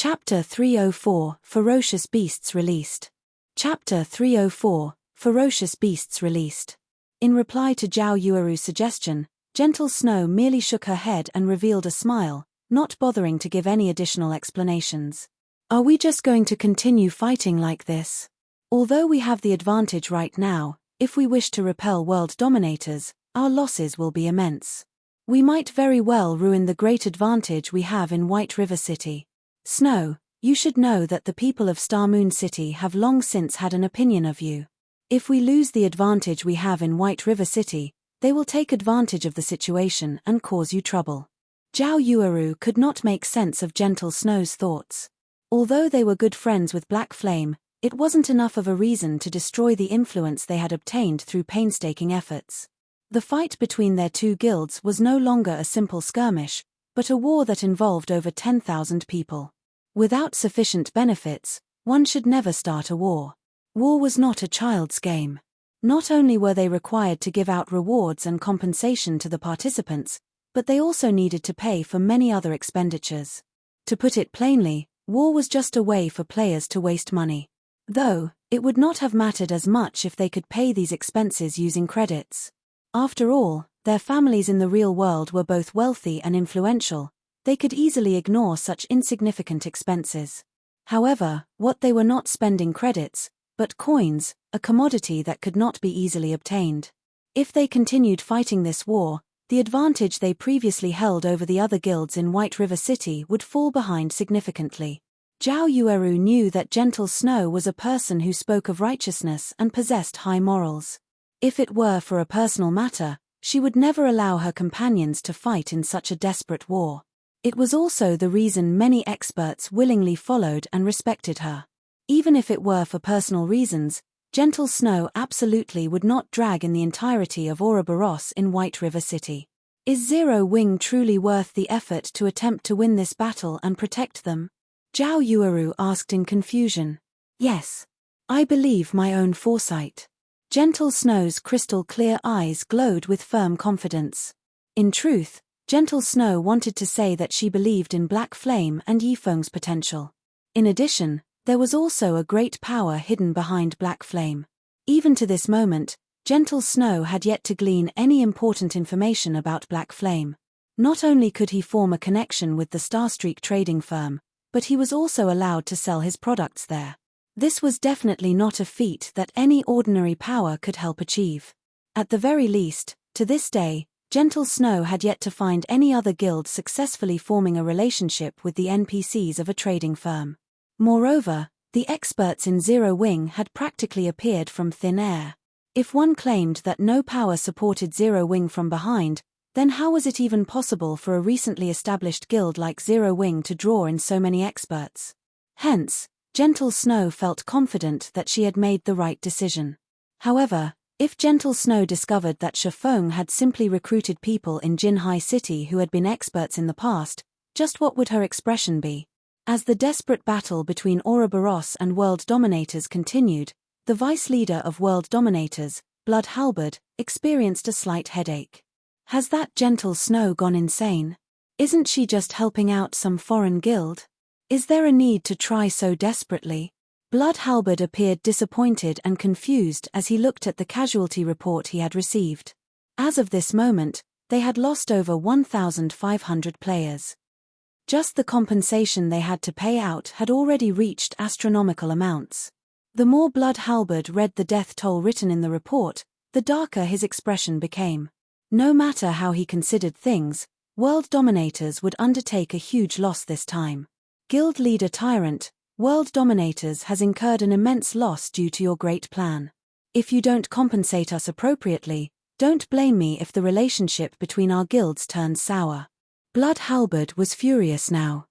Chapter 304 Ferocious Beasts Released. Chapter 304 Ferocious Beasts Released. In reply to Zhao Yueru's suggestion, Gentle Snow merely shook her head and revealed a smile, not bothering to give any additional explanations. Are we just going to continue fighting like this? Although we have the advantage right now, if we wish to repel world dominators, our losses will be immense. We might very well ruin the great advantage we have in White River City. Snow, you should know that the people of Star Moon City have long since had an opinion of you. If we lose the advantage we have in White River City, they will take advantage of the situation and cause you trouble. Zhao Yueru could not make sense of Gentle Snow's thoughts. Although they were good friends with Black Flame, it wasn't enough of a reason to destroy the influence they had obtained through painstaking efforts. The fight between their two guilds was no longer a simple skirmish, but a war that involved over 10,000 people. Without sufficient benefits, one should never start a war. War was not a child's game. Not only were they required to give out rewards and compensation to the participants, but they also needed to pay for many other expenditures. To put it plainly, war was just a way for players to waste money. Though, it would not have mattered as much if they could pay these expenses using credits. After all, their families in the real world were both wealthy and influential. They could easily ignore such insignificant expenses. However, what they were not spending credits, but coins, a commodity that could not be easily obtained. If they continued fighting this war, the advantage they previously held over the other guilds in White River City would fall behind significantly. Zhao Yueru knew that Gentle Snow was a person who spoke of righteousness and possessed high morals. If it were for a personal matter, she would never allow her companions to fight in such a desperate war. It was also the reason many experts willingly followed and respected her. Even if it were for personal reasons, Gentle Snow absolutely would not drag in the entirety of Ouroboros in White River City. Is Zero Wing truly worth the effort to attempt to win this battle and protect them? Zhao Yueru asked in confusion. Yes. I believe my own foresight. Gentle Snow's crystal-clear eyes glowed with firm confidence. In truth, Gentle Snow wanted to say that she believed in Black Flame and Yifeng's potential. In addition, there was also a great power hidden behind Black Flame. Even to this moment, Gentle Snow had yet to glean any important information about Black Flame. Not only could he form a connection with the Starstreak trading firm, but he was also allowed to sell his products there. This was definitely not a feat that any ordinary power could help achieve. At the very least, to this day, Gentle Snow had yet to find any other guild successfully forming a relationship with the NPCs of a trading firm. Moreover, the experts in Zero Wing had practically appeared from thin air. If one claimed that no power supported Zero Wing from behind, then how was it even possible for a recently established guild like Zero Wing to draw in so many experts? Hence, Gentle Snow felt confident that she had made the right decision. However, if Gentle Snow discovered that Shifeng had simply recruited people in Jinhai City who had been experts in the past, just what would her expression be? As the desperate battle between Ouroboros and World Dominators continued, the vice leader of World Dominators, Blood Halberd, experienced a slight headache. Has that Gentle Snow gone insane? Isn't she just helping out some foreign guild? Is there a need to try so desperately? Blood Halberd appeared disappointed and confused as he looked at the casualty report he had received. As of this moment, they had lost over 1,500 players. Just the compensation they had to pay out had already reached astronomical amounts. The more Blood Halberd read the death toll written in the report, the darker his expression became. No matter how he considered things, World Dominators would undertake a huge loss this time. Guild Leader Tyrant, World Dominators has incurred an immense loss due to your great plan. If you don't compensate us appropriately, don't blame me if the relationship between our guilds turns sour. Blood Halberd was furious now.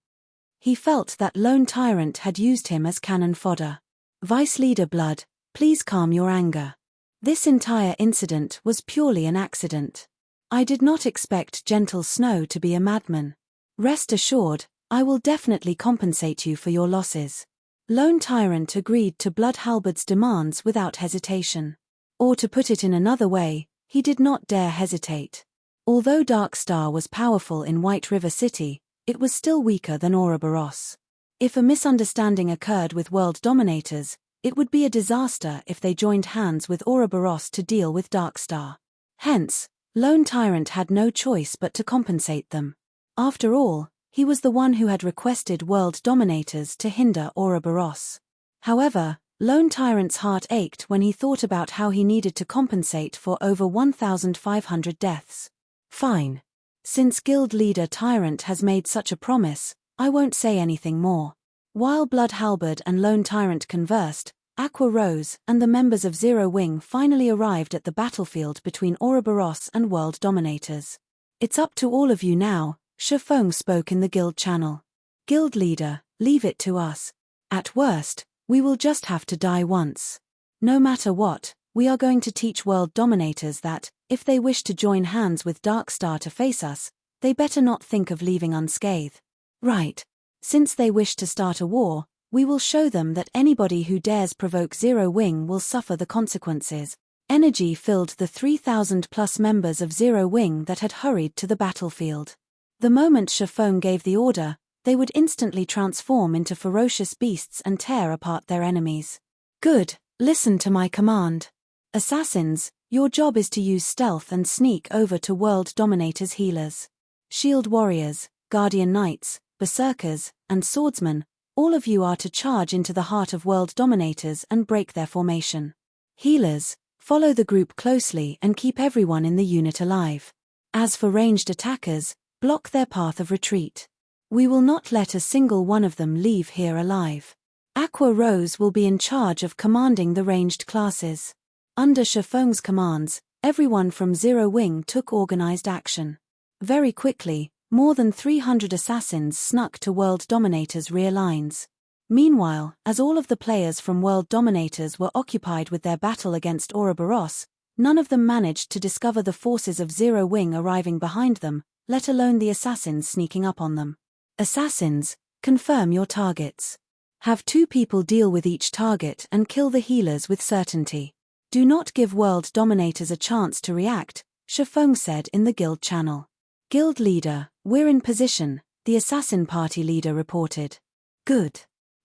He felt that Lone Tyrant had used him as cannon fodder. Vice Leader Blood, please calm your anger. This entire incident was purely an accident. I did not expect Gentle Snow to be a madman. Rest assured, I will definitely compensate you for your losses. Lone Tyrant agreed to Blood Halberd's demands without hesitation. Or to put it in another way, he did not dare hesitate. Although Darkstar was powerful in White River City, it was still weaker than Ouroboros. If a misunderstanding occurred with world dominators, it would be a disaster if they joined hands with Ouroboros to deal with Darkstar. Hence, Lone Tyrant had no choice but to compensate them. After all, he was the one who had requested world dominators to hinder Ouroboros. However, Lone Tyrant's heart ached when he thought about how he needed to compensate for over 1,500 deaths. Fine. Since guild leader Tyrant has made such a promise, I won't say anything more. While Blood Halberd and Lone Tyrant conversed, Aqua Rose and the members of Zero Wing finally arrived at the battlefield between Ouroboros and world dominators. It's up to all of you now, Shifeng spoke in the guild channel. Guild leader, leave it to us. At worst, we will just have to die once. No matter what, we are going to teach world dominators that, if they wish to join hands with Darkstar to face us, they better not think of leaving unscathed. Right. Since they wish to start a war, we will show them that anybody who dares provoke Zero Wing will suffer the consequences. Energy filled the 3,000+ members of Zero Wing that had hurried to the battlefield. The moment Shifeng gave the order, they would instantly transform into ferocious beasts and tear apart their enemies. Good, listen to my command. Assassins, your job is to use stealth and sneak over to World Dominator's healers. Shield warriors, guardian knights, berserkers, and swordsmen, all of you are to charge into the heart of World Dominators and break their formation. Healers, follow the group closely and keep everyone in the unit alive. As for ranged attackers, block their path of retreat. We will not let a single one of them leave here alive. Aqua Rose will be in charge of commanding the ranged classes. Under Shifeng's commands, everyone from Zero Wing took organized action. Very quickly, more than 300 assassins snuck to World Dominator's rear lines. Meanwhile, as all of the players from World Dominators were occupied with their battle against Ouroboros, none of them managed to discover the forces of Zero Wing arriving behind them, let alone the assassins sneaking up on them. Assassins, confirm your targets. Have 2 people deal with each target and kill the healers with certainty. Do not give World Dominators a chance to react, Shifeng said in the guild channel. Guild leader, we're in position, the assassin party leader reported. Good.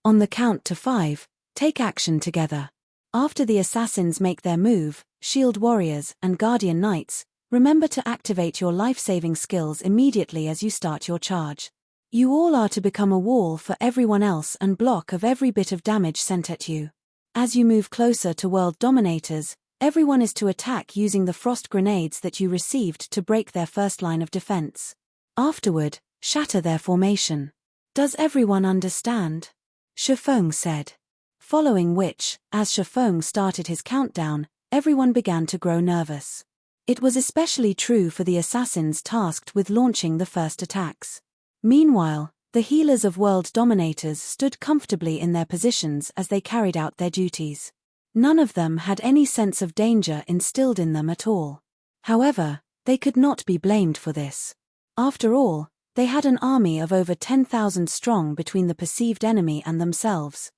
On the count to 5, take action together. After the assassins make their move, shield warriors and guardian knights, remember to activate your life-saving skills immediately as you start your charge. You all are to become a wall for everyone else and block of every bit of damage sent at you. As you move closer to World Dominators, everyone is to attack using the frost grenades that you received to break their first line of defense. Afterward, shatter their formation. Does everyone understand? Shifeng said. Following which, as Shifeng started his countdown, everyone began to grow nervous. It was especially true for the assassins tasked with launching the first attacks. Meanwhile, the healers of World Dominators stood comfortably in their positions as they carried out their duties. None of them had any sense of danger instilled in them at all. However, they could not be blamed for this. After all, they had an army of over 10,000 strong between the perceived enemy and themselves.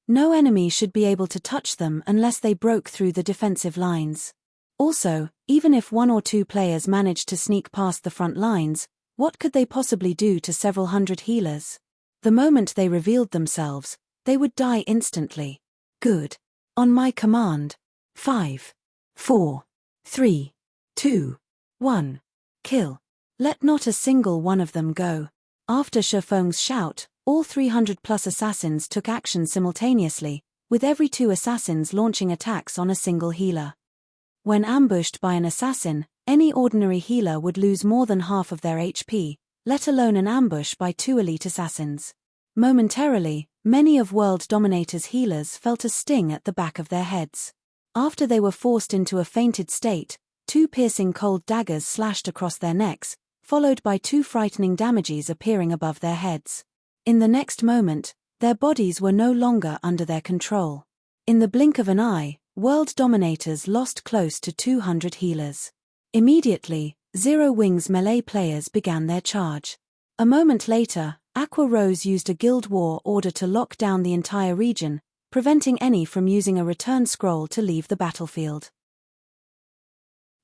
No enemy should be able to touch them unless they broke through the defensive lines. Also, even if 1 or 2 players managed to sneak past the front lines, what could they possibly do to several hundred healers? The moment they revealed themselves, they would die instantly. Good. On my command. 5, 4, 3, 2, 1. Kill. Let not a single one of them go. After Shifeng's shout, all 300+ assassins took action simultaneously, with every 2 assassins launching attacks on a single healer. When ambushed by an assassin, any ordinary healer would lose more than half of their HP, let alone an ambush by 2 elite assassins. Momentarily, many of World Dominator's healers felt a sting at the back of their heads. After they were forced into a fainted state, 2 piercing cold daggers slashed across their necks, followed by 2 frightening damages appearing above their heads. In the next moment, their bodies were no longer under their control. In the blink of an eye, World Dominators lost close to 200 healers. Immediately, Zero Wing's melee players began their charge. A moment later, Aqua Rose used a guild war order to lock down the entire region, preventing any from using a return scroll to leave the battlefield.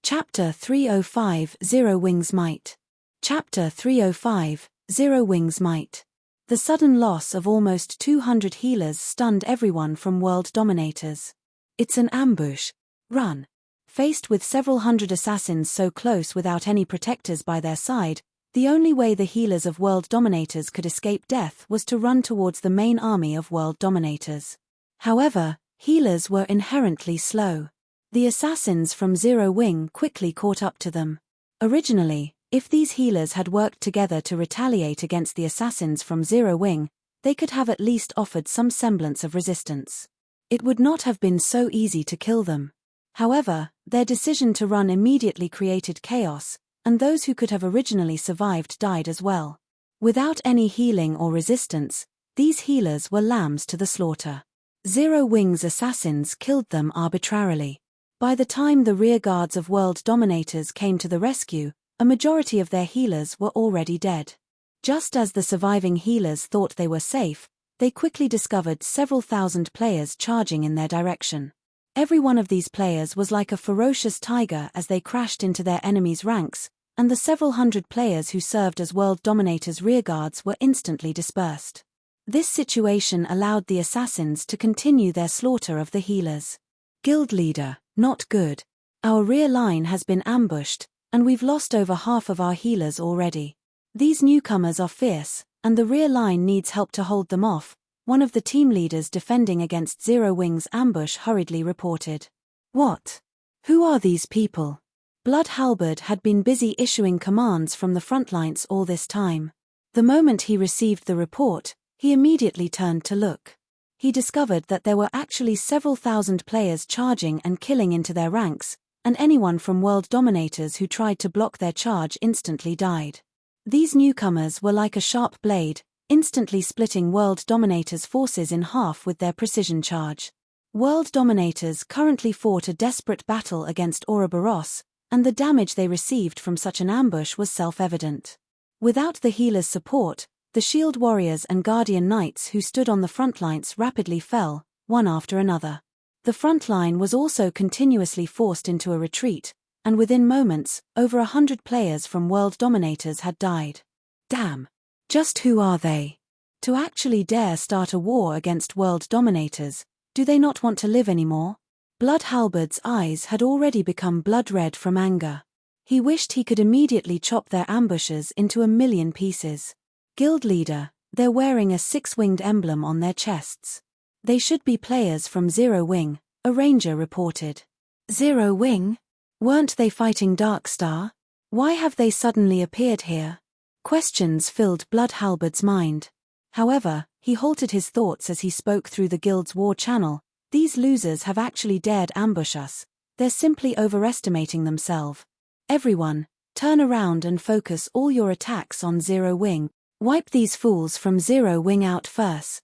Chapter 305 Zero Wing's Might. Chapter 305 Zero Wing's Might. The sudden loss of almost 200 healers stunned everyone from world dominators. It's an ambush. Run. Faced with several hundred assassins so close without any protectors by their side, the only way the healers of world dominators could escape death was to run towards the main army of world dominators. However, healers were inherently slow. The assassins from Zero Wing quickly caught up to them. Originally, if these healers had worked together to retaliate against the assassins from Zero Wing, they could have at least offered some semblance of resistance. It would not have been so easy to kill them. However, their decision to run immediately created chaos, and those who could have originally survived died as well. Without any healing or resistance, these healers were lambs to the slaughter. Zero Wing's assassins killed them arbitrarily. By the time the rear guards of world dominators came to the rescue, a majority of their healers were already dead. Just as the surviving healers thought they were safe, they quickly discovered several thousand players charging in their direction. Every one of these players was like a ferocious tiger as they crashed into their enemies' ranks, and the several hundred players who served as world dominators' rearguards were instantly dispersed. This situation allowed the assassins to continue their slaughter of the healers. Guild leader, not good. Our rear line has been ambushed, and we've lost over half of our healers already. These newcomers are fierce, and the rear line needs help to hold them off, one of the team leaders defending against Zero Wing's ambush hurriedly reported. What? Who are these people? Blood Halberd had been busy issuing commands from the front lines all this time. The moment he received the report, he immediately turned to look. He discovered that there were actually several thousand players charging and killing into their ranks, and anyone from world dominators who tried to block their charge instantly died. These newcomers were like a sharp blade, instantly splitting world dominators' forces in half with their precision charge. World dominators currently fought a desperate battle against Ouroboros, and the damage they received from such an ambush was self-evident. Without the healers' support, the shield warriors and guardian knights who stood on the front lines rapidly fell, one after another. The front line was also continuously forced into a retreat, and within moments, over 100 players from world dominators had died. Damn! Just who are they? To actually dare start a war against world dominators, do they not want to live anymore? Blood Halberd's eyes had already become blood red from anger. He wished he could immediately chop their ambushers into a million pieces. Guild leader, they're wearing a six-winged emblem on their chests. They should be players from Zero Wing, a ranger reported. Zero Wing? Weren't they fighting Darkstar? Why have they suddenly appeared here? Questions filled Blood Halberd's mind. However, he halted his thoughts as he spoke through the guild's war channel. These losers have actually dared ambush us. They're simply overestimating themselves. Everyone, turn around and focus all your attacks on Zero Wing. Wipe these fools from Zero Wing out first.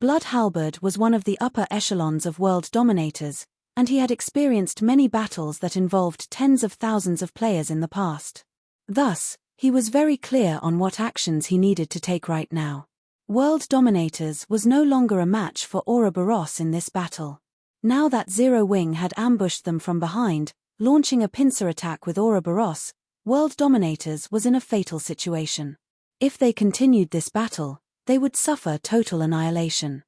Blood Halberd was one of the upper echelons of world dominators, and he had experienced many battles that involved tens of thousands of players in the past. Thus, he was very clear on what actions he needed to take right now. World Dominators was no longer a match for Ouroboros in this battle. Now that Zero Wing had ambushed them from behind, launching a pincer attack with Ouroboros, World Dominators was in a fatal situation. If they continued this battle, they would suffer total annihilation.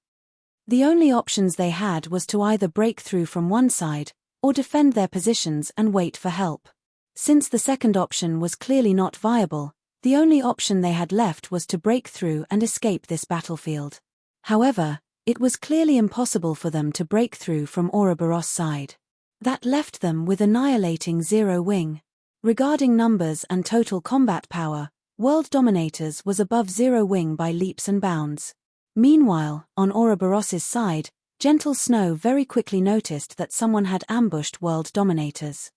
The only options they had was to either break through from one side, or defend their positions and wait for help. Since the second option was clearly not viable, the only option they had left was to break through and escape this battlefield. However, it was clearly impossible for them to break through from Ouroboros' side. That left them with annihilating Zero Wing. Regarding numbers and total combat power, World Dominators was above Zero Wing by leaps and bounds. Meanwhile, on Ouroboros' side, Gentle Snow very quickly noticed that someone had ambushed World Dominators.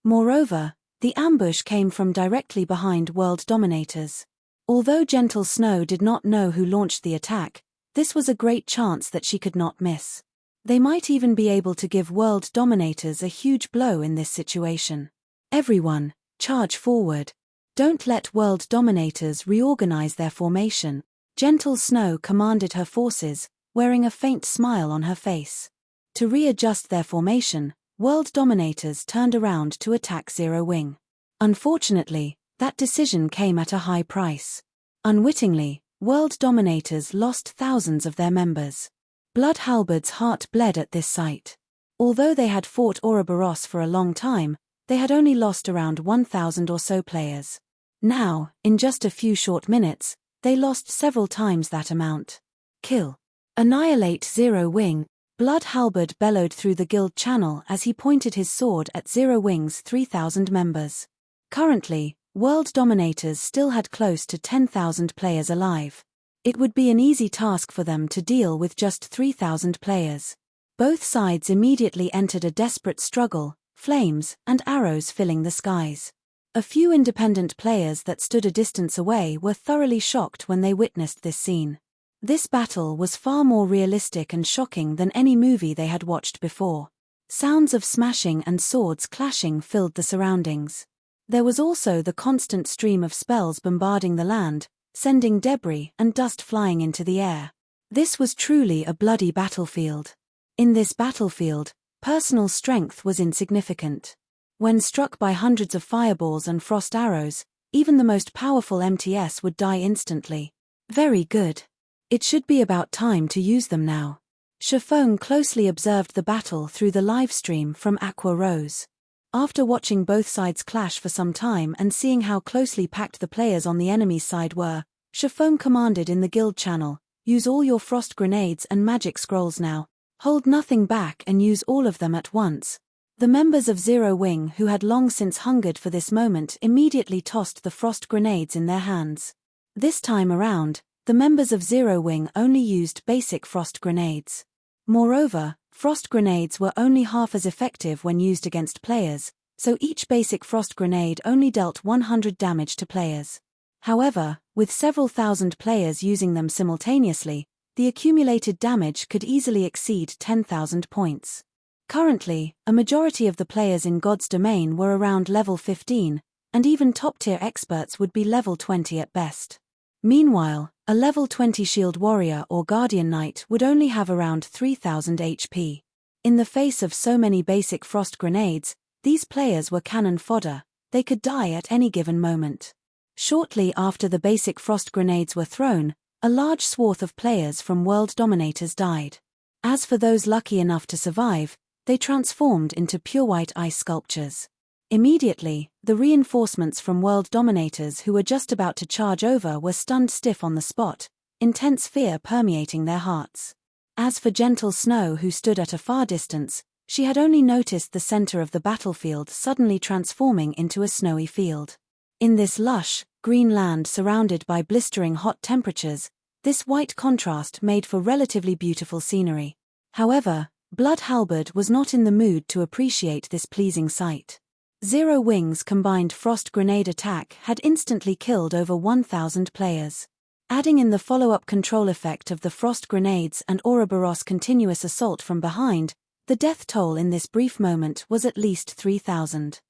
Moreover, the ambush came from directly behind World Dominators. Although Gentle Snow did not know who launched the attack, this was a great chance that she could not miss. They might even be able to give World Dominators a huge blow in this situation. Everyone, charge forward. Don't let World Dominators reorganize their formation. Gentle Snow commanded her forces, wearing a faint smile on her face. To readjust their formation, World Dominators turned around to attack Zero Wing. Unfortunately, that decision came at a high price. Unwittingly, World dominators lost thousands of their members. Blood Halberd's heart bled at this sight. Although they had fought Ouroboros for a long time, they had only lost around 1,000 or so players. Now, in just a few short minutes, they lost several times that amount. Kill. Annihilate Zero Wing, Blood Halberd bellowed through the guild channel as he pointed his sword at Zero Wing's 3,000 members. Currently, World Dominators still had close to 10,000 players alive. It would be an easy task for them to deal with just 3,000 players. Both sides immediately entered a desperate struggle, flames and arrows filling the skies. A few independent players that stood a distance away were thoroughly shocked when they witnessed this scene. This battle was far more realistic and shocking than any movie they had watched before. Sounds of smashing and swords clashing filled the surroundings. There was also the constant stream of spells bombarding the land, sending debris and dust flying into the air. This was truly a bloody battlefield. In this battlefield, personal strength was insignificant. When struck by hundreds of fireballs and frost arrows, even the most powerful MTS would die instantly. Very good. It should be about time to use them now. Chiffon closely observed the battle through the live stream from Aqua Rose. After watching both sides clash for some time and seeing how closely packed the players on the enemy's side were, Chiffon commanded in the guild channel, "Use all your frost grenades and magic scrolls now. Hold nothing back and use all of them at once." The members of Zero Wing, who had long since hungered for this moment, immediately tossed the frost grenades in their hands. This time around, the members of Zero Wing only used basic frost grenades. Moreover, frost grenades were only half as effective when used against players, so each basic frost grenade only dealt 100 damage to players. However, with several thousand players using them simultaneously, the accumulated damage could easily exceed 10,000 points. Currently, a majority of the players in God's domain were around level 15, and even top-tier experts would be level 20 at best. Meanwhile, a level 20 shield warrior or guardian knight would only have around 3,000 HP. In the face of so many basic frost grenades, these players were cannon fodder. They could die at any given moment. Shortly after the basic frost grenades were thrown, a large swath of players from World Dominators died. As for those lucky enough to survive, they transformed into pure white ice sculptures. Immediately, the reinforcements from World Dominators who were just about to charge over were stunned stiff on the spot, intense fear permeating their hearts. As for Gentle Snow, who stood at a far distance, she had only noticed the center of the battlefield suddenly transforming into a snowy field. In this lush, green land surrounded by blistering hot temperatures, this white contrast made for relatively beautiful scenery. However, Blood Halberd was not in the mood to appreciate this pleasing sight. Zero Wing's combined frost grenade attack had instantly killed over 1,000 players. Adding in the follow-up control effect of the frost grenades and Ouroboros' continuous assault from behind, the death toll in this brief moment was at least 3,000.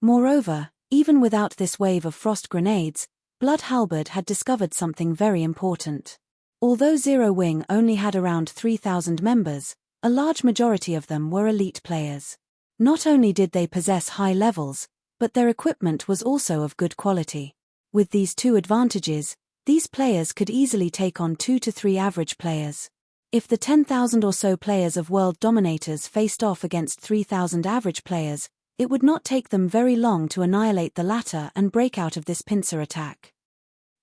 Moreover, even without this wave of frost grenades, Blood Halberd had discovered something very important. Although Zero Wing only had around 3,000 members, a large majority of them were elite players. Not only did they possess high levels, but their equipment was also of good quality. With these two advantages, these players could easily take on 2 to 3 average players. If the 10,000 or so players of World Dominators faced off against 3,000 average players, it would not take them very long to annihilate the latter and break out of this pincer attack.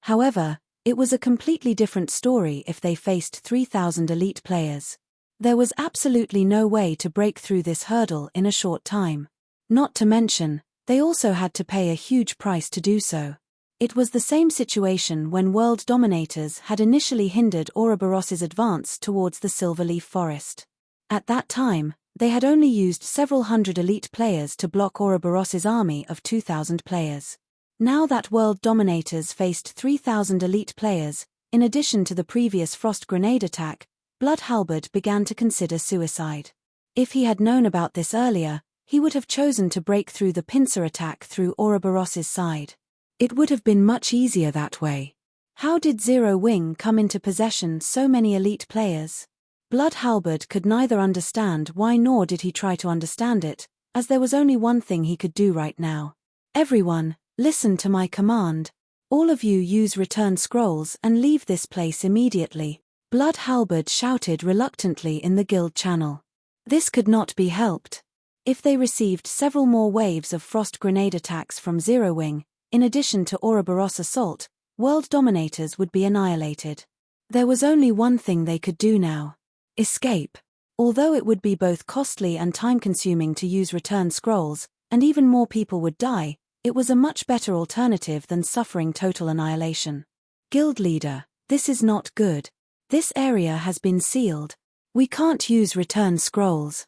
However, it was a completely different story if they faced 3,000 elite players. There was absolutely no way to break through this hurdle in a short time. Not to mention, they also had to pay a huge price to do so. It was the same situation when World Dominators had initially hindered Ouroboros' advance towards the Silverleaf Forest. At that time, they had only used several hundred elite players to block Ouroboros' army of 2,000 players. Now that World Dominators faced 3,000 elite players, in addition to the previous frost grenade attack, Blood Halberd began to consider suicide. If he had known about this earlier, he would have chosen to break through the pincer attack through Ouroboros' side. It would have been much easier that way. How did Zero Wing come into possession so many elite players? Blood Halberd could neither understand why nor did he try to understand it, as there was only one thing he could do right now. Everyone, listen to my command. All of you use return scrolls and leave this place immediately, Blood Halberd shouted reluctantly in the guild channel. This could not be helped. If they received several more waves of frost grenade attacks from Zero Wing, in addition to Ouroboros assault, world dominators would be annihilated. There was only one thing they could do now. Escape. Although it would be both costly and time-consuming to use return scrolls, and even more people would die, it was a much better alternative than suffering total annihilation. Guild leader, this is not good. This area has been sealed. We can't use return scrolls.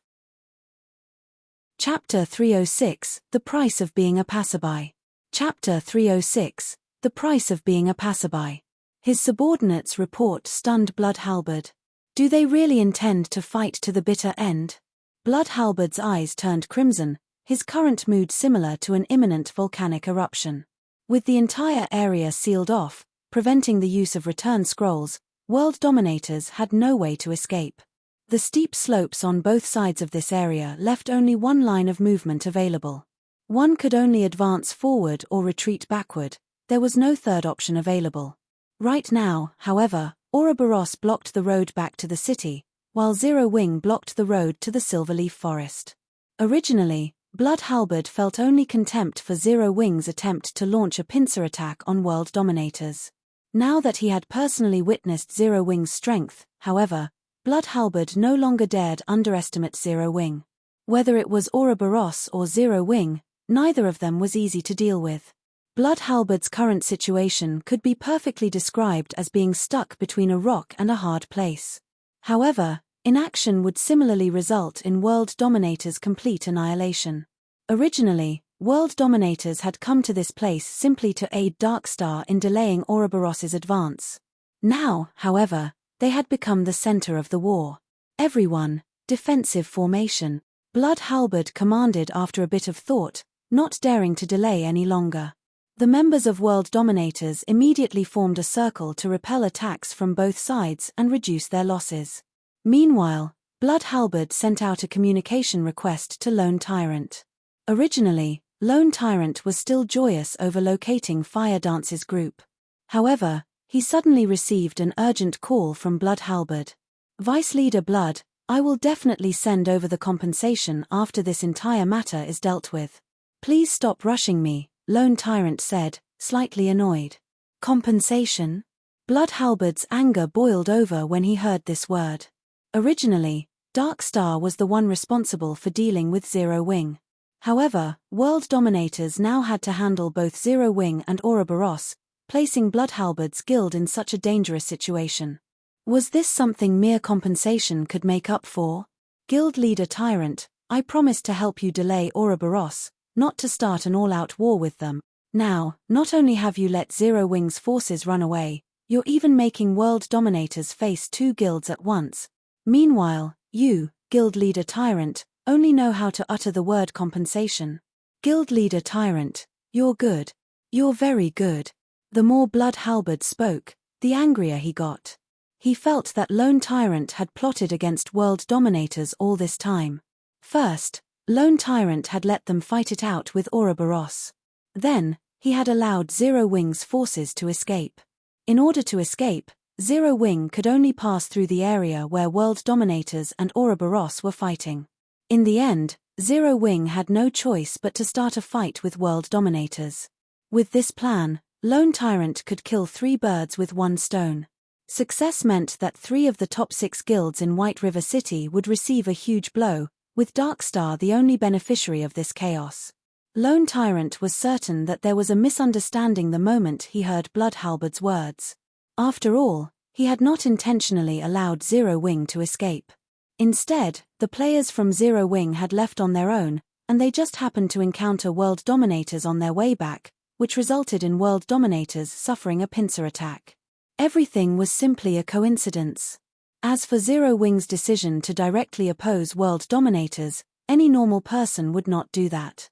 Chapter 306, The Price of Being a Passerby. Chapter 306, The Price of Being a Passerby. His subordinates' report stunned Blood Halberd. Do they really intend to fight to the bitter end? Blood Halberd's eyes turned crimson, his current mood similar to an imminent volcanic eruption. With the entire area sealed off, preventing the use of return scrolls, world dominators had no way to escape. The steep slopes on both sides of this area left only one line of movement available. One could only advance forward or retreat backward, there was no third option available. Right now, however, Ouroboros blocked the road back to the city, while Zero Wing blocked the road to the Silverleaf Forest. Originally, Blood Halberd felt only contempt for Zero Wing's attempt to launch a pincer attack on world dominators. Now that he had personally witnessed Zero Wing's strength, however, Blood Halberd no longer dared underestimate Zero Wing. Whether it was Ouroboros or Zero Wing, neither of them was easy to deal with. Blood Halberd's current situation could be perfectly described as being stuck between a rock and a hard place. However, inaction would similarly result in world dominators' complete annihilation. Originally, world dominators had come to this place simply to aid Darkstar in delaying Ouroboros's advance. Now, however, they had become the center of the war. Everyone, defensive formation, Blood Halberd commanded after a bit of thought, not daring to delay any longer. The members of world dominators immediately formed a circle to repel attacks from both sides and reduce their losses. Meanwhile, Blood Halberd sent out a communication request to Lone Tyrant. Originally, Lone Tyrant was still joyous over locating Fire Dance's group. However, he suddenly received an urgent call from Blood Halberd. Vice Leader Blood, I will definitely send over the compensation after this entire matter is dealt with. Please stop rushing me, Lone Tyrant said, slightly annoyed. Compensation? Blood Halberd's anger boiled over when he heard this word. Originally, Darkstar was the one responsible for dealing with Zero Wing. However, world dominators now had to handle both Zero Wing and Ouroboros, placing Blood Halberd's guild in such a dangerous situation. Was this something mere compensation could make up for? Guild leader Tyrant, I promised to help you delay Ouroboros, not to start an all-out war with them. Now, not only have you let Zero Wing's forces run away, you're even making world dominators face two guilds at once. Meanwhile, you, Guild leader Tyrant, only know how to utter the word compensation. Guild leader Tyrant, you're good. You're very good. The more Blood Halberd spoke, the angrier he got. He felt that Lone Tyrant had plotted against world dominators all this time. First, Lone Tyrant had let them fight it out with Ouroboros. Then, he had allowed Zero Wing's forces to escape. In order to escape, Zero Wing could only pass through the area where world dominators and Ouroboros were fighting. In the end, Zero Wing had no choice but to start a fight with world dominators. With this plan, Lone Tyrant could kill 3 birds with 1 stone. Success meant that 3 of the top 6 guilds in White River City would receive a huge blow, with Darkstar the only beneficiary of this chaos. Lone Tyrant was certain that there was a misunderstanding the moment he heard Blood Halberd's words. After all, he had not intentionally allowed Zero Wing to escape. Instead, the players from Zero Wing had left on their own, and they just happened to encounter world dominators on their way back, which resulted in world dominators suffering a pincer attack. Everything was simply a coincidence. As for Zero Wing's decision to directly oppose world dominators, any normal person would not do that.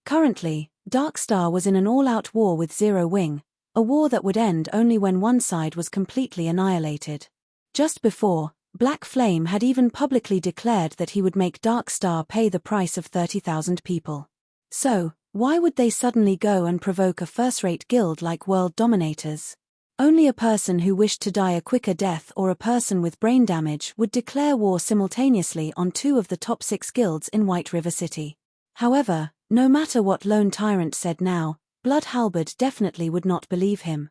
Currently, Darkstar was in an all-out war with Zero Wing, a war that would end only when one side was completely annihilated. Just before, Black Flame had even publicly declared that he would make Darkstar pay the price of 30,000 people. So, Why would they suddenly go and provoke a first-rate guild like World Dominators? Only a person who wished to die a quicker death or a person with brain damage would declare war simultaneously on two of the top 6 guilds in White River City. However, no matter what Lone Tyrant said now, Blood Halberd definitely would not believe him.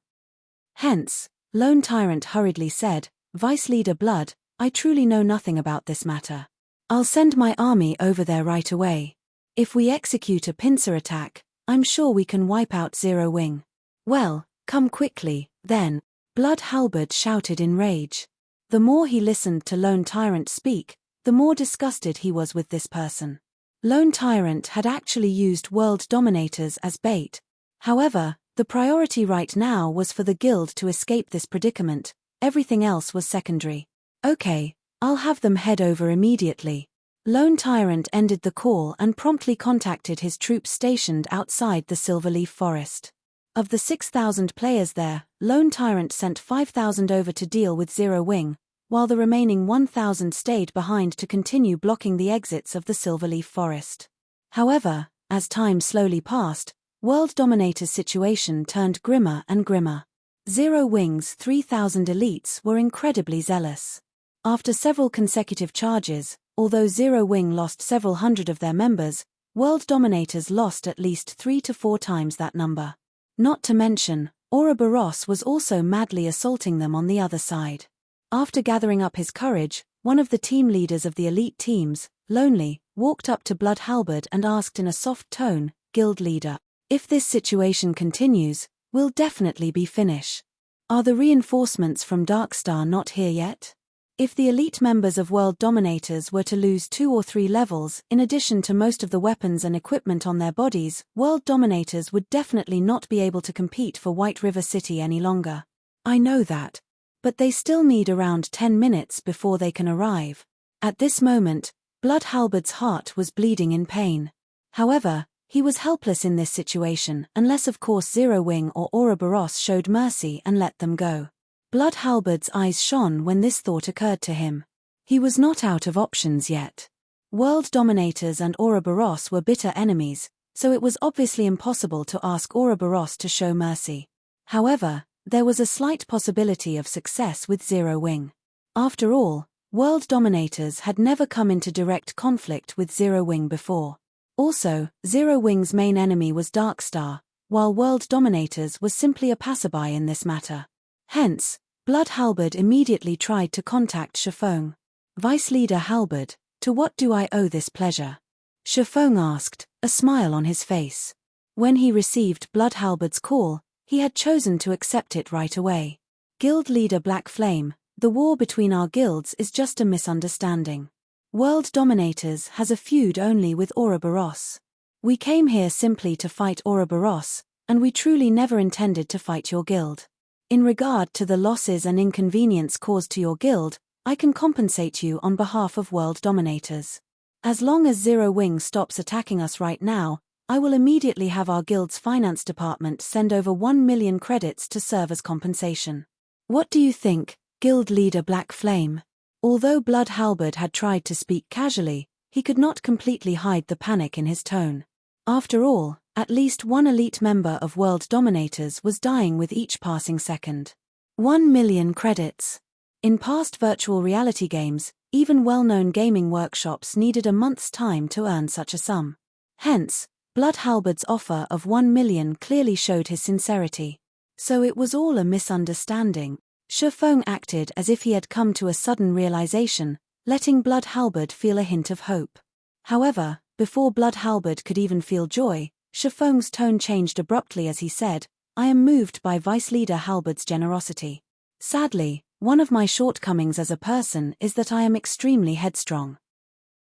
Hence, Lone Tyrant hurriedly said, "Vice Leader Blood, I truly know nothing about this matter. I'll send my army over there right away. If we execute a pincer attack, I'm sure we can wipe out Zero Wing." "Well, come quickly, then," Blood Halberd shouted in rage. The more he listened to Lone Tyrant speak, the more disgusted he was with this person. Lone Tyrant had actually used World Dominators as bait. However, the priority right now was for the guild to escape this predicament. Everything else was secondary. "Okay, I'll have them head over immediately." Lone Tyrant ended the call and promptly contacted his troops stationed outside the Silverleaf Forest. Of the 6,000 players there, Lone Tyrant sent 5,000 over to deal with Zero Wing, while the remaining 1,000 stayed behind to continue blocking the exits of the Silverleaf Forest. However, as time slowly passed, World Dominator's situation turned grimmer and grimmer. Zero Wing's 3,000 elites were incredibly zealous. After several consecutive charges, although Zero Wing lost several hundred of their members, World Dominators lost at least 3 to 4 times that number. Not to mention, Ouroboros was also madly assaulting them on the other side. After gathering up his courage, one of the team leaders of the elite teams, Lonely, walked up to Blood Halberd and asked in a soft tone, "Guild leader, if this situation continues, we'll definitely be finished. Are the reinforcements from Darkstar not here yet? If the elite members of World Dominators were to lose 2 or 3 levels, in addition to most of the weapons and equipment on their bodies, World Dominators would definitely not be able to compete for White River City any longer." "I know that. But they still need around 10 minutes before they can arrive." At this moment, Blood Halberd's heart was bleeding in pain. However, he was helpless in this situation unless of course Zero Wing or Ouroboros showed mercy and let them go. Blood Halberd's eyes shone when this thought occurred to him. He was not out of options yet. World Dominators and Ouroboros were bitter enemies, so it was obviously impossible to ask Ouroboros to show mercy. However, there was a slight possibility of success with Zero Wing. After all, World Dominators had never come into direct conflict with Zero Wing before. Also, Zero Wing's main enemy was Darkstar, while World Dominators was simply a passerby in this matter. Hence, Blood Halberd immediately tried to contact Shifeng. "Vice Leader Halberd, to what do I owe this pleasure?" Shifeng asked, a smile on his face. When he received Blood Halberd's call, he had chosen to accept it right away. "Guild Leader Black Flame, the war between our guilds is just a misunderstanding. World Dominators has a feud only with Ouroboros. We came here simply to fight Ouroboros, and we truly never intended to fight your guild. In regard to the losses and inconvenience caused to your guild, I can compensate you on behalf of World Dominators. As long as Zero Wing stops attacking us right now, I will immediately have our guild's finance department send over 1 million credits to serve as compensation. What do you think, Guild Leader Black Flame?" Although Blood Halberd had tried to speak casually, he could not completely hide the panic in his tone. After all, at least one elite member of World Dominators was dying with each passing second. 1 million credits. In past virtual reality games, even well-known gaming workshops needed a month's time to earn such a sum. Hence, Blood Halberd's offer of 1 million clearly showed his sincerity. So it was all a misunderstanding. Shifeng acted as if he had come to a sudden realization, letting Blood Halberd feel a hint of hope. However, before Blood Halberd could even feel joy, Shifeng's tone changed abruptly as he said, "I am moved by Vice Leader Halberd's generosity. Sadly, one of my shortcomings as a person is that I am extremely headstrong.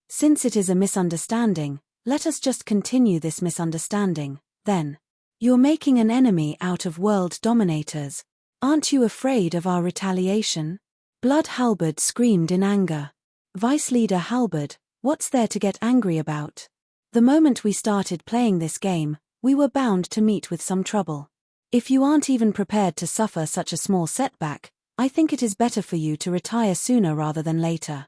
Since it is a misunderstanding, let us just continue this misunderstanding, then. You're making an enemy out of World Dominators. Aren't you afraid of our retaliation?" Blood Halberd screamed in anger. "Vice Leader Halberd, what's there to get angry about? The moment we started playing this game, we were bound to meet with some trouble. If you aren't even prepared to suffer such a small setback, I think it is better for you to retire sooner rather than later."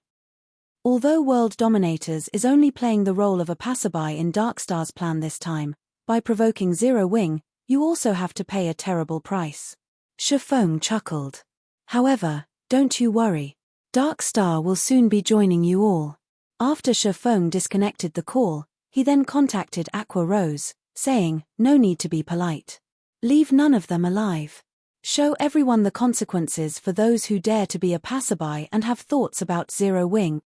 Although World Dominators is only playing the role of a passerby in Darkstar's plan this time, by provoking Zero Wing, you also have to pay a terrible price. Shifeng chuckled. However, don't you worry. Dark Star will soon be joining you all. After Shifeng disconnected the call, he then contacted Aqua Rose, saying, no need to be polite. Leave none of them alive. Show everyone the consequences for those who dare to be a passerby and have thoughts about Zero Wing.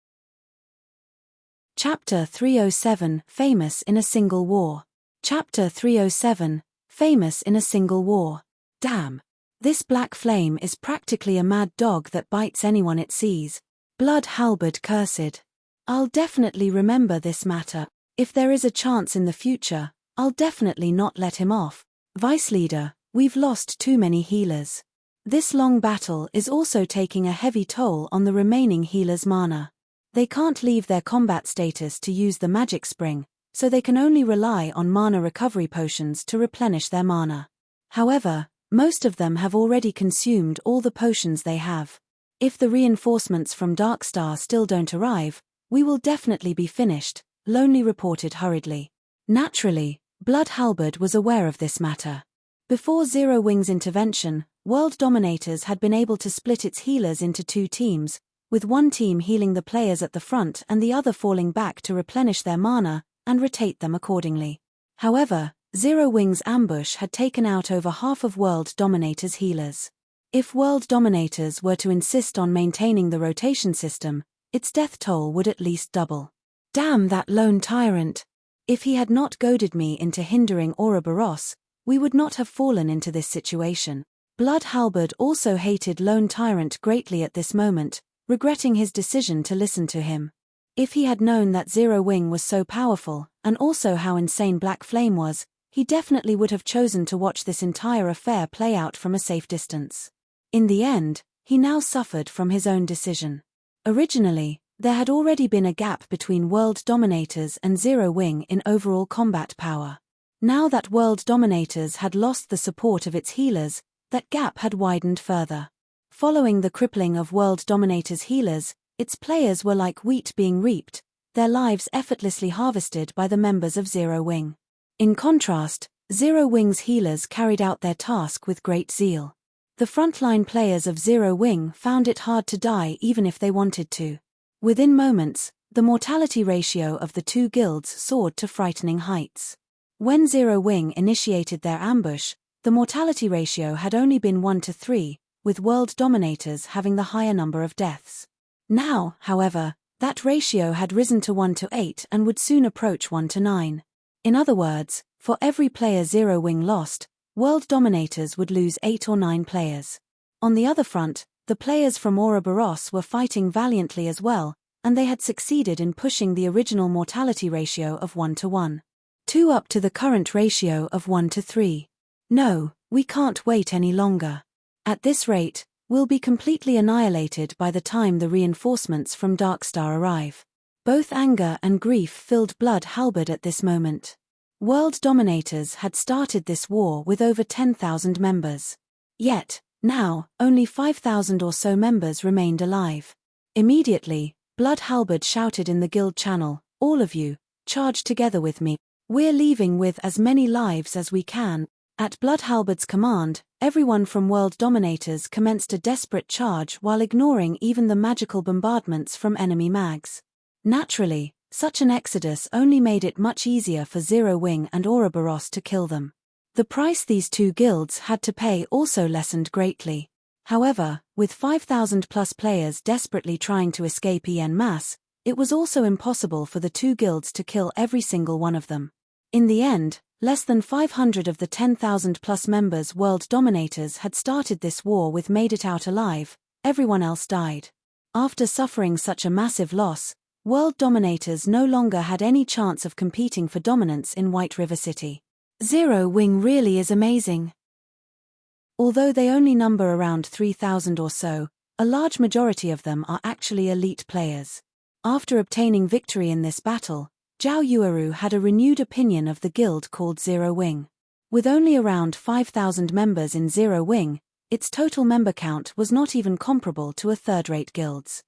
Chapter 307, Famous in a Single War. Chapter 307, Famous in a Single War. Damn. This black flame is practically a mad dog that bites anyone it sees. Blood Halberd cursed. I'll definitely remember this matter. If there is a chance in the future, I'll definitely not let him off. Vice Leader, we've lost too many healers. This long battle is also taking a heavy toll on the remaining healers' mana. They can't leave their combat status to use the magic spring, so they can only rely on mana recovery potions to replenish their mana. However, most of them have already consumed all the potions they have. If the reinforcements from Darkstar still don't arrive, we will definitely be finished, Lonely reported hurriedly. Naturally, Blood Halberd was aware of this matter. Before Zero Wing's intervention, World Dominators had been able to split its healers into two teams, with one team healing the players at the front and the other falling back to replenish their mana and rotate them accordingly. However, Zero Wing's ambush had taken out over half of World Dominators' healers. If World Dominators were to insist on maintaining the rotation system, its death toll would at least double. Damn that lone tyrant! If he had not goaded me into hindering Ouroboros, we would not have fallen into this situation. Blood Halberd also hated Lone Tyrant greatly at this moment, regretting his decision to listen to him. If he had known that Zero Wing was so powerful, and also how insane Black Flame was, he definitely would have chosen to watch this entire affair play out from a safe distance. In the end, he now suffered from his own decision. Originally, there had already been a gap between World Dominators and Zero Wing in overall combat power. Now that World Dominators had lost the support of its healers, that gap had widened further. Following the crippling of World Dominators' healers, its players were like wheat being reaped, their lives effortlessly harvested by the members of Zero Wing. In contrast, Zero Wing's healers carried out their task with great zeal. The frontline players of Zero Wing found it hard to die even if they wanted to. Within moments, the mortality ratio of the two guilds soared to frightening heights. When Zero Wing initiated their ambush, the mortality ratio had only been 1-3, with World Dominators having the higher number of deaths. Now, however, that ratio had risen to 1-8 and would soon approach 1-9. In other words, for every player Zero Wing lost, World Dominators would lose 8 or 9 players. On the other front, the players from Ouroboros were fighting valiantly as well, and they had succeeded in pushing the original mortality ratio of 1-1. 2 up to the current ratio of 1-3. No, we can't wait any longer. At this rate, we'll be completely annihilated by the time the reinforcements from Darkstar arrive. Both anger and grief filled Blood Halberd at this moment. World Dominators had started this war with over 10,000 members. Yet, now, only 5,000 or so members remained alive. Immediately, Blood Halberd shouted in the guild channel, "All of you, charge together with me. We're leaving with as many lives as we can." At Blood Halberd's command, everyone from World Dominators commenced a desperate charge while ignoring even the magical bombardments from enemy mags. Naturally, such an exodus only made it much easier for Zero Wing and Ouroboros to kill them. The price these two guilds had to pay also lessened greatly. However, with 5,000+ players desperately trying to escape en masse, it was also impossible for the two guilds to kill every single one of them. In the end, less than 500 of the 10,000+ members World Dominators had started this war with made it out alive, everyone else died. After suffering such a massive loss, World Dominators no longer had any chance of competing for dominance in White River City. Zero Wing really is amazing. Although they only number around 3,000 or so, a large majority of them are actually elite players. After obtaining victory in this battle, Zhao Yueru had a renewed opinion of the guild called Zero Wing. With only around 5,000 members in Zero Wing, its total member count was not even comparable to a third-rate guild's.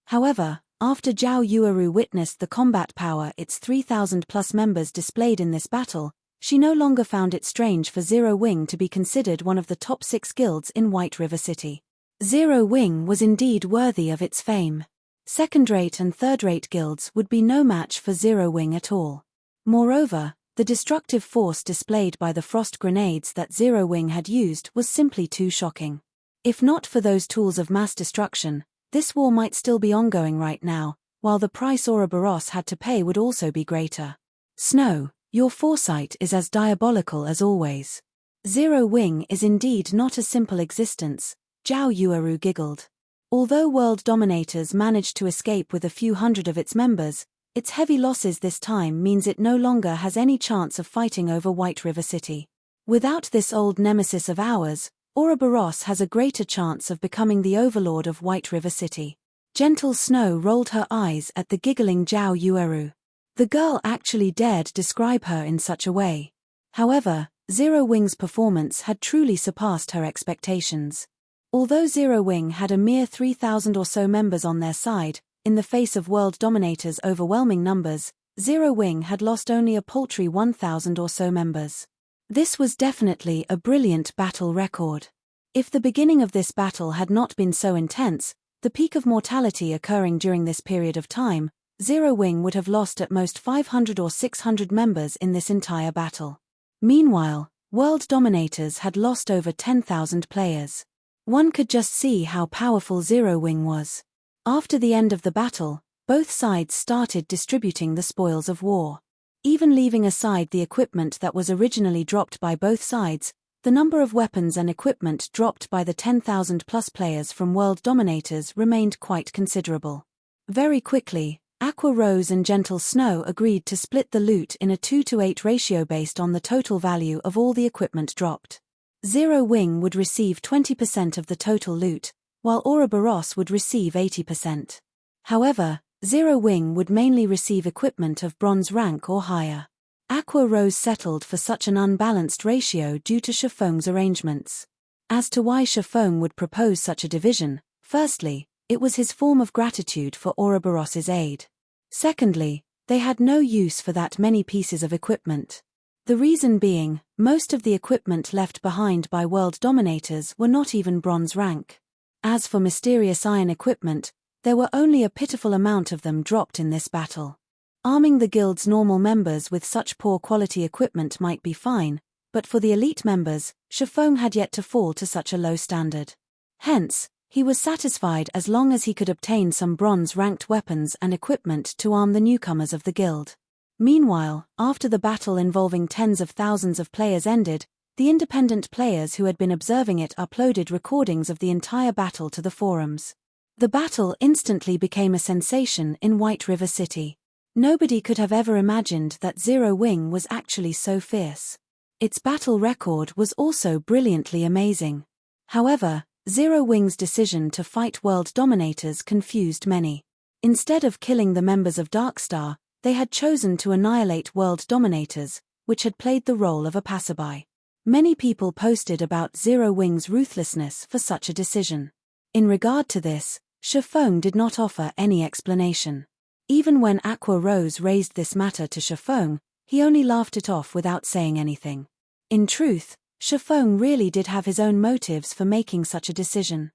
However, After Zhao Yueru witnessed the combat power its 3,000+ members displayed in this battle, she no longer found it strange for Zero Wing to be considered one of the top 6 guilds in White River City. Zero Wing was indeed worthy of its fame. Second-rate and third-rate guilds would be no match for Zero Wing at all. Moreover, the destructive force displayed by the frost grenades that Zero Wing had used was simply too shocking. If not for those tools of mass destruction, this war might still be ongoing right now, while the price Ouroboros had to pay would also be greater. Snow, your foresight is as diabolical as always. Zero Wing is indeed not a simple existence, Zhao Yueru giggled. Although world dominators managed to escape with a few hundred of its members, its heavy losses this time means it no longer has any chance of fighting over White River City. Without this old nemesis of ours, Ouroboros has a greater chance of becoming the overlord of White River City. Gentle Snow rolled her eyes at the giggling Zhao Yueru. The girl actually dared describe her in such a way. However, Zero Wing's performance had truly surpassed her expectations. Although Zero Wing had a mere 3,000 or so members on their side, in the face of world dominators' overwhelming numbers, Zero Wing had lost only a paltry 1,000 or so members. This was definitely a brilliant battle record. If the beginning of this battle had not been so intense, the peak of mortality occurring during this period of time, Zero Wing would have lost at most 500 or 600 members in this entire battle. Meanwhile, world dominators had lost over 10,000 players. One could just see how powerful Zero Wing was. After the end of the battle, both sides started distributing the spoils of war. Even leaving aside the equipment that was originally dropped by both sides, the number of weapons and equipment dropped by the 10,000+ players from world dominators remained quite considerable. Very quickly, Aqua Rose and Gentle Snow agreed to split the loot in a 2-to-8 ratio based on the total value of all the equipment dropped. Zero Wing would receive 20% of the total loot, while Ouroboros would receive 80%. However, Zero Wing would mainly receive equipment of bronze rank or higher. Aqua Rose settled for such an unbalanced ratio due to Shifeng's arrangements. As to why Shifeng would propose such a division, firstly, it was his form of gratitude for Ouroboros's aid. Secondly, they had no use for that many pieces of equipment. The reason being, most of the equipment left behind by world dominators were not even bronze rank. As for mysterious iron equipment, there were only a pitiful amount of them dropped in this battle. Arming the guild's normal members with such poor quality equipment might be fine, but for the elite members, Shifeng had yet to fall to such a low standard. Hence, he was satisfied as long as he could obtain some bronze-ranked weapons and equipment to arm the newcomers of the guild. Meanwhile, after the battle involving tens of thousands of players ended, the independent players who had been observing it uploaded recordings of the entire battle to the forums. The battle instantly became a sensation in White River City. Nobody could have ever imagined that Zero Wing was actually so fierce. Its battle record was also brilliantly amazing. However, Zero Wing's decision to fight world dominators confused many. Instead of killing the members of Darkstar, they had chosen to annihilate world dominators, which had played the role of a passerby. Many people posted about Zero Wing's ruthlessness for such a decision. In regard to this, Shifeng did not offer any explanation. Even when Aqua Rose raised this matter to Shifeng, he only laughed it off without saying anything. In truth, Shifeng really did have his own motives for making such a decision.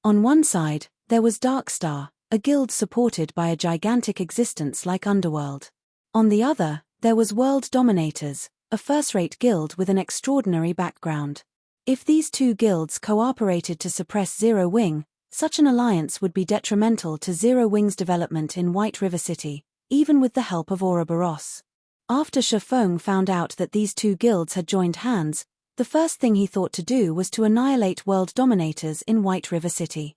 On one side, there was Darkstar, a guild supported by a gigantic existence like Underworld. On the other, there was World Dominators, a first-rate guild with an extraordinary background. If these two guilds cooperated to suppress Zero Wing, such an alliance would be detrimental to Zero Wing's development in White River City, even with the help of Ouroboros. After Shifeng found out that these two guilds had joined hands, the first thing he thought to do was to annihilate World Dominators in White River City.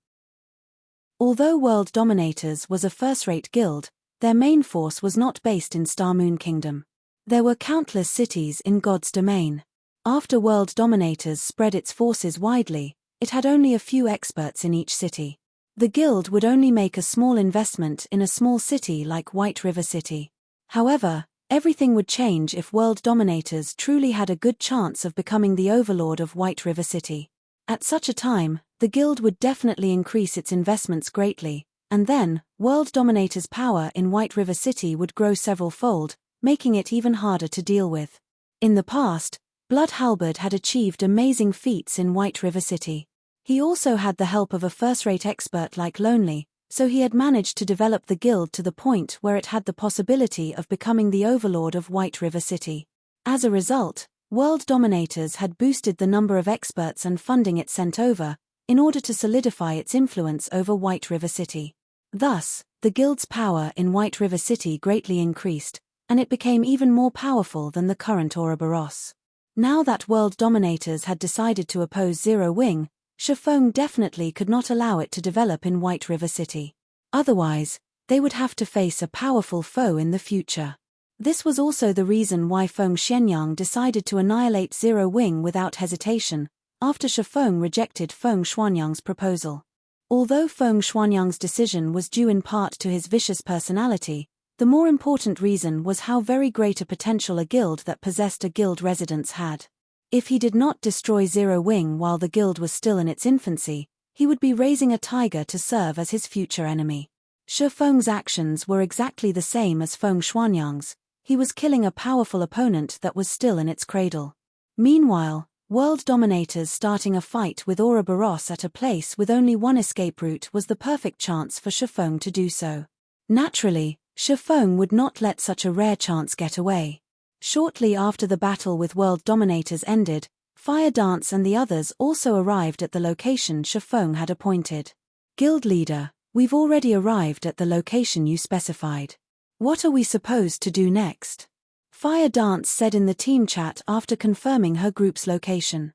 Although World Dominators was a first-rate guild, their main force was not based in Star Moon Kingdom. There were countless cities in God's domain. After World Dominators spread its forces widely, it had only a few experts in each city. The guild would only make a small investment in a small city like White River City. However, everything would change if World Dominators truly had a good chance of becoming the overlord of White River City. At such a time, the guild would definitely increase its investments greatly, And then, World Dominator's power in White River City would grow several-fold, making it even harder to deal with. In the past, Blood Halberd had achieved amazing feats in White River City. He also had the help of a first-rate expert like Lonely, so he had managed to develop the guild to the point where it had the possibility of becoming the overlord of White River City. As a result, World Dominators had boosted the number of experts and funding it sent over, in order to solidify its influence over White River City. Thus, the guild's power in White River City greatly increased, and it became even more powerful than the current Ouroboros. Now that World Dominators had decided to oppose Zero Wing, Shifeng definitely could not allow it to develop in White River City. Otherwise, they would have to face a powerful foe in the future. This was also the reason why Feng Xianyang decided to annihilate Zero Wing without hesitation, after Shifeng rejected Feng Xuanyang's proposal. Although Feng Xuanyang's decision was due in part to his vicious personality, the more important reason was how very great a potential a guild that possessed a guild residence had. If he did not destroy Zero Wing while the guild was still in its infancy, he would be raising a tiger to serve as his future enemy. Shifeng's actions were exactly the same as Feng Xuanyang's. He was killing a powerful opponent that was still in its cradle. Meanwhile, World Dominators starting a fight with Ouroboros at a place with only one escape route was the perfect chance for Shifeng to do so. Naturally, Shifeng would not let such a rare chance get away. Shortly after the battle with World Dominators ended, Fire Dance and the others also arrived at the location Shifeng had appointed. Guild leader, we've already arrived at the location you specified. What are we supposed to do next? Fire Dance said in the team chat after confirming her group's location.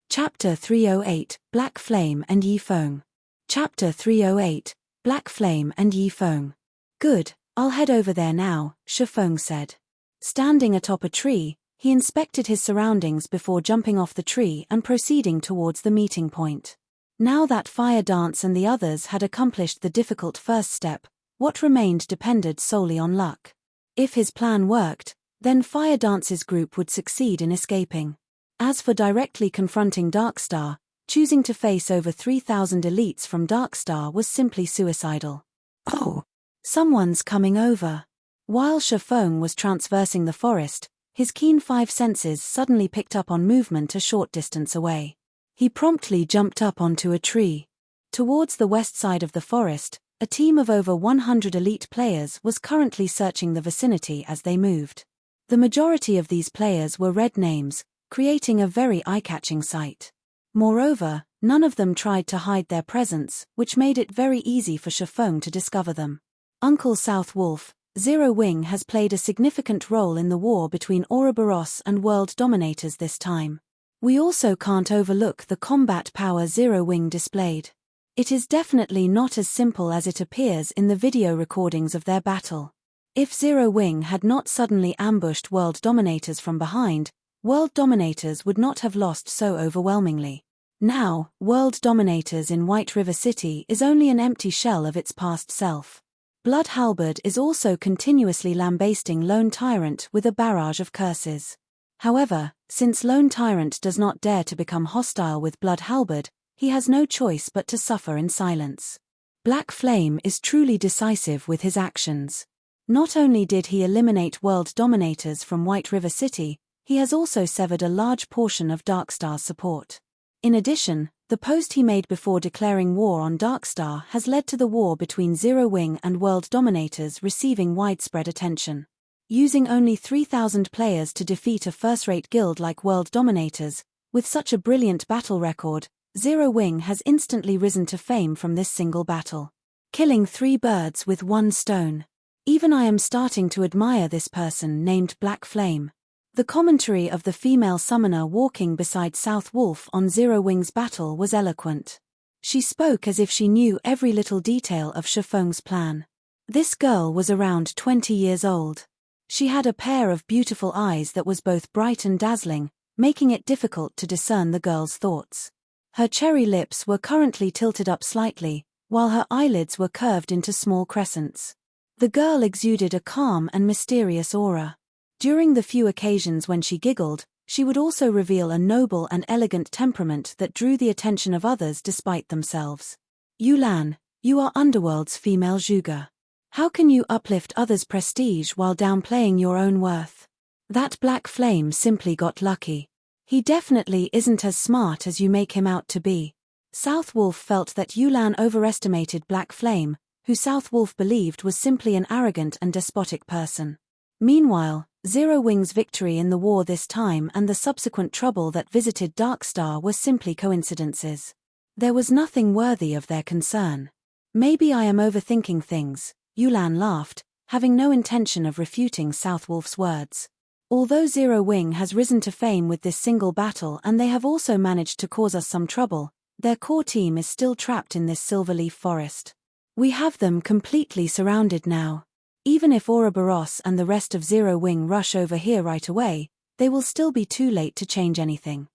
Chapter 308, Black Flame and Yifeng. Chapter 308, Black Flame and Yifeng. Good, I'll head over there now, Shifeng said. Standing atop a tree, he inspected his surroundings before jumping off the tree and proceeding towards the meeting point. Now that Fire Dance and the others had accomplished the difficult first step, what remained depended solely on luck. If his plan worked, then Fire Dance's group would succeed in escaping. As for directly confronting Darkstar, choosing to face over 3,000 elites from Darkstar was simply suicidal. Oh, someone's coming over. While Shifeng was traversing the forest, his keen five senses suddenly picked up on movement a short distance away. He promptly jumped up onto a tree. Towards the west side of the forest, a team of over 100 elite players was currently searching the vicinity as they moved. The majority of these players were red names, creating a very eye-catching sight. Moreover, none of them tried to hide their presence, which made it very easy for Shifeng to discover them. Uncle South Wolf, Zero Wing has played a significant role in the war between Ouroboros and World Dominators this time. We also can't overlook the combat power Zero Wing displayed. It is definitely not as simple as it appears in the video recordings of their battle. If Zero Wing had not suddenly ambushed World Dominators from behind, World Dominators would not have lost so overwhelmingly. Now, World Dominators in White River City is only an empty shell of its past self. Blood Halberd is also continuously lambasting Lone Tyrant with a barrage of curses. However, since Lone Tyrant does not dare to become hostile with Blood Halberd, he has no choice but to suffer in silence. Black Flame is truly decisive with his actions. Not only did he eliminate World Dominators from White River City, he has also severed a large portion of Darkstar's support. In addition, the post he made before declaring war on Darkstar has led to the war between Zero Wing and World Dominators receiving widespread attention. Using only 3,000 players to defeat a first-rate guild like World Dominators, with such a brilliant battle record, Zero Wing has instantly risen to fame from this single battle. Killing 3 birds with 1 stone. Even I am starting to admire this person named Black Flame. The commentary of the female summoner walking beside South Wolf on Zero Wing's battle was eloquent. She spoke as if she knew every little detail of Shifeng's plan. This girl was around 20 years old. She had a pair of beautiful eyes that was both bright and dazzling, making it difficult to discern the girl's thoughts. Her cherry lips were currently tilted up slightly, while her eyelids were curved into small crescents. The girl exuded a calm and mysterious aura. During the few occasions when she giggled, she would also reveal a noble and elegant temperament that drew the attention of others despite themselves. Yulan, you are Underworld's female Zhuge. How can you uplift others' prestige while downplaying your own worth? That black flame simply got lucky. He definitely isn't as smart as you make him out to be. Southwolf felt that Yulan overestimated Black Flame, who Southwolf believed was simply an arrogant and despotic person. Meanwhile, Zero Wing's victory in the war this time and the subsequent trouble that visited Darkstar were simply coincidences. There was nothing worthy of their concern. Maybe I am overthinking things, Yulan laughed, having no intention of refuting Southwolf's words. Although Zero Wing has risen to fame with this single battle and they have also managed to cause us some trouble, their core team is still trapped in this Silverleaf forest. We have them completely surrounded now. Even if Ouroboros and the rest of Zero Wing rush over here right away, they will still be too late to change anything.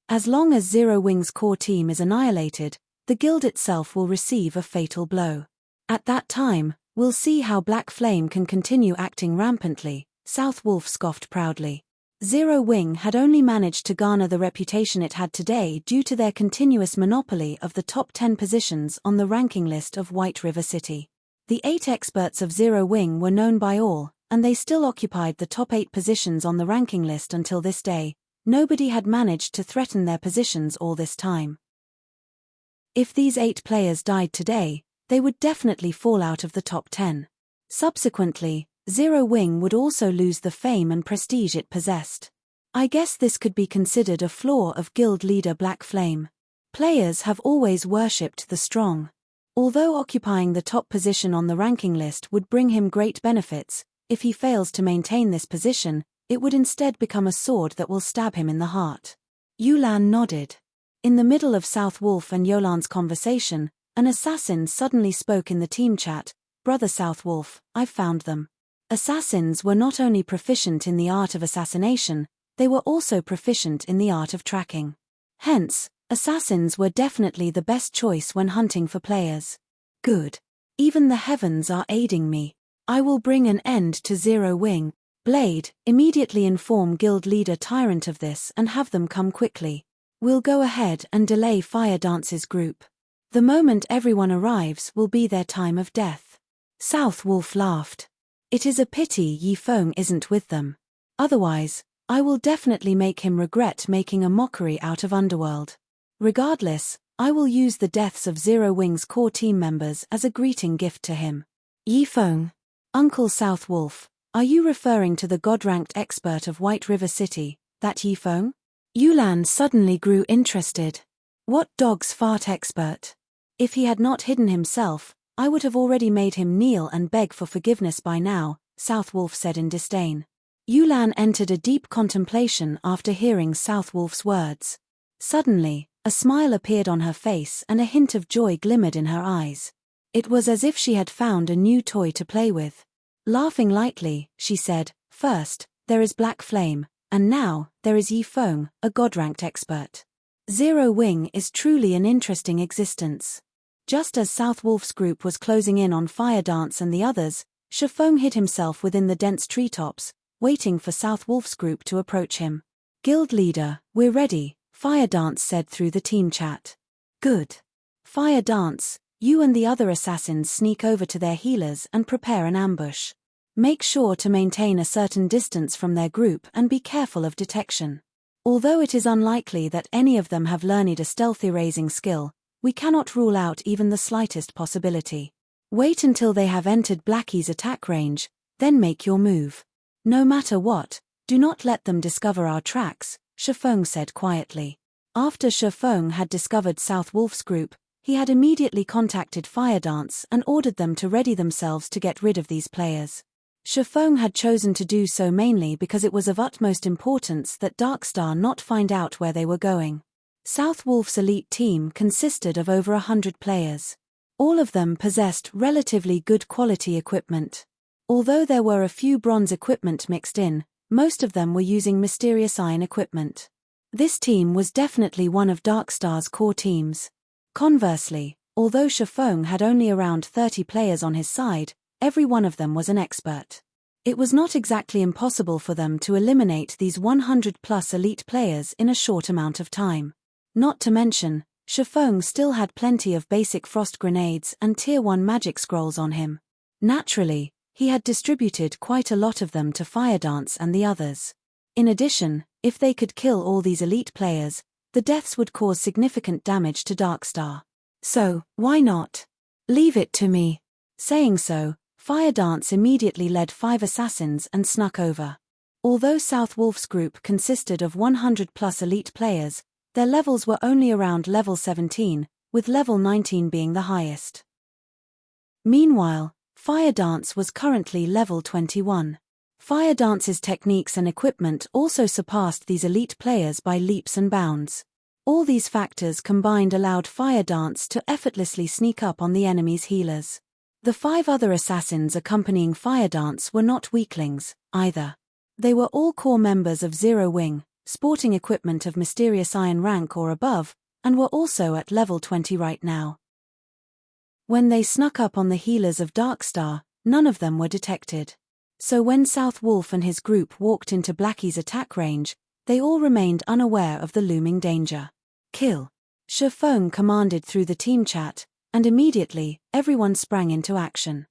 As long as Zero Wing's core team is annihilated, the guild itself will receive a fatal blow. At that time, we'll see how Black Flame can continue acting rampantly, Southwolf scoffed proudly. Zero Wing had only managed to garner the reputation it had today due to their continuous monopoly of the top 10 positions on the ranking list of White River City. The 8 experts of Zero Wing were known by all, and they still occupied the top 8 positions on the ranking list until this day. Nobody had managed to threaten their positions all this time. If these 8 players died today, they would definitely fall out of the top 10. Subsequently, Zero Wing would also lose the fame and prestige it possessed. I guess this could be considered a flaw of guild leader Black Flame. Players have always worshipped the strong. Although occupying the top position on the ranking list would bring him great benefits, if he fails to maintain this position, it would instead become a sword that will stab him in the heart. Yulan nodded. In the middle of Southwolf and Yolan's conversation, an assassin suddenly spoke in the team chat. Brother Southwolf, I've found them. Assassins were not only proficient in the art of assassination, they were also proficient in the art of tracking. Hence, assassins were definitely the best choice when hunting for players. Good. Even the heavens are aiding me. I will bring an end to Zero Wing. Blade, immediately inform guild leader Tyrant of this and have them come quickly. We'll go ahead and delay Fire Dance's group. The moment everyone arrives will be their time of death. Southwolf laughed. It is a pity Yifeng isn't with them. Otherwise, I will definitely make him regret making a mockery out of Underworld. Regardless, I will use the deaths of Zero Wing's core team members as a greeting gift to him. Yifeng. Uncle Southwolf, are you referring to the god-ranked expert of White River City, that Yifeng? Yulan suddenly grew interested. What dog's fart expert? If he had not hidden himself, I would have already made him kneel and beg for forgiveness by now, Southwolf said in disdain. Yulan entered a deep contemplation after hearing Southwolf's words. Suddenly, a smile appeared on her face and a hint of joy glimmered in her eyes. It was as if she had found a new toy to play with. Laughing lightly, she said, "First, there is Black Flame, and now, there is Yifeng, a god-ranked expert. Zero Wing is truly an interesting existence." Just as Southwolf's group was closing in on Fire Dance and the others, Shifeng hid himself within the dense treetops, waiting for Southwolf's group to approach him. "Guild leader, we're ready," Fire Dance said through the team chat. "Good. Fire Dance, you and the other assassins sneak over to their healers and prepare an ambush. Make sure to maintain a certain distance from their group and be careful of detection. Although it is unlikely that any of them have learned a stealth erasing skill, we cannot rule out even the slightest possibility. Wait until they have entered Blackie's attack range, then make your move. No matter what, do not let them discover our tracks," Shifeng said quietly. After Shifeng had discovered Southwolf's group, he had immediately contacted Fire Dance and ordered them to ready themselves to get rid of these players. Shifeng had chosen to do so mainly because it was of utmost importance that Darkstar not find out where they were going. Southwolf's elite team consisted of over 100 players. All of them possessed relatively good quality equipment. Although there were a few bronze equipment mixed in, most of them were using mysterious iron equipment. This team was definitely one of Darkstar's core teams. Conversely, although Shifeng had only around 30 players on his side, every one of them was an expert. It was not exactly impossible for them to eliminate these 100-plus elite players in a short amount of time. Not to mention, Shifeng still had plenty of basic frost grenades and Tier 1 magic scrolls on him. Naturally, he had distributed quite a lot of them to Firedance and the others. In addition, if they could kill all these elite players, the deaths would cause significant damage to Darkstar. So, why not? Leave it to me. Saying so, Firedance immediately led 5 assassins and snuck over. Although South Wolf's group consisted of 100+ elite players, their levels were only around level 17, with level 19 being the highest. Meanwhile, Firedance was currently level 21. Firedance's techniques and equipment also surpassed these elite players by leaps and bounds. All these factors combined allowed Firedance to effortlessly sneak up on the enemy's healers. The 5 other assassins accompanying Firedance were not weaklings, either. They were all core members of Zero Wing, sporting equipment of Mysterious Iron rank or above, and were also at level 20 right now. When they snuck up on the healers of Darkstar, none of them were detected. So when South Wolf and his group walked into Blackie's attack range, they all remained unaware of the looming danger. Kill! Shifeng commanded through the team chat, and immediately, everyone sprang into action.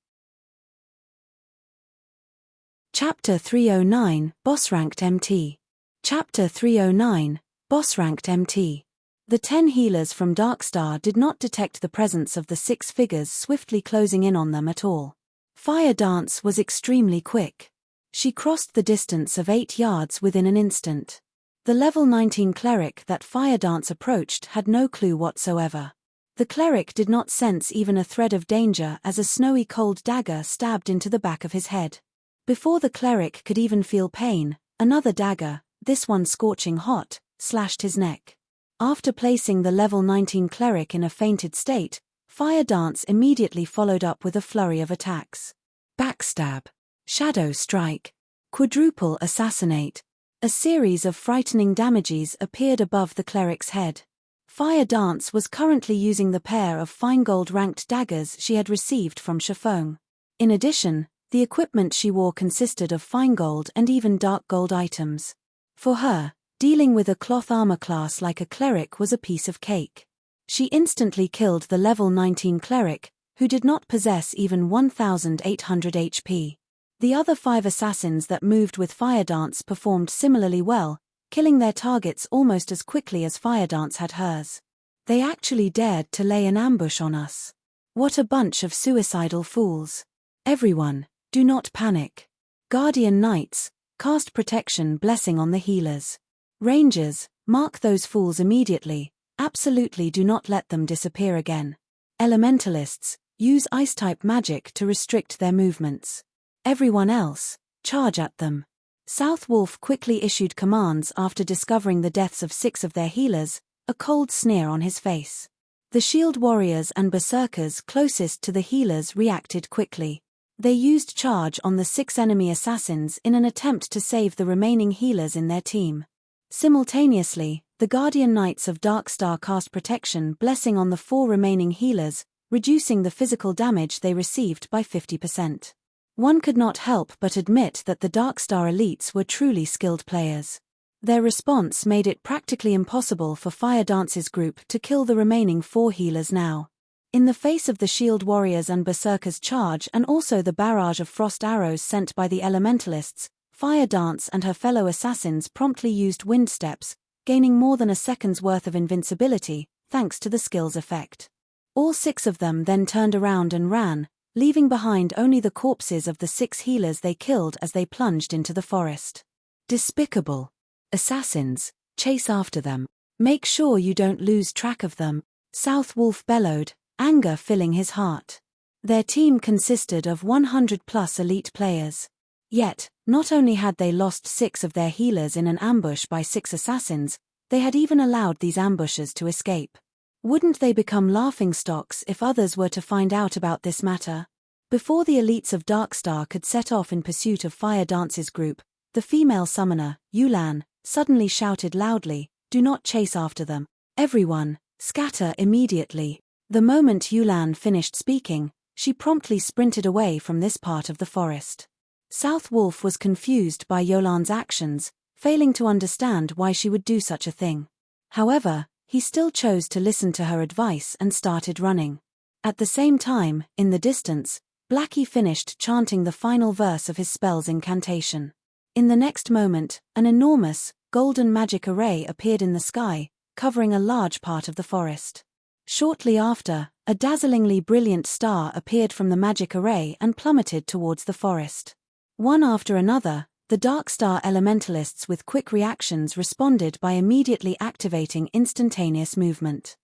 Chapter 309, Boss Ranked MT. Chapter 309, Boss Ranked MT. The 10 healers from Darkstar did not detect the presence of the 6 figures swiftly closing in on them at all. Firedance was extremely quick. She crossed the distance of 8 yards within an instant. The level 19 cleric that Firedance approached had no clue whatsoever. The cleric did not sense even a thread of danger as a snowy cold dagger stabbed into the back of his head. Before the cleric could even feel pain, another dagger, this one scorching hot, slashed his neck. After placing the level 19 cleric in a fainted state, Firedance immediately followed up with a flurry of attacks. Backstab, Shadow Strike, Quadruple Assassinate. A series of frightening damages appeared above the cleric's head. Firedance was currently using the pair of fine gold ranked daggers she had received from Shifeng. In addition, the equipment she wore consisted of fine gold and even dark gold items. For her, dealing with a cloth armor class like a cleric was a piece of cake. She instantly killed the level 19 cleric, who did not possess even 1,800 HP. The other 5 assassins that moved with Firedance performed similarly well, killing their targets almost as quickly as Firedance had hers. They actually dared to lay an ambush on us. What a bunch of suicidal fools. Everyone, do not panic. Guardian Knights, cast protection blessing on the healers. Rangers, mark those fools immediately. Absolutely do not let them disappear again. Elementalists, use ice-type magic to restrict their movements. Everyone else, charge at them. South Wolf quickly issued commands after discovering the deaths of 6 of their healers, a cold sneer on his face. The shield warriors and berserkers closest to the healers reacted quickly. They used charge on the 6 enemy assassins in an attempt to save the remaining healers in their team. Simultaneously, the Guardian Knights of Darkstar cast protection blessing on the 4 remaining healers, reducing the physical damage they received by 50%. One could not help but admit that the Darkstar elites were truly skilled players. Their response made it practically impossible for Firedance's group to kill the remaining 4 healers now. In the face of the shield warriors and berserkers' charge and also the barrage of frost arrows sent by the elementalists, Firedance and her fellow assassins promptly used wind steps, gaining more than a second's worth of invincibility, thanks to the skill's effect. All 6 of them then turned around and ran, leaving behind only the corpses of the 6 healers they killed as they plunged into the forest. Despicable. Assassins, chase after them. Make sure you don't lose track of them, South Wolf bellowed, anger filling his heart. Their team consisted of 100+ elite players. Yet, not only had they lost 6 of their healers in an ambush by 6 assassins, they had even allowed these ambushers to escape. Wouldn't they become laughingstocks if others were to find out about this matter? Before the elites of Darkstar could set off in pursuit of Firedance's group, the female summoner, Yulan, suddenly shouted loudly, "Do not chase after them. Everyone, scatter immediately." The moment Yulan finished speaking, she promptly sprinted away from this part of the forest. South Wolf was confused by Yulan's actions, failing to understand why she would do such a thing. However, he still chose to listen to her advice and started running. At the same time, in the distance, Blackie finished chanting the final verse of his spell's incantation. In the next moment, an enormous, golden magic array appeared in the sky, covering a large part of the forest. Shortly after, a dazzlingly brilliant star appeared from the magic array and plummeted towards the forest. One after another, the Dark Star elementalists with quick reactions responded by immediately activating instantaneous movement.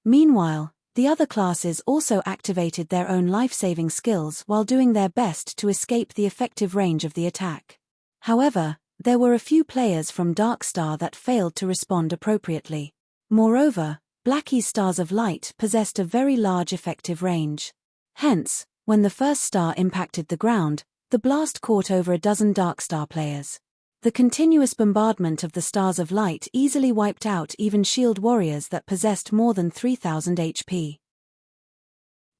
Meanwhile, the other classes also activated their own life-saving skills while doing their best to escape the effective range of the attack. However, there were a few players from Dark Star that failed to respond appropriately. Moreover, Blackie's stars of light possessed a very large effective range. Hence, when the first star impacted the ground, the blast caught over a dozen Dark Star players. The continuous bombardment of the stars of light easily wiped out even shield warriors that possessed more than 3000 HP.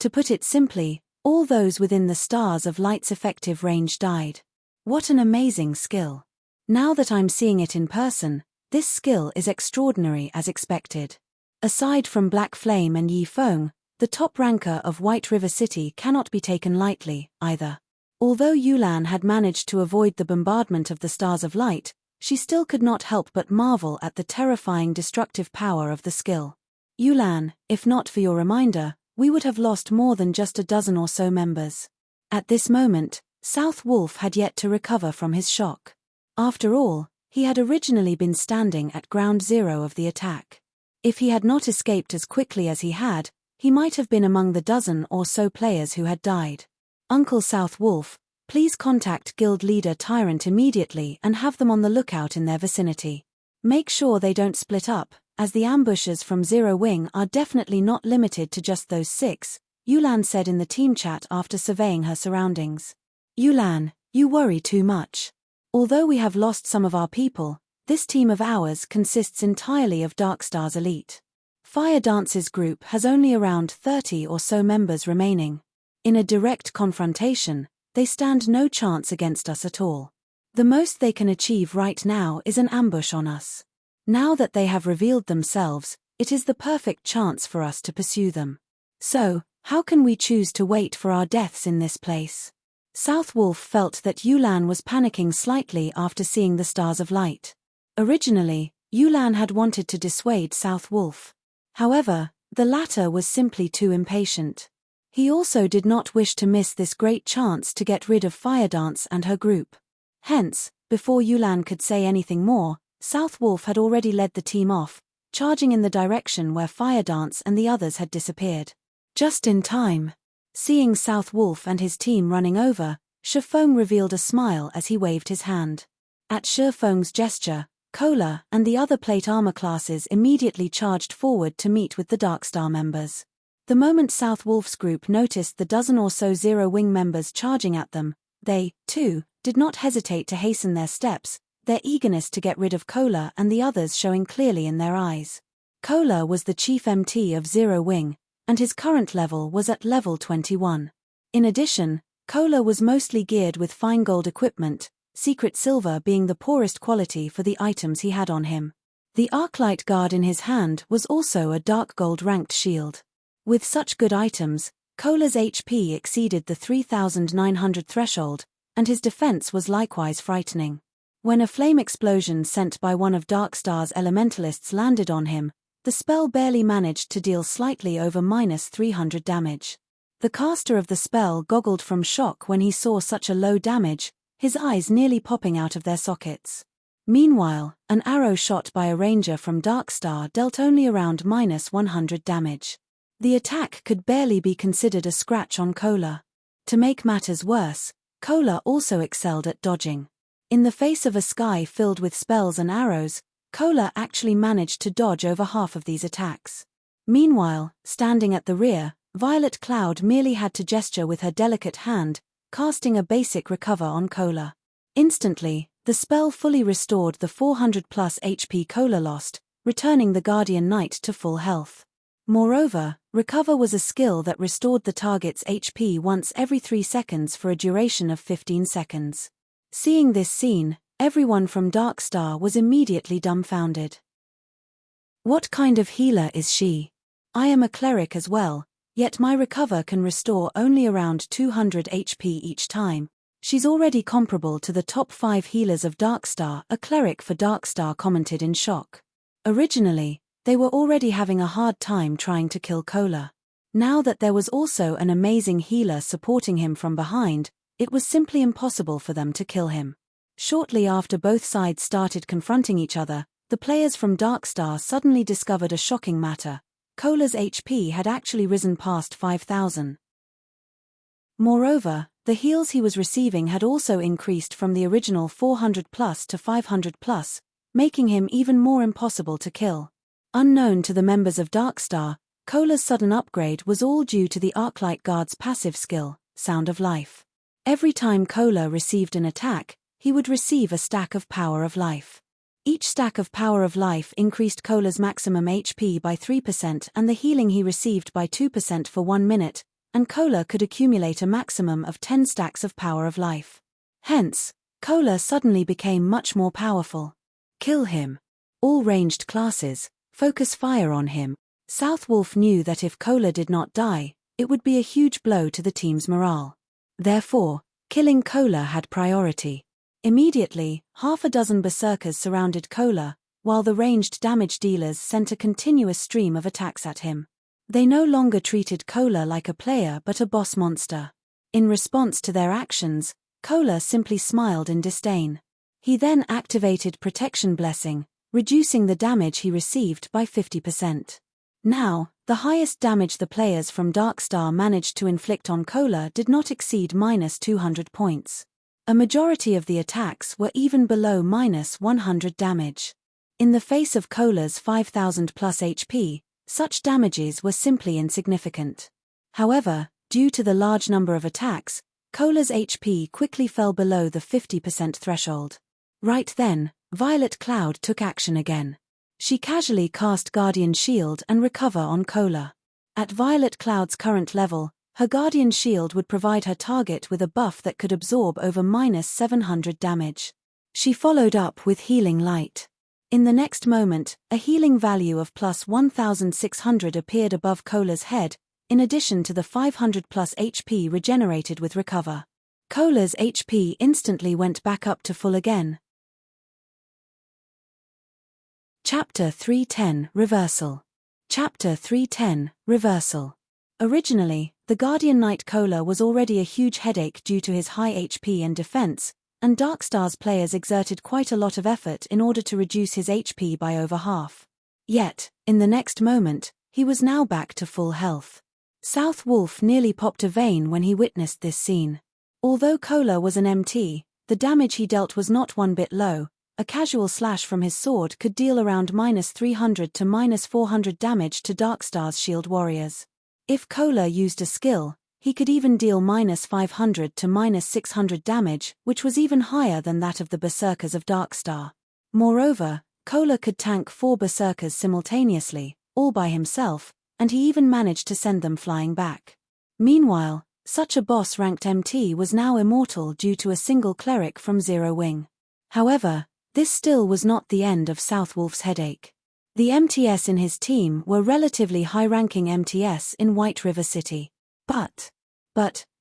To put it simply, all those within the stars of light's effective range died. What an amazing skill. Now that I'm seeing it in person, this skill is extraordinary as expected. Aside from Black Flame and Yi Feng, the top ranker of White River City cannot be taken lightly, either. Although Yulan had managed to avoid the bombardment of the stars of light, she still could not help but marvel at the terrifying destructive power of the skill. Yulan, if not for your reminder, we would have lost more than just a dozen or so members. At this moment, South Wolf had yet to recover from his shock. After all, he had originally been standing at ground zero of the attack. If he had not escaped as quickly as he had, he might have been among the dozen or so players who had died. Uncle South Wolf, please contact Guild Leader Tyrant immediately and have them on the lookout in their vicinity. Make sure they don't split up, as the ambushers from Zero Wing are definitely not limited to just those 6, Yulan said in the team chat after surveying her surroundings. Yulan, you worry too much. Although we have lost some of our people, this team of ours consists entirely of Dark Star's elite. Fire Dance's group has only around 30 or so members remaining. In a direct confrontation, they stand no chance against us at all. The most they can achieve right now is an ambush on us. Now that they have revealed themselves, it is the perfect chance for us to pursue them. So, how can we choose to wait for our deaths in this place? South Wolf felt that Yulan was panicking slightly after seeing the stars of light. Originally, Yulan had wanted to dissuade South Wolf. However, the latter was simply too impatient. He also did not wish to miss this great chance to get rid of Fire Dance and her group. Hence, before Yulan could say anything more, South Wolf had already led the team off, charging in the direction where Fire Dance and the others had disappeared. Just in time. Seeing South Wolf and his team running over, Shifeng revealed a smile as he waved his hand. At Shifeng's gesture, Kola and the other plate armor classes immediately charged forward to meet with the Dark Star members. The moment South Wolf's group noticed the dozen or so Zero Wing members charging at them, they, too, did not hesitate to hasten their steps, their eagerness to get rid of Kola and the others showing clearly in their eyes. Kola was the chief MT of Zero Wing, and his current level was at level 21. In addition, Kola was mostly geared with fine gold equipment, secret silver being the poorest quality for the items he had on him. The Arclight Guard in his hand was also a dark gold ranked shield. With such good items, Kola's HP exceeded the 3,900 threshold, and his defense was likewise frightening. When a flame explosion sent by one of Dark Star's elementalists landed on him, the spell barely managed to deal slightly over -300 damage. The caster of the spell goggled from shock when he saw such a low damage, his eyes nearly popping out of their sockets. Meanwhile, an arrow shot by a ranger from Dark Star dealt only around -100 damage. The attack could barely be considered a scratch on Kola. To make matters worse, Kola also excelled at dodging. In the face of a sky filled with spells and arrows, Kola actually managed to dodge over half of these attacks. Meanwhile, standing at the rear, Violet Cloud merely had to gesture with her delicate hand, casting a basic recover on Kola. Instantly, the spell fully restored the 400+ HP Kola lost, returning the Guardian Knight to full health. Moreover, recover was a skill that restored the target's HP once every 3 seconds for a duration of 15 seconds. Seeing this scene, everyone from Dark Star was immediately dumbfounded. What kind of healer is she? I am a cleric as well, yet my recover can restore only around 200 HP each time. She's already comparable to the top 5 healers of Darkstar, a cleric for Darkstar commented in shock. Originally, they were already having a hard time trying to kill Kola. Now that there was also an amazing healer supporting him from behind, it was simply impossible for them to kill him. Shortly after both sides started confronting each other, the players from Darkstar suddenly discovered a shocking matter. Kola's HP had actually risen past 5,000. Moreover, the heals he was receiving had also increased from the original 400 plus to 500 plus, making him even more impossible to kill. Unknown to the members of Darkstar, Kola's sudden upgrade was all due to the Arclight Guard's passive skill, Sound of Life. Every time Kola received an attack, he would receive a stack of Power of Life. Each stack of Power of Life increased Kola's maximum HP by 3% and the healing he received by 2% for 1 minute, and Kola could accumulate a maximum of 10 stacks of Power of Life. Hence, Kola suddenly became much more powerful. Kill him. All ranged classes, focus fire on him. Southwolf knew that if Kola did not die, it would be a huge blow to the team's morale. Therefore, killing Kola had priority. Immediately, half a dozen berserkers surrounded Kola, while the ranged damage dealers sent a continuous stream of attacks at him. They no longer treated Kola like a player but a boss monster. In response to their actions, Kola simply smiled in disdain. He then activated Protection Blessing, reducing the damage he received by 50%. Now, the highest damage the players from Darkstar managed to inflict on Kola did not exceed -200 points. A majority of the attacks were even below -100 damage. In the face of Kola's 5,000 plus HP, such damages were simply insignificant. However, due to the large number of attacks, Kola's HP quickly fell below the 50% threshold. Right then, Violet Cloud took action again. She casually cast Guardian Shield and recover on Kola. At Violet Cloud's current level, her Guardian Shield would provide her target with a buff that could absorb over -700 damage. She followed up with Healing Light. In the next moment, a healing value of +1,600 appeared above Kola's head, in addition to the 500 plus HP regenerated with recover. Kola's HP instantly went back up to full again. Chapter 310 Reversal. Chapter 310 Reversal. Originally, the Guardian Knight Kola was already a huge headache due to his high HP and defense, and Darkstar's players exerted quite a lot of effort in order to reduce his HP by over half. Yet, in the next moment, he was now back to full health. Southwolf nearly popped a vein when he witnessed this scene. Although Kola was an MT, the damage he dealt was not one bit low. A casual slash from his sword could deal around -300 to -400 damage to Darkstar's shield warriors. If Kola used a skill, he could even deal -500 to -600 damage, which was even higher than that of the berserkers of Darkstar. Moreover, Kola could tank 4 berserkers simultaneously, all by himself, and he even managed to send them flying back. Meanwhile, such a boss-ranked MT was now immortal due to a single cleric from Zero Wing. However, this still was not the end of Southwolf's headache. The MTS in his team were relatively high-ranking MTS in White River City. But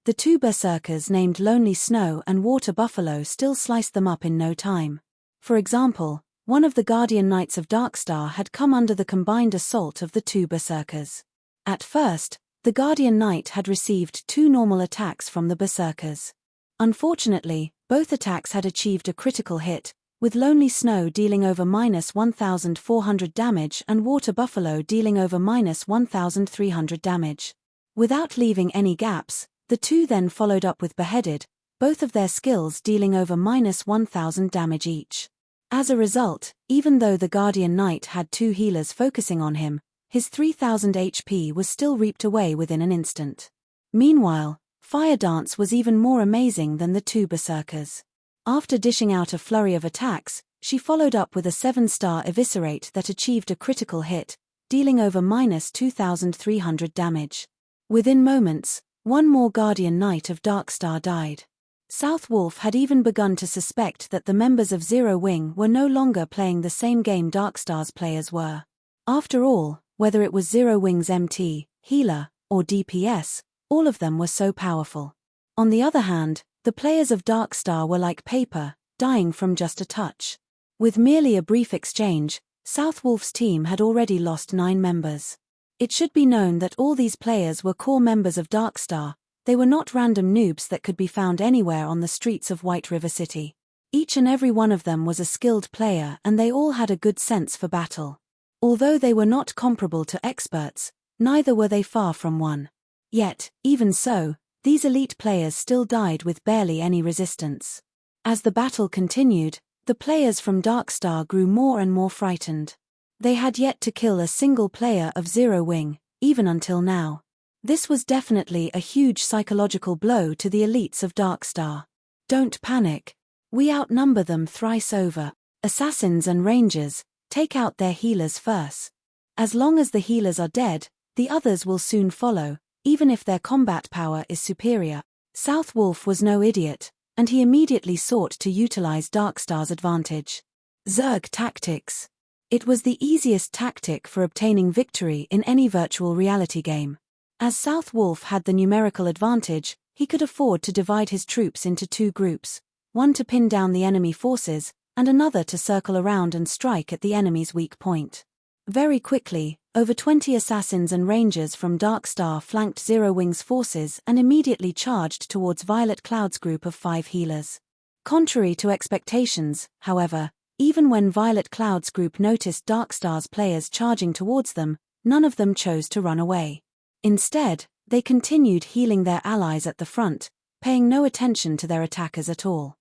the 2 berserkers named Lonely Snow and Water Buffalo still sliced them up in no time. For example, one of the Guardian Knights of Darkstar had come under the combined assault of the 2 berserkers. At first, the Guardian Knight had received 2 normal attacks from the berserkers. Unfortunately, both attacks had achieved a critical hit, with Lonely Snow dealing over -1,400 damage and Water Buffalo dealing over -1,300 damage. Without leaving any gaps, the 2 then followed up with Beheaded, both of their skills dealing over -1,000 damage each. As a result, even though the Guardian Knight had 2 healers focusing on him, his 3,000 HP was still reaped away within an instant. Meanwhile, Fire Dance was even more amazing than the 2 berserkers. After dishing out a flurry of attacks, she followed up with a 7-star Eviscerate that achieved a critical hit, dealing over -2,300 damage. Within moments, 1 more Guardian Knight of Darkstar died. Southwolf had even begun to suspect that the members of Zero Wing were no longer playing the same game Darkstar's players were. After all, whether it was Zero Wings MT, healer, or DPS, all of them were so powerful. On the other hand, the players of Darkstar were like paper, dying from just a touch. With merely a brief exchange, Southwolf's team had already lost 9 members. It should be known that all these players were core members of Darkstar. They were not random noobs that could be found anywhere on the streets of White River City. Each and every one of them was a skilled player, and they all had a good sense for battle. Although they were not comparable to experts, neither were they far from one. Yet, even so, these elite players still died with barely any resistance. As the battle continued, the players from Darkstar grew more and more frightened. They had yet to kill a single player of Zero Wing, even until now. This was definitely a huge psychological blow to the elites of Darkstar. Don't panic. We outnumber them thrice over. Assassins and rangers, take out their healers first. As long as the healers are dead, the others will soon follow, even if their combat power is superior. Southwolf was no idiot, and he immediately sought to utilize Darkstar's advantage. Zerg tactics. It was the easiest tactic for obtaining victory in any virtual reality game. As Southwolf had the numerical advantage, he could afford to divide his troops into 2 groups, one to pin down the enemy forces, and another to circle around and strike at the enemy's weak point. Very quickly, over 20 assassins and rangers from Darkstar flanked Zero Wing's forces and immediately charged towards Violet Cloud's group of 5 healers. Contrary to expectations, however, even when Violet Cloud's group noticed Darkstar's players charging towards them, none of them chose to run away. Instead, they continued healing their allies at the front, paying no attention to their attackers at all.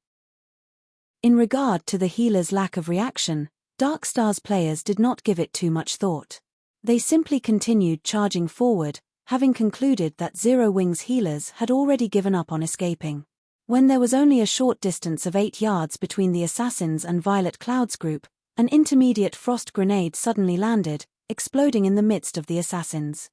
In regard to the healers' lack of reaction, Darkstar's players did not give it too much thought. They simply continued charging forward, having concluded that Zero Wing's healers had already given up on escaping. When there was only a short distance of 8 yards between the assassins and Violet Cloud's group, an intermediate frost grenade suddenly landed, exploding in the midst of the assassins.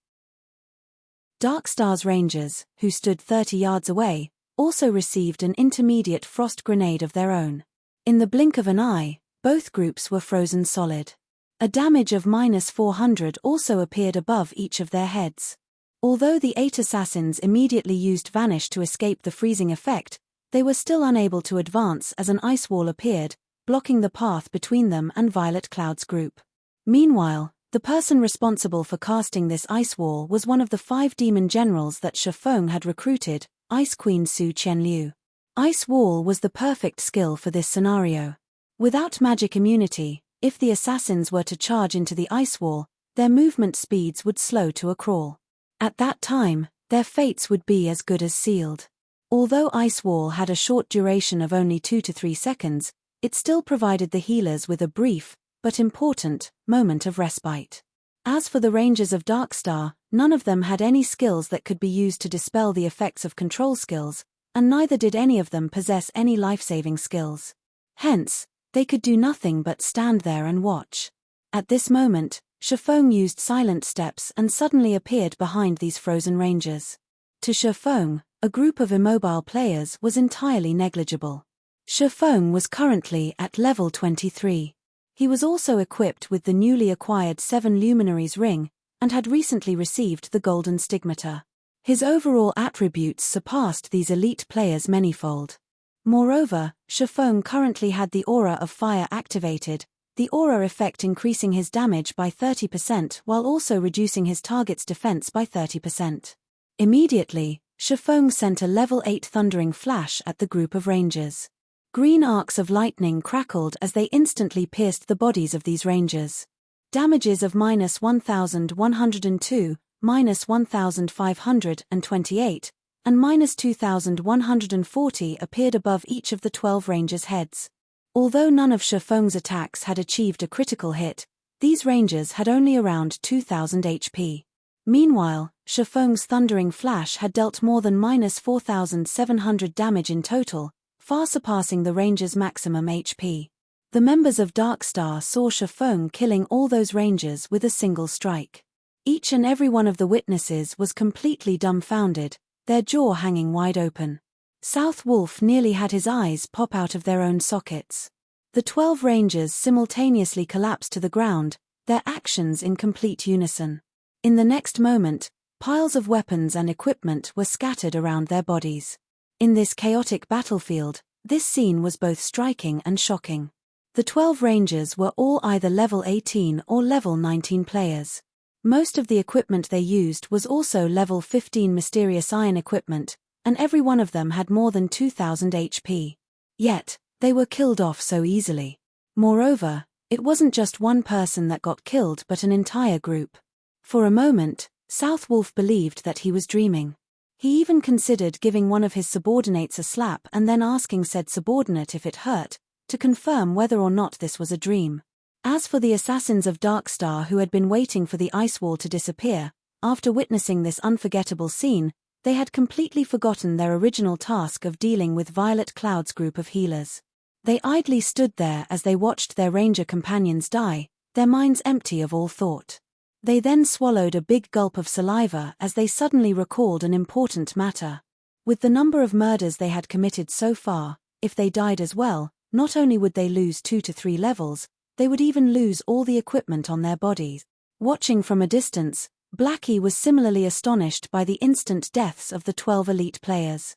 Darkstar's rangers, who stood 30 yards away, also received an intermediate frost grenade of their own. In the blink of an eye, both groups were frozen solid. A damage of -400 also appeared above each of their heads. Although the 8 assassins immediately used Vanish to escape the freezing effect, they were still unable to advance as an ice wall appeared, blocking the path between them and Violet Cloud's group. Meanwhile, the person responsible for casting this ice wall was one of the 5 demon generals that Shifeng had recruited, Ice Queen Su Qianliu. Ice Wall was the perfect skill for this scenario. Without magic immunity, if the assassins were to charge into the ice wall, their movement speeds would slow to a crawl. At that time, their fates would be as good as sealed. Although Ice Wall had a short duration of only 2 to 3 seconds, it still provided the healers with a brief, but important, moment of respite. As for the rangers of Darkstar, none of them had any skills that could be used to dispel the effects of control skills, and neither did any of them possess any life-saving skills. Hence, they could do nothing but stand there and watch. At this moment, Shifeng used silent steps and suddenly appeared behind these frozen rangers. To Shifeng, a group of immobile players was entirely negligible. Shifeng was currently at level 23. He was also equipped with the newly acquired 7 Luminaries ring, and had recently received the Golden Stigmata. His overall attributes surpassed these elite players manyfold. Moreover, Shifeng currently had the Aura of Fire activated, the aura effect increasing his damage by 30% while also reducing his target's defense by 30%. Immediately, Shifeng sent a level 8 thundering flash at the group of rangers. Green arcs of lightning crackled as they instantly pierced the bodies of these rangers. Damages of -1,102, -1,528, and -2,140 appeared above each of the 12 rangers' heads. Although none of Shifeng's attacks had achieved a critical hit, these rangers had only around 2,000 HP. Meanwhile, Shifeng's thundering flash had dealt more than -4,700 damage in total, far surpassing the rangers' maximum HP. The members of Darkstar saw Shifeng killing all those rangers with a single strike. Each and every one of the witnesses was completely dumbfounded, their jaw hanging wide open. Southwolf nearly had his eyes pop out of their own sockets. The 12 rangers simultaneously collapsed to the ground, their actions in complete unison. In the next moment, piles of weapons and equipment were scattered around their bodies. In this chaotic battlefield, this scene was both striking and shocking. The 12 Rangers were all either level 18 or level 19 players. Most of the equipment they used was also level 15 mysterious iron equipment, and every one of them had more than 2000 HP. Yet, they were killed off so easily. Moreover, it wasn't just one person that got killed but an entire group. For a moment, Southwolf believed that he was dreaming. He even considered giving one of his subordinates a slap and then asking said subordinate if it hurt, to confirm whether or not this was a dream. As for the assassins of Darkstar who had been waiting for the ice wall to disappear, after witnessing this unforgettable scene, they had completely forgotten their original task of dealing with Violet Cloud's group of healers. They idly stood there as they watched their ranger companions die, their minds empty of all thought. They then swallowed a big gulp of saliva as they suddenly recalled an important matter. With the number of murders they had committed so far, if they died as well, not only would they lose 2 to 3 levels, they would even lose all the equipment on their bodies. Watching from a distance, Blackie was similarly astonished by the instant deaths of the 12 elite players.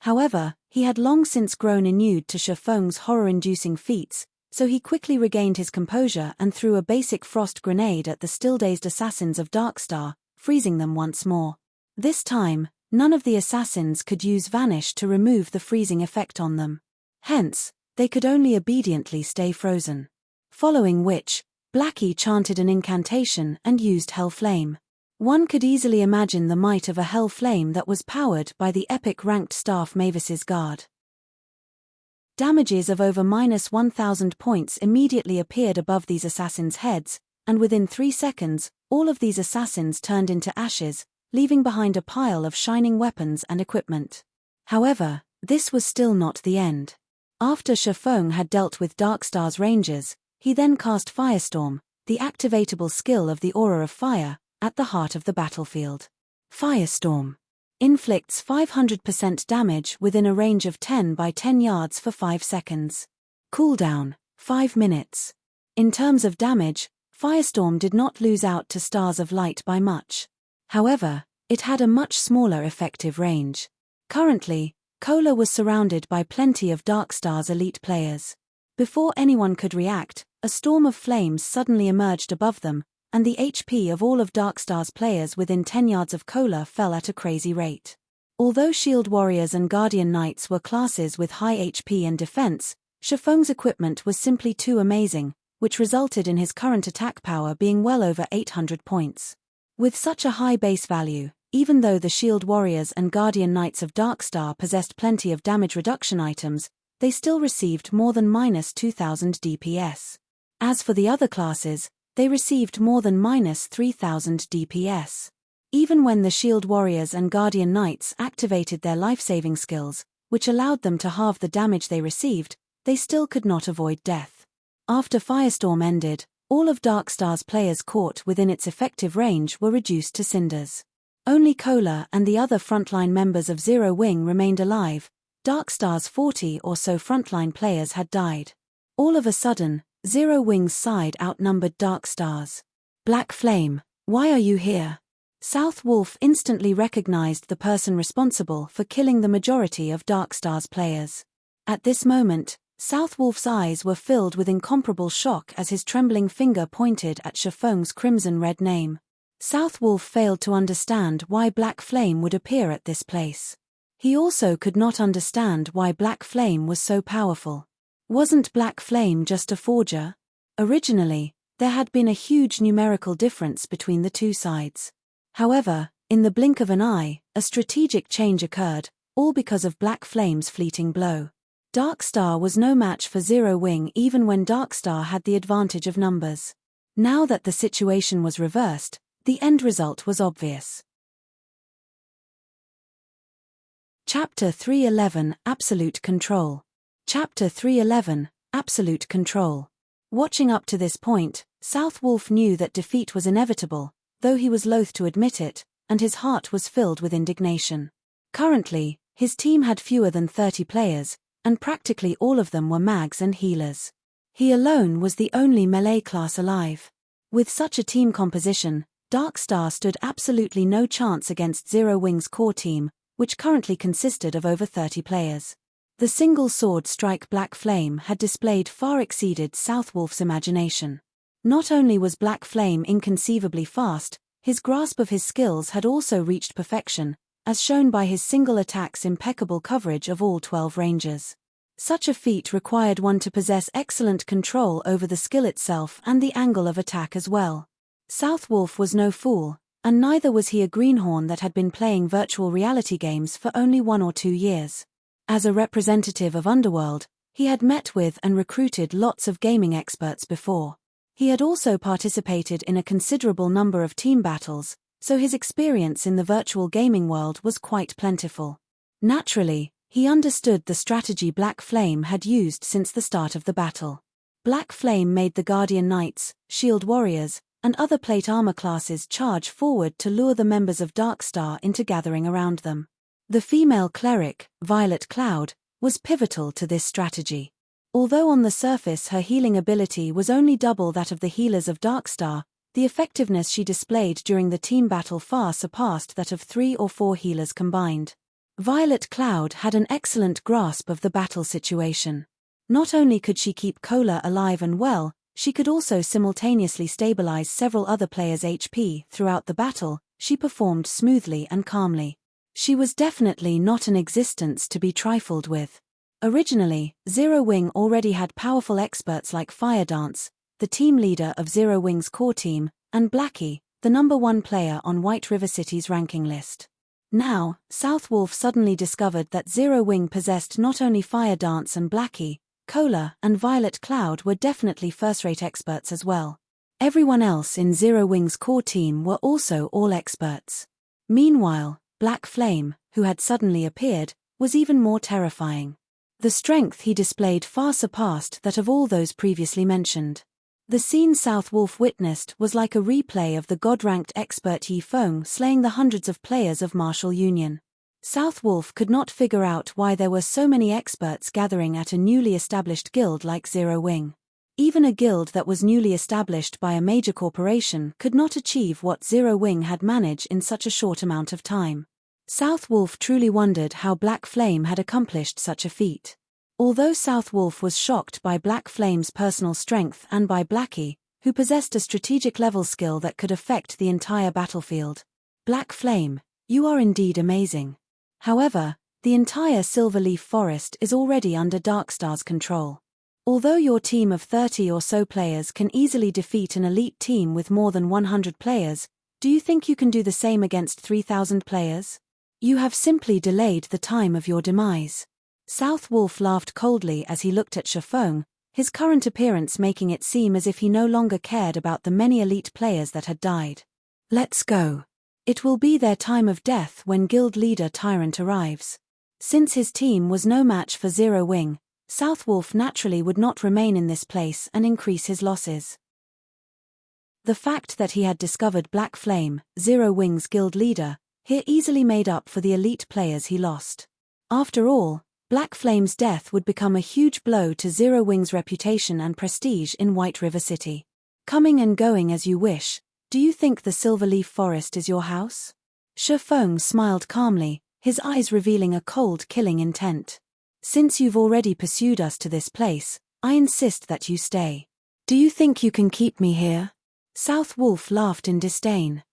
However, he had long since grown inured to Shafeng's horror-inducing feats, so he quickly regained his composure and threw a basic frost grenade at the still-dazed assassins of Darkstar, freezing them once more. This time, none of the assassins could use Vanish to remove the freezing effect on them. Hence, they could only obediently stay frozen. Following which, Blackie chanted an incantation and used Hell Flame. One could easily imagine the might of a Hell Flame that was powered by the epic ranked staff Mavis's Guard. Damages of over -1000 points immediately appeared above these assassins' heads, and within 3 seconds, all of these assassins turned into ashes, leaving behind a pile of shining weapons and equipment. However, this was still not the end. After Shafeng had dealt with Darkstar's rangers, he then cast Firestorm, the activatable skill of the Aura of Fire, at the heart of the battlefield. Firestorm inflicts 500% damage within a range of 10 by 10 yards for 5 seconds. Cooldown, 5 minutes. In terms of damage, Firestorm did not lose out to Stars of Light by much. However, it had a much smaller effective range. Currently, Kola was surrounded by plenty of Darkstar's elite players. Before anyone could react, a storm of flames suddenly emerged above them, and the HP of all of Darkstar's players within 10 yards of Kola fell at a crazy rate. Although Shield Warriors and Guardian Knights were classes with high HP and defense, Shafeng's equipment was simply too amazing, which resulted in his current attack power being well over 800 points. With such a high base value, even though the Shield Warriors and Guardian Knights of Darkstar possessed plenty of damage reduction items, they still received more than -2000 DPS. As for the other classes, they received more than -3000 DPS. Even when the Shield Warriors and Guardian Knights activated their life-saving skills, which allowed them to halve the damage they received, they still could not avoid death. After Firestorm ended, all of Darkstar's players caught within its effective range were reduced to cinders. Only Kola and the other frontline members of Zero Wing remained alive. Darkstar's 40 or so frontline players had died. All of a sudden, Zero Wing's side outnumbered Darkstar's. Black Flame, why are you here? Southwolf instantly recognized the person responsible for killing the majority of Darkstar's players. At this moment, Southwolf's eyes were filled with incomparable shock as his trembling finger pointed at Shafeng's crimson-red name. Southwolf failed to understand why Black Flame would appear at this place. He also could not understand why Black Flame was so powerful. Wasn't Black Flame just a forger? Originally, there had been a huge numerical difference between the two sides. However, in the blink of an eye, a strategic change occurred, all because of Black Flame's fleeting blow. Darkstar was no match for Zero Wing even when Darkstar had the advantage of numbers. Now that the situation was reversed, the end result was obvious. Chapter 311 Absolute Control. Chapter 311 Absolute Control. Watching up to this point, Southwolf knew that defeat was inevitable, though he was loath to admit it, and his heart was filled with indignation. Currently, his team had fewer than 30 players, and practically all of them were mags and healers. He alone was the only melee class alive. With such a team composition, Darkstar stood absolutely no chance against Zero Wing's core team, which currently consisted of over 30 players. The single sword strike Black Flame had displayed far exceeded Southwolf's imagination. Not only was Black Flame inconceivably fast, his grasp of his skills had also reached perfection, as shown by his single attack's impeccable coverage of all 12 ranges. Such a feat required one to possess excellent control over the skill itself and the angle of attack as well. Southwolf was no fool, and neither was he a greenhorn that had been playing virtual reality games for only 1 or 2 years. As a representative of Underworld, he had met with and recruited lots of gaming experts before. He had also participated in a considerable number of team battles, so his experience in the virtual gaming world was quite plentiful. Naturally, he understood the strategy Black Flame had used since the start of the battle. Black Flame made the Guardian Knights, Shield Warriors, and other plate armor classes charge forward to lure the members of Darkstar into gathering around them. The female cleric, Violet Cloud, was pivotal to this strategy. Although on the surface her healing ability was only double that of the healers of Darkstar, the effectiveness she displayed during the team battle far surpassed that of 3 or 4 healers combined. Violet Cloud had an excellent grasp of the battle situation. Not only could she keep Cola alive and well, she could also simultaneously stabilize several other players' HP throughout the battle. She performed smoothly and calmly. She was definitely not an existence to be trifled with. Originally, Zero Wing already had powerful experts like Fire Dance, the team leader of Zero Wing's core team, and Blackie, the #1 player on White River City's ranking list. Now, Southwolf suddenly discovered that Zero Wing possessed not only Fire Dance and Blackie, Cola and Violet Cloud were definitely first-rate experts as well. Everyone else in Zero Wing's core team were also all experts. Meanwhile, Black Flame, who had suddenly appeared, was even more terrifying. The strength he displayed far surpassed that of all those previously mentioned. The scene Southwolf witnessed was like a replay of the god-ranked expert Yi Feng slaying the hundreds of players of Martial Union. Southwolf could not figure out why there were so many experts gathering at a newly established guild like Zero Wing. Even a guild that was newly established by a major corporation could not achieve what Zero Wing had managed in such a short amount of time. Southwolf truly wondered how Black Flame had accomplished such a feat. Although Southwolf was shocked by Black Flame's personal strength and by Blackie, who possessed a strategic level skill that could affect the entire battlefield. Black Flame, you are indeed amazing. However, the entire Silverleaf Forest is already under Darkstar's control. Although your team of 30 or so players can easily defeat an elite team with more than 100 players, do you think you can do the same against 3,000 players? You have simply delayed the time of your demise. Southwolf laughed coldly as he looked at Shifeng, his current appearance making it seem as if he no longer cared about the many elite players that had died. Let's go. It will be their time of death when guild leader Tyrant arrives. Since his team was no match for Zero Wing, Southwolf naturally would not remain in this place and increase his losses. The fact that he had discovered Black Flame, Zero Wing's guild leader, here easily made up for the elite players he lost. After all, Black Flame's death would become a huge blow to Zero Wing's reputation and prestige in White River City. Coming and going as you wish, do you think the Silverleaf Forest is your house? Shifeng smiled calmly, his eyes revealing a cold killing intent. Since you've already pursued us to this place, I insist that you stay. Do you think you can keep me here? Southwolf laughed in disdain.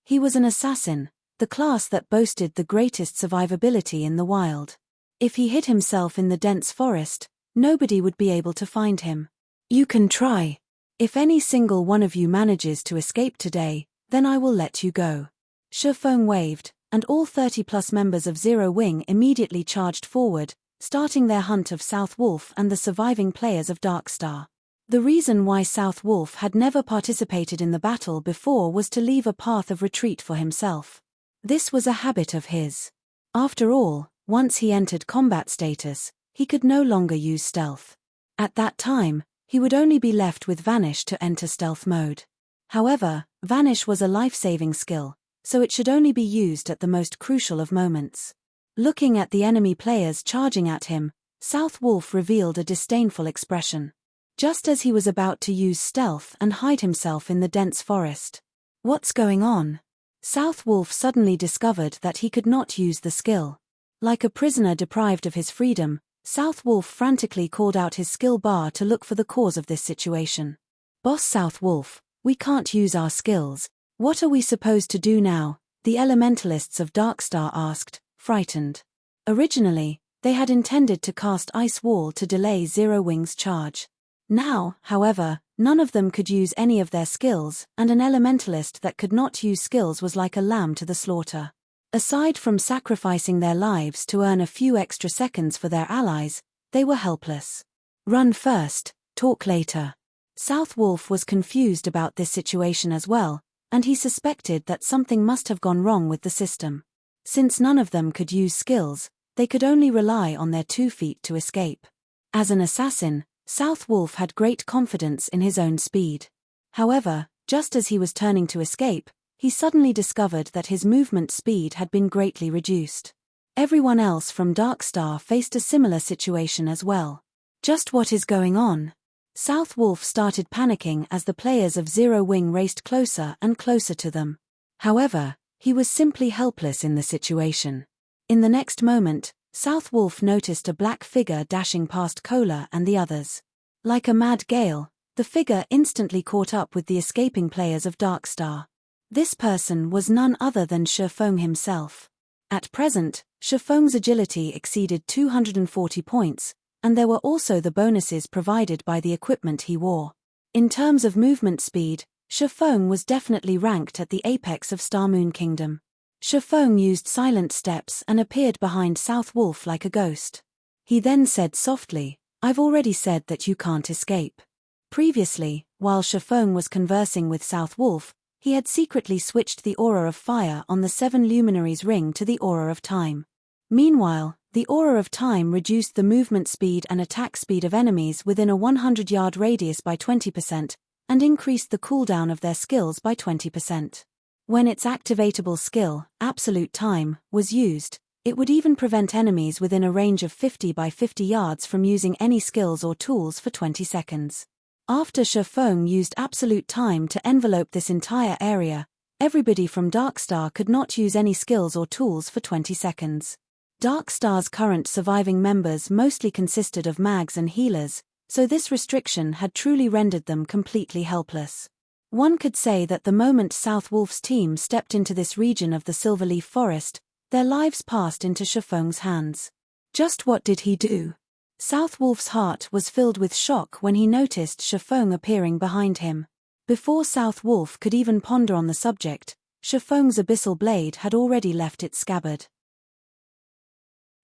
He was an assassin, the class that boasted the greatest survivability in the wild. If he hid himself in the dense forest, nobody would be able to find him. You can try. If any single one of you manages to escape today, then I will let you go. Shifeng waved, and all 30+ members of Zero Wing immediately charged forward, starting their hunt of Southwolf and the surviving players of Darkstar. The reason why Southwolf had never participated in the battle before was to leave a path of retreat for himself. This was a habit of his. After all, once he entered combat status, he could no longer use stealth. At that time, he would only be left with Vanish to enter stealth mode. However, Vanish was a life-saving skill, so it should only be used at the most crucial of moments. Looking at the enemy players charging at him, South Wolf revealed a disdainful expression. Just as he was about to use stealth and hide himself in the dense forest. What's going on? South Wolf suddenly discovered that he could not use the skill. Like a prisoner deprived of his freedom, South Wolf frantically called out his skill bar to look for the cause of this situation. Boss South Wolf, we can't use our skills. What are we supposed to do now? The elementalists of Darkstar asked, frightened. Originally, they had intended to cast Ice Wall to delay Zero Wing's charge. Now, however, none of them could use any of their skills, and an elementalist that could not use skills was like a lamb to the slaughter. Aside from sacrificing their lives to earn a few extra seconds for their allies, they were helpless. Run first, talk later. South Wolf was confused about this situation as well, and he suspected that something must have gone wrong with the system. Since none of them could use skills, they could only rely on their 2 feet to escape. As an assassin, South Wolf had great confidence in his own speed. However, just as he was turning to escape, he suddenly discovered that his movement speed had been greatly reduced. Everyone else from Darkstar faced a similar situation as well. Just what is going on? South Wolf started panicking as the players of Zero Wing raced closer and closer to them. However, he was simply helpless in the situation. In the next moment, South Wolf noticed a black figure dashing past Cola and the others. Like a mad gale, the figure instantly caught up with the escaping players of Darkstar. This person was none other than Shifeng himself. At present, Shifeng's agility exceeded 240 points, and there were also the bonuses provided by the equipment he wore. In terms of movement speed, Shifeng was definitely ranked at the apex of Star Moon Kingdom. Shifeng used silent steps and appeared behind South Wolf like a ghost. He then said softly, "I've already said that you can't escape." Previously, while Shifeng was conversing with South Wolf, he had secretly switched the aura of fire on the 7 luminaries ring to the aura of time. Meanwhile, the aura of time reduced the movement speed and attack speed of enemies within a 100-yard radius by 20%, and increased the cooldown of their skills by 20%. When its activatable skill, Absolute Time, was used, it would even prevent enemies within a range of 50 by 50 yards from using any skills or tools for 20 seconds. After Shifeng used Absolute Time to envelope this entire area, everybody from Darkstar could not use any skills or tools for 20 seconds. Darkstar's current surviving members mostly consisted of mags and healers, so this restriction had truly rendered them completely helpless. One could say that the moment South Wolf's team stepped into this region of the Silverleaf Forest, their lives passed into Shifeng's hands. Just what did he do? South Wolf's heart was filled with shock when he noticed Shifeng appearing behind him. Before South Wolf could even ponder on the subject, Shifeng's abyssal blade had already left its scabbard.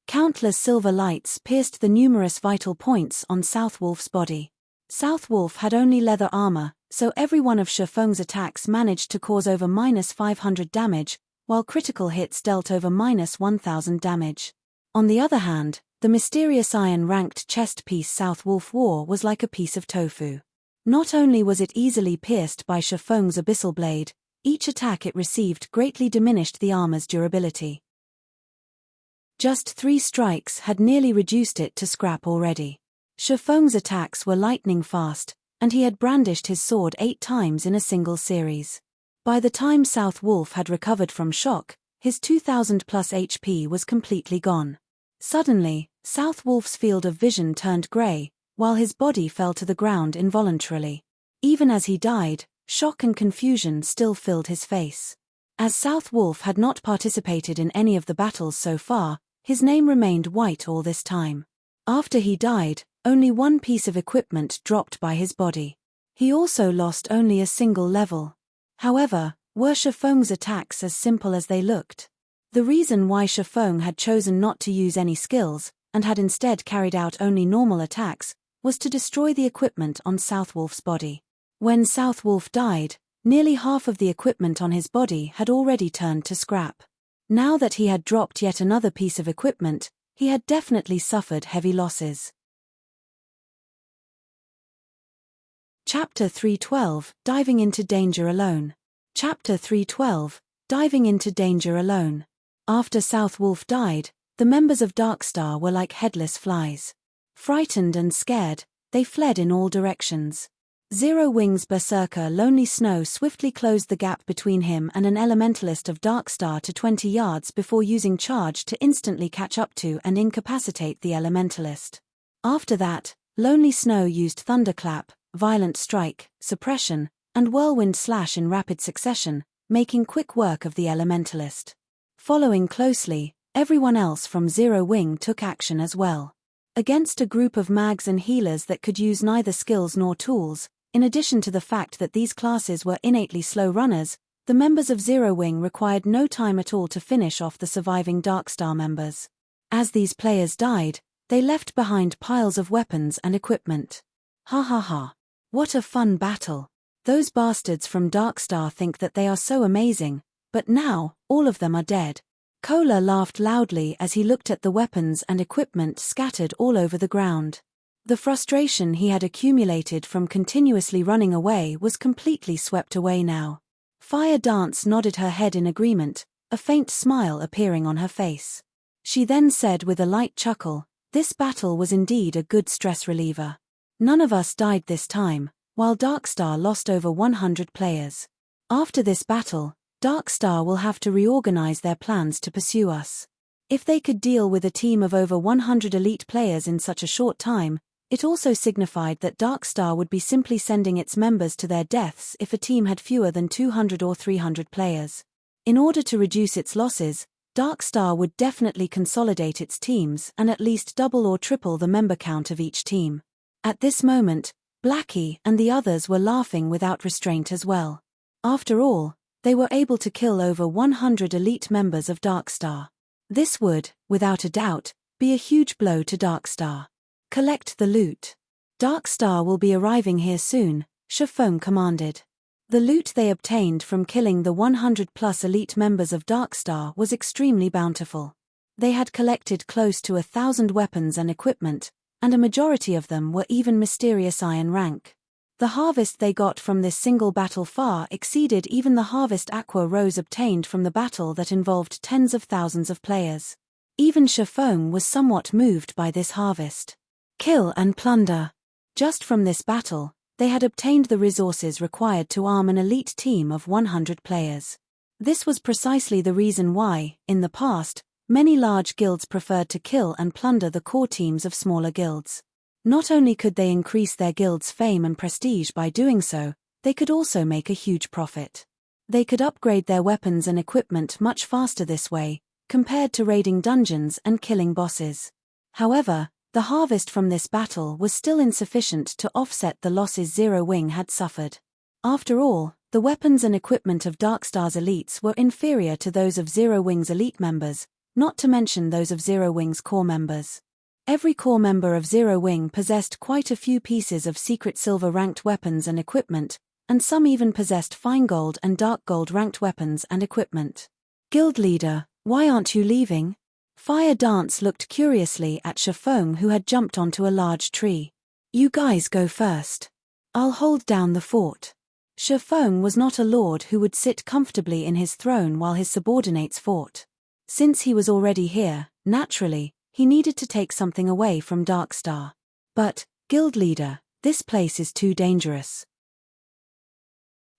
Countless silver lights pierced the numerous vital points on South Wolf's body. South Wolf had only leather armor, so every one of Shifeng's attacks managed to cause over -500 damage, while critical hits dealt over -1000 damage. On the other hand, the mysterious iron-ranked chest piece South Wolf wore was like a piece of tofu. Not only was it easily pierced by Shifeng's abyssal blade, each attack it received greatly diminished the armor's durability. Just 3 strikes had nearly reduced it to scrap already. Shifeng's attacks were lightning fast, and he had brandished his sword 8 times in a single series. By the time South Wolf had recovered from shock, his 2000 plus HP was completely gone. Suddenly, South Wolf's field of vision turned grey, while his body fell to the ground involuntarily. Even as he died, shock and confusion still filled his face. As South Wolf had not participated in any of the battles so far, his name remained white all this time. After he died, only one piece of equipment dropped by his body. He also lost only a single level. However, were Shifeng's attacks as simple as they looked? The reason why Shifeng had chosen not to use any skills, and had instead carried out only normal attacks, was to destroy the equipment on South Wolf's body. When South Wolf died, nearly half of the equipment on his body had already turned to scrap. Now that he had dropped yet another piece of equipment, he had definitely suffered heavy losses. Chapter 312, Diving into Danger Alone. Chapter 312, Diving into Danger Alone. After South Wolf died, the members of Darkstar were like headless flies. Frightened and scared, they fled in all directions. Zero Wing's berserker Lonely Snow swiftly closed the gap between him and an elementalist of Darkstar to 20 yards before using charge to instantly catch up to and incapacitate the elementalist. After that, Lonely Snow used Thunderclap, Violent Strike, Suppression, and Whirlwind Slash in rapid succession, making quick work of the elementalist. Following closely, everyone else from Zero Wing took action as well. Against a group of mags and healers that could use neither skills nor tools, in addition to the fact that these classes were innately slow runners, the members of Zero Wing required no time at all to finish off the surviving Darkstar members. As these players died, they left behind piles of weapons and equipment. Ha ha ha. What a fun battle. Those bastards from Darkstar think that they are so amazing, but now, all of them are dead. Cola laughed loudly as he looked at the weapons and equipment scattered all over the ground. The frustration he had accumulated from continuously running away was completely swept away now. Fire Dance nodded her head in agreement, a faint smile appearing on her face. She then said with a light chuckle, "This battle was indeed a good stress reliever. None of us died this time, while Darkstar lost over 100 players. After this battle, Darkstar will have to reorganize their plans to pursue us. If they could deal with a team of over 100 elite players in such a short time, it also signified that Darkstar would be simply sending its members to their deaths if a team had fewer than 200 or 300 players. In order to reduce its losses, Darkstar would definitely consolidate its teams and at least double or triple the member count of each team." At this moment, Blackie and the others were laughing without restraint as well. After all, they were able to kill over 100 elite members of Darkstar. This would, without a doubt, be a huge blow to Darkstar. "Collect the loot. Darkstar will be arriving here soon," Shafong commanded. The loot they obtained from killing the 100-plus elite members of Darkstar was extremely bountiful. They had collected close to 1,000 weapons and equipment, and a majority of them were even mysterious iron rank. The harvest they got from this single battle far exceeded even the harvest Aqua Rose obtained from the battle that involved tens of thousands of players. Even Shafong was somewhat moved by this harvest. Kill and plunder. Just from this battle, they had obtained the resources required to arm an elite team of 100 players. This was precisely the reason why, in the past, many large guilds preferred to kill and plunder the core teams of smaller guilds. Not only could they increase their guild's fame and prestige by doing so, they could also make a huge profit. They could upgrade their weapons and equipment much faster this way, compared to raiding dungeons and killing bosses. However, the harvest from this battle was still insufficient to offset the losses Zero Wing had suffered. After all, the weapons and equipment of Darkstar's elites were inferior to those of Zero Wing's elite members, not to mention those of Zero Wing's core members. Every core member of Zero Wing possessed quite a few pieces of secret silver ranked weapons and equipment, and some even possessed fine gold and dark gold ranked weapons and equipment. "Guild leader, why aren't you leaving?" Fire Dance looked curiously at Shafong, who had jumped onto a large tree. "You guys go first. I'll hold down the fort." Shafong was not a lord who would sit comfortably in his throne while his subordinates fought. Since he was already here, naturally, he needed to take something away from Darkstar. "But, guild leader, this place is too dangerous."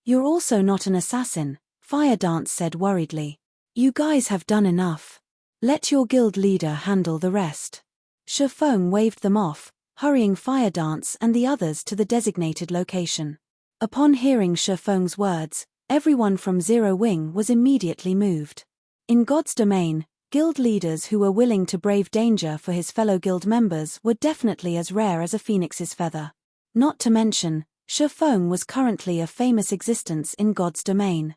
"You're also not an assassin," Fire Dance said worriedly. "You guys have done enough. Let your guild leader handle the rest." Shafong waved them off, hurrying Fire Dance and the others to the designated location. Upon hearing Shafong's words, everyone from Zero Wing was immediately moved. In God's domain, guild leaders who were willing to brave danger for his fellow guild members were definitely as rare as a phoenix's feather. Not to mention, Shafong was currently a famous existence in God's domain.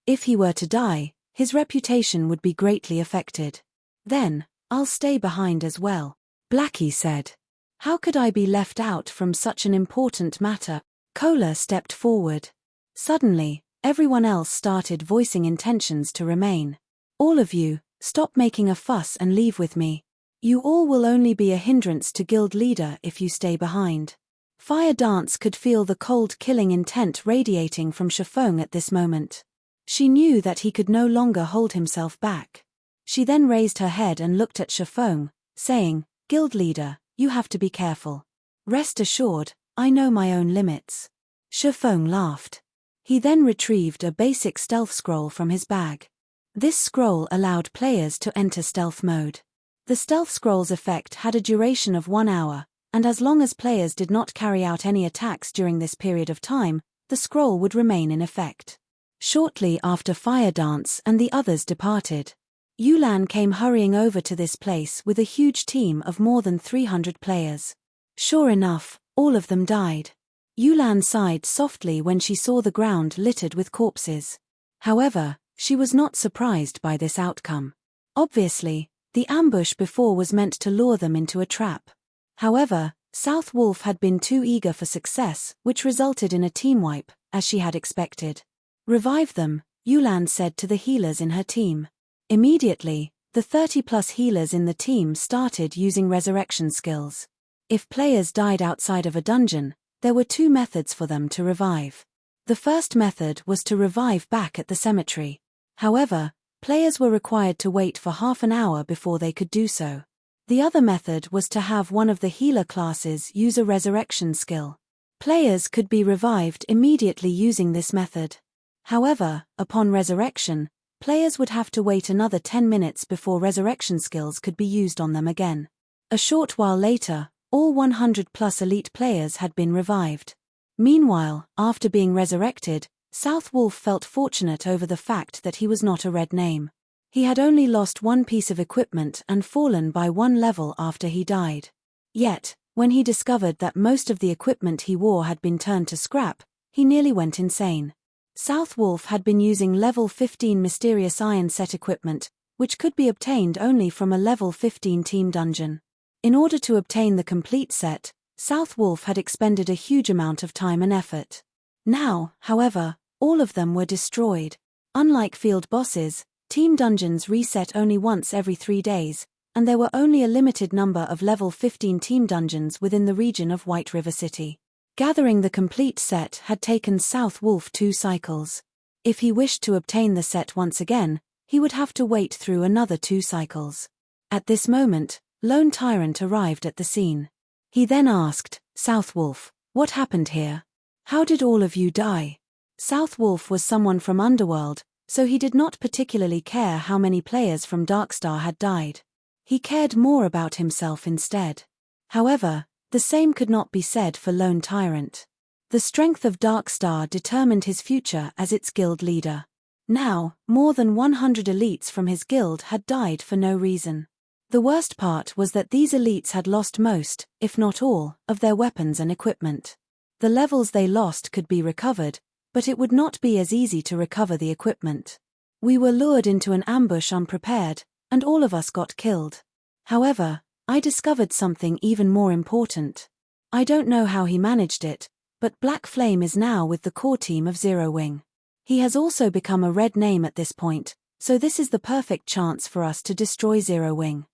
If he were to die, his reputation would be greatly affected. "Then, I'll stay behind as well," Blackie said. "How could I be left out from such an important matter?" Cola stepped forward. Suddenly, everyone else started voicing intentions to remain. "All of you, stop making a fuss and leave with me. You all will only be a hindrance to guild leader if you stay behind." Fire Dance could feel the cold killing intent radiating from Shafong at this moment. She knew that he could no longer hold himself back. She then raised her head and looked at Shafong, saying, Guild leader, you have to be careful. Rest assured, I know my own limits. Shifeng laughed. He then retrieved a basic stealth scroll from his bag. This scroll allowed players to enter stealth mode. The stealth scroll's effect had a duration of 1 hour, and as long as players did not carry out any attacks during this period of time, the scroll would remain in effect. Shortly after Fire Dance and the others departed, Yulan came hurrying over to this place with a huge team of more than 300 players. Sure enough, all of them died. Yulan sighed softly when she saw the ground littered with corpses. However, she was not surprised by this outcome. Obviously, the ambush before was meant to lure them into a trap. However, South Wolf had been too eager for success, which resulted in a team wipe, as she had expected. Revive them, Yulan said to the healers in her team. Immediately, the 30+ healers in the team started using resurrection skills. If players died outside of a dungeon, there were 2 methods for them to revive. The first method was to revive back at the cemetery. However, players were required to wait for half an hour before they could do so. The other method was to have one of the healer classes use a resurrection skill. Players could be revived immediately using this method. However, upon resurrection, players would have to wait another 10 minutes before resurrection skills could be used on them again. A short while later, all 100+ elite players had been revived. Meanwhile, after being resurrected, South Wolf felt fortunate over the fact that he was not a red name. He had only lost 1 piece of equipment and fallen by 1 level after he died. Yet, when he discovered that most of the equipment he wore had been turned to scrap, he nearly went insane. South Wolf had been using level 15 mysterious iron set equipment, which could be obtained only from a level 15 team dungeon. In order to obtain the complete set, South Wolf had expended a huge amount of time and effort. Now, however, all of them were destroyed. Unlike field bosses, team dungeons reset only once every 3 days, and there were only a limited number of level 15 team dungeons within the region of White River City. Gathering the complete set had taken South Wolf 2 cycles. If he wished to obtain the set once again, he would have to wait through another 2 cycles. At this moment, Lone Tyrant arrived at the scene. He then asked, South Wolf, what happened here? How did all of you die? South Wolf was someone from Underworld, so he did not particularly care how many players from Darkstar had died. He cared more about himself instead. However, the same could not be said for Lone Tyrant. The strength of Darkstar determined his future as its guild leader. Now, more than 100 elites from his guild had died for no reason. The worst part was that these elites had lost most, if not all, of their weapons and equipment. The levels they lost could be recovered, but it would not be as easy to recover the equipment. We were lured into an ambush unprepared, and all of us got killed. However, I discovered something even more important. I don't know how he managed it, but Black Flame is now with the core team of Zero Wing. He has also become a red name at this point, so this is the perfect chance for us to destroy Zero Wing.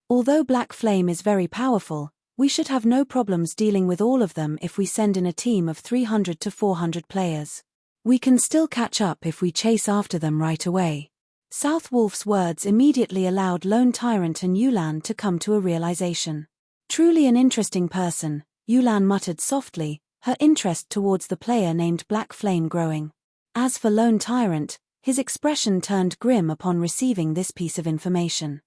Although Black Flame is very powerful, we should have no problems dealing with all of them if we send in a team of 300 to 400 players. We can still catch up if we chase after them right away. South Wolf's words immediately allowed Lone Tyrant and Yulan to come to a realization. Truly an interesting person, Yulan muttered softly, her interest towards the player named Black Flame growing. As for Lone Tyrant, his expression turned grim upon receiving this piece of information.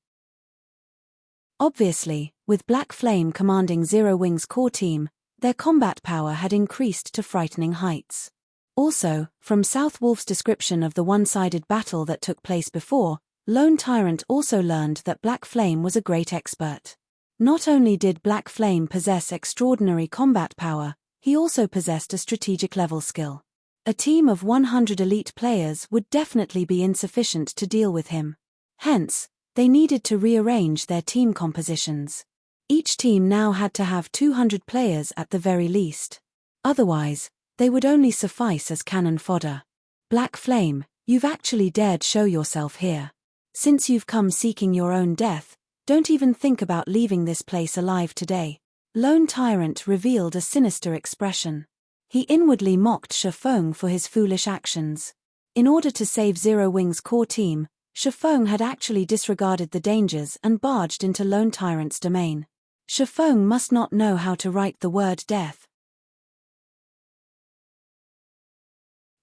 Obviously, with Black Flame commanding Zero Wing's core team, their combat power had increased to frightening heights. Also, from South Wolf's description of the one-sided battle that took place before, Lone Tyrant also learned that Black Flame was a great expert. Not only did Black Flame possess extraordinary combat power, he also possessed a strategic level skill. A team of 100 elite players would definitely be insufficient to deal with him. Hence, they needed to rearrange their team compositions. Each team now had to have 200 players at the very least. Otherwise, they would only suffice as cannon fodder. Black Flame, you've actually dared show yourself here. Since you've come seeking your own death, don't even think about leaving this place alive today. Lone Tyrant revealed a sinister expression. He inwardly mocked Shifeng for his foolish actions. In order to save Zero Wing's core team, Shifeng had actually disregarded the dangers and barged into Lone Tyrant's domain. Shifeng must not know how to write the word death.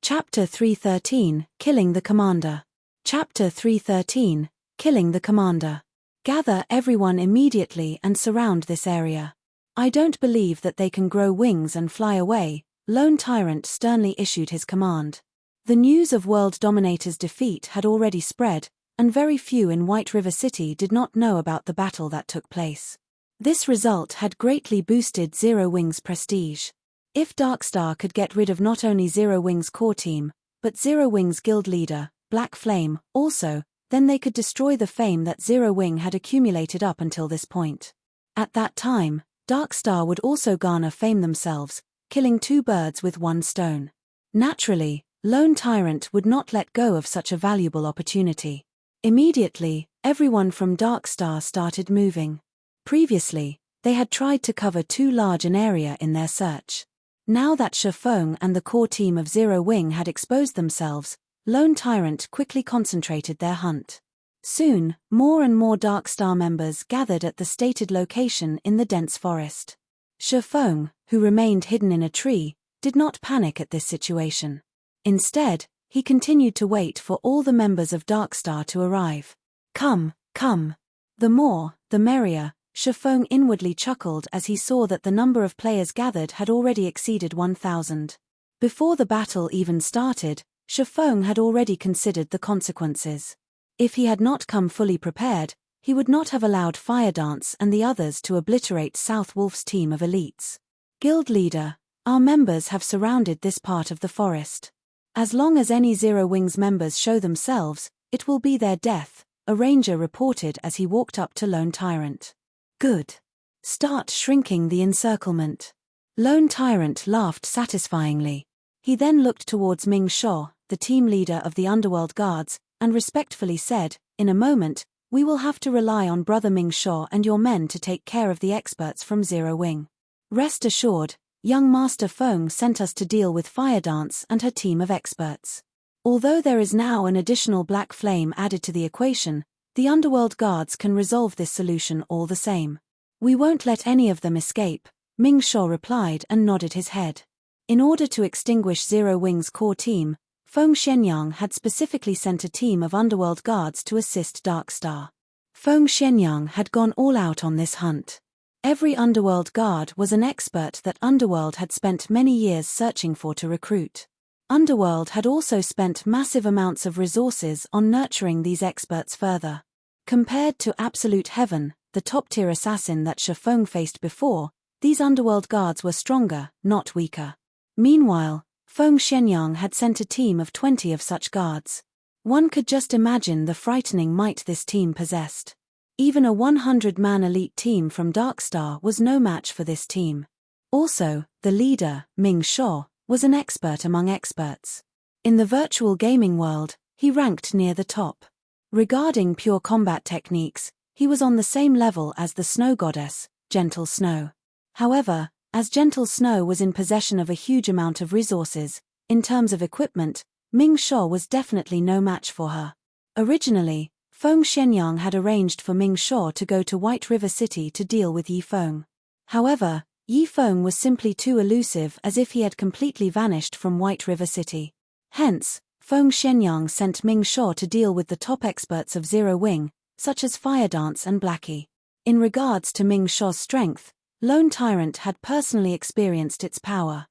Chapter 313, Killing the Commander. Chapter 313, Killing the Commander. Gather everyone immediately and surround this area. I don't believe that they can grow wings and fly away, Lone Tyrant sternly issued his command. The news of World Dominator's defeat had already spread, and very few in White River City did not know about the battle that took place. This result had greatly boosted Zero Wing's prestige. If Darkstar could get rid of not only Zero Wing's core team, but Zero Wing's guild leader, Black Flame, also, then they could destroy the fame that Zero Wing had accumulated up until this point. At that time, Darkstar would also garner fame themselves, killing two birds with one stone. Naturally, Lone Tyrant would not let go of such a valuable opportunity. Immediately, everyone from Darkstar started moving. Previously, they had tried to cover too large an area in their search. Now that Shifeng and the core team of Zero Wing had exposed themselves, Lone Tyrant quickly concentrated their hunt. Soon, more and more Darkstar members gathered at the stated location in the dense forest. Shifeng, who remained hidden in a tree, did not panic at this situation. Instead, he continued to wait for all the members of Darkstar to arrive. Come, come. The more, the merrier, Shifeng inwardly chuckled as he saw that the number of players gathered had already exceeded 1,000. Before the battle even started, Shifeng had already considered the consequences. If he had not come fully prepared, he would not have allowed Fire Dance and the others to obliterate South Wolf's team of elites. Guild leader, our members have surrounded this part of the forest. As long as any Zero Wings members show themselves, it will be their death, a ranger reported as he walked up to Lone Tyrant. Good. Start shrinking the encirclement. Lone Tyrant laughed satisfyingly. He then looked towards Ming Shaw, the team leader of the Underworld Guards, and respectfully said, "In a moment, we will have to rely on Brother Ming Shaw and your men to take care of the experts from Zero Wing. Rest assured, young Master Feng sent us to deal with Fire Dance and her team of experts. Although there is now an additional Black Flame added to the equation, the Underworld Guards can resolve this solution all the same. We won't let any of them escape," Ming Shaw replied and nodded his head. In order to extinguish Zero Wing's core team, Feng Shenyang had specifically sent a team of Underworld Guards to assist Darkstar. Feng Shenyang had gone all out on this hunt. Every Underworld Guard was an expert that Underworld had spent many years searching for to recruit. Underworld had also spent massive amounts of resources on nurturing these experts further. Compared to Absolute Heaven, the top-tier assassin that Shifeng faced before, these Underworld Guards were stronger, not weaker. Meanwhile, Feng Shenyang had sent a team of 20 of such guards. One could just imagine the frightening might this team possessed. Even a 100-man elite team from Darkstar was no match for this team. Also, the leader, Ming Shaw, was an expert among experts. In the virtual gaming world, he ranked near the top. Regarding pure combat techniques, he was on the same level as the snow goddess, Gentle Snow. However, as Gentle Snow was in possession of a huge amount of resources, in terms of equipment, Ming Shaw was definitely no match for her. Originally, Feng Shenyang had arranged for Ming Shaw to go to White River City to deal with Yi Feng. However, Yi Feng was simply too elusive, as if he had completely vanished from White River City. Hence, Feng Shenyang sent Ming Shaw to deal with the top experts of Zero Wing, such as Fire Dance and Blackie. In regards to Ming Shaw's strength, Lone Tyrant had personally experienced its power.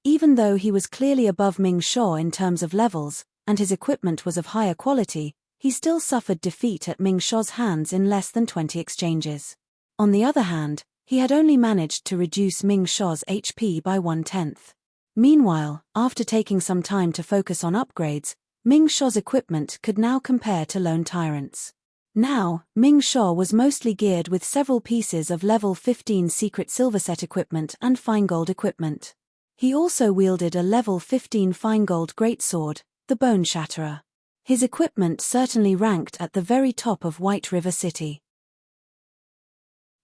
Even though he was clearly above Ming Shaw in terms of levels, and his equipment was of higher quality, he still suffered defeat at Ming Shaw's hands in less than 20 exchanges. On the other hand, he had only managed to reduce Ming Shaw's HP by 1/10. Meanwhile, after taking some time to focus on upgrades, Ming Shaw's equipment could now compare to Lone Tyrant's. Now, Ming Shaw was mostly geared with several pieces of level 15 secret silverset equipment and fine gold equipment. He also wielded a level 15 fine gold greatsword, the Bone Shatterer. His equipment certainly ranked at the very top of White River City.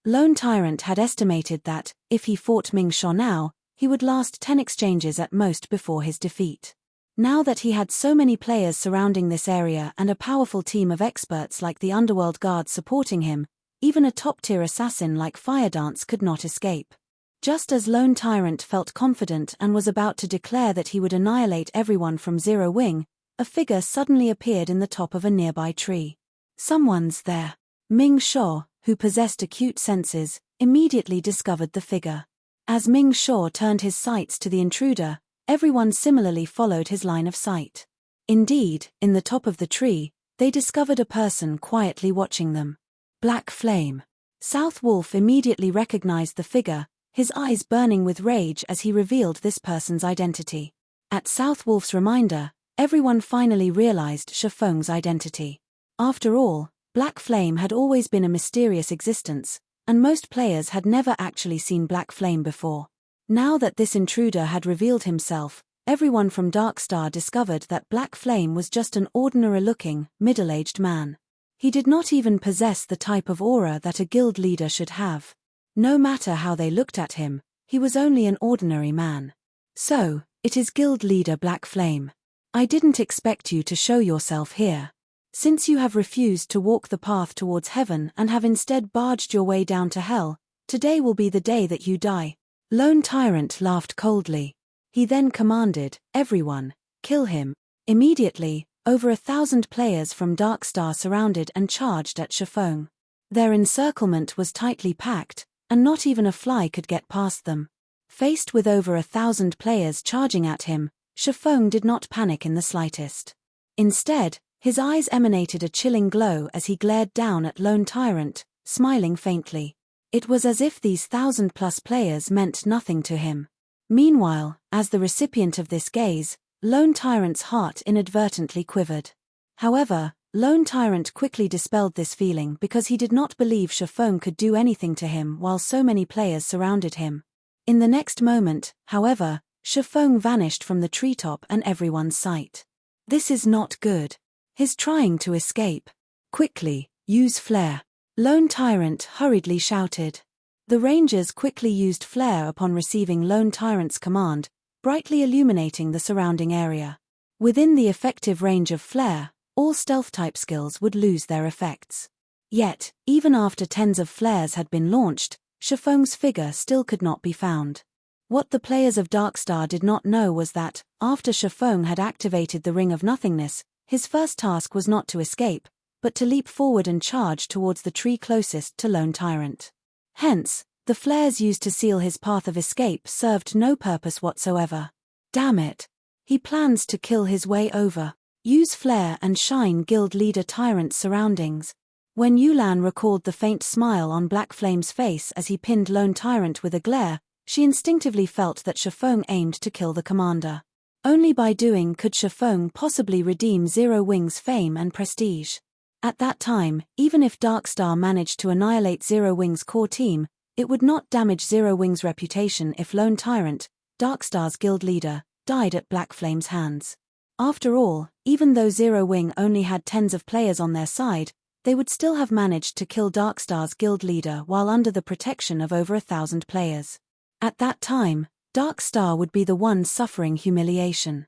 Lone Tyrant had estimated that, if he fought Ming Shaw now, he would last 10 exchanges at most before his defeat. Now that he had so many players surrounding this area and a powerful team of experts like the Underworld Guard supporting him, even a top-tier assassin like Firedance could not escape. Just as Lone Tyrant felt confident and was about to declare that he would annihilate everyone from Zero Wing, a figure suddenly appeared in the top of a nearby tree. Someone's there. Ming Shaw, who possessed acute senses, immediately discovered the figure. As Ming Shaw turned his sights to the intruder, everyone similarly followed his line of sight. Indeed, in the top of the tree, they discovered a person quietly watching them. Black Flame. South Wolf immediately recognized the figure, his eyes burning with rage as he revealed this person's identity. At South Wolf's reminder, everyone finally realized Shifeng's identity. After all, Black Flame had always been a mysterious existence, and most players had never actually seen Black Flame before. Now that this intruder had revealed himself, everyone from Darkstar discovered that Black Flame was just an ordinary-looking, middle-aged man. He did not even possess the type of aura that a guild leader should have. No matter how they looked at him, he was only an ordinary man. So, it is guild leader Black Flame. I didn't expect you to show yourself here. Since you have refused to walk the path towards heaven and have instead barged your way down to hell, today will be the day that you die. Lone Tyrant laughed coldly. He then commanded, everyone, kill him. Immediately, over 1,000 players from Darkstar surrounded and charged at Shifeng. Their encirclement was tightly packed, and not even a fly could get past them. Faced with over 1,000 players charging at him, Shifeng did not panic in the slightest. Instead, his eyes emanated a chilling glow as he glared down at Lone Tyrant, smiling faintly. It was as if these 1,000+ players meant nothing to him. Meanwhile, as the recipient of this gaze, Lone Tyrant's heart inadvertently quivered. However, Lone Tyrant quickly dispelled this feeling because he did not believe Shifeng could do anything to him while so many players surrounded him. In the next moment, however, Shifeng vanished from the treetop and everyone's sight. This is not good. He's trying to escape. Quickly, use flare. Lone Tyrant hurriedly shouted. The Rangers quickly used flare upon receiving Lone Tyrant's command, brightly illuminating the surrounding area. Within the effective range of flare, all stealth-type skills would lose their effects. Yet, even after tens of flares had been launched, Shifeng's figure still could not be found. What the players of Darkstar did not know was that, after Shifeng had activated the Ring of Nothingness, his first task was not to escape, but to leap forward and charge towards the tree closest to Lone Tyrant. Hence, the flares used to seal his path of escape served no purpose whatsoever. Damn it. He plans to kill his way over. Use flare and shine guild leader Tyrant's surroundings. When Yulan recalled the faint smile on Black Flame's face as he pinned Lone Tyrant with a glare, she instinctively felt that Shifeng aimed to kill the commander. Only by doing could Shifeng possibly redeem Zero Wing's fame and prestige. At that time, even if Darkstar managed to annihilate Zero Wing's core team, it would not damage Zero Wing's reputation if Lone Tyrant, Darkstar's guild leader, died at Black Flame's hands. After all, even though Zero Wing only had tens of players on their side, they would still have managed to kill Darkstar's guild leader while under the protection of over 1,000 players. At that time, Darkstar would be the one suffering humiliation.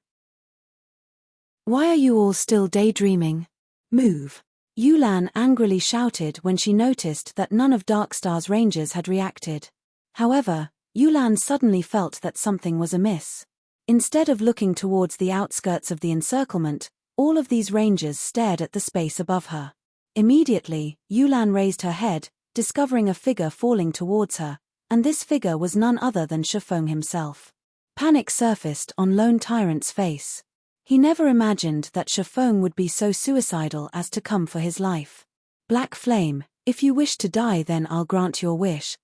Why are you all still daydreaming? Move! Yulan angrily shouted when she noticed that none of Darkstar's rangers had reacted. However, Yulan suddenly felt that something was amiss. Instead of looking towards the outskirts of the encirclement, all of these rangers stared at the space above her. Immediately, Yulan raised her head, discovering a figure falling towards her, and this figure was none other than Shifeng himself. Panic surfaced on Lone Tyrant's face. He never imagined that Shifeng would be so suicidal as to come for his life. Black Flame, if you wish to die, then I'll grant your wish.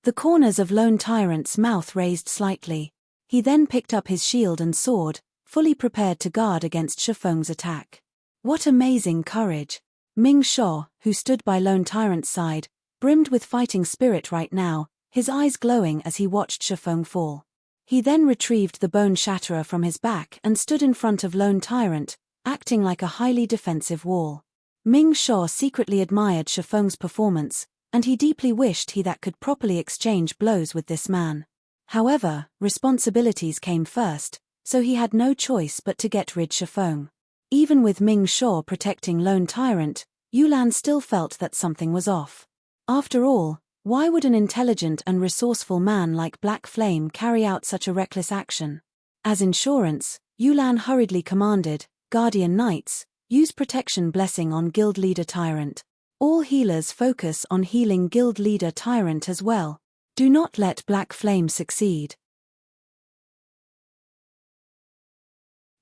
The corners of Lone Tyrant's mouth raised slightly. He then picked up his shield and sword, fully prepared to guard against Shifeng's attack. What amazing courage! Ming Shaw, who stood by Lone Tyrant's side, brimmed with fighting spirit right now, his eyes glowing as he watched Shifeng fall. He then retrieved the bone shatterer from his back and stood in front of Lone Tyrant, acting like a highly defensive wall. Ming Shaw secretly admired Shifeng's performance, and he deeply wished he that could properly exchange blows with this man. However, responsibilities came first, so he had no choice but to get rid Shifeng. Even with Ming Shaw protecting Lone Tyrant, Yulan still felt that something was off. After all, why would an intelligent and resourceful man like Black Flame carry out such a reckless action? As insurance, Yulan hurriedly commanded, Guardian Knights, use protection blessing on Guild Leader Tyrant. All healers focus on healing Guild Leader Tyrant as well. Do not let Black Flame succeed.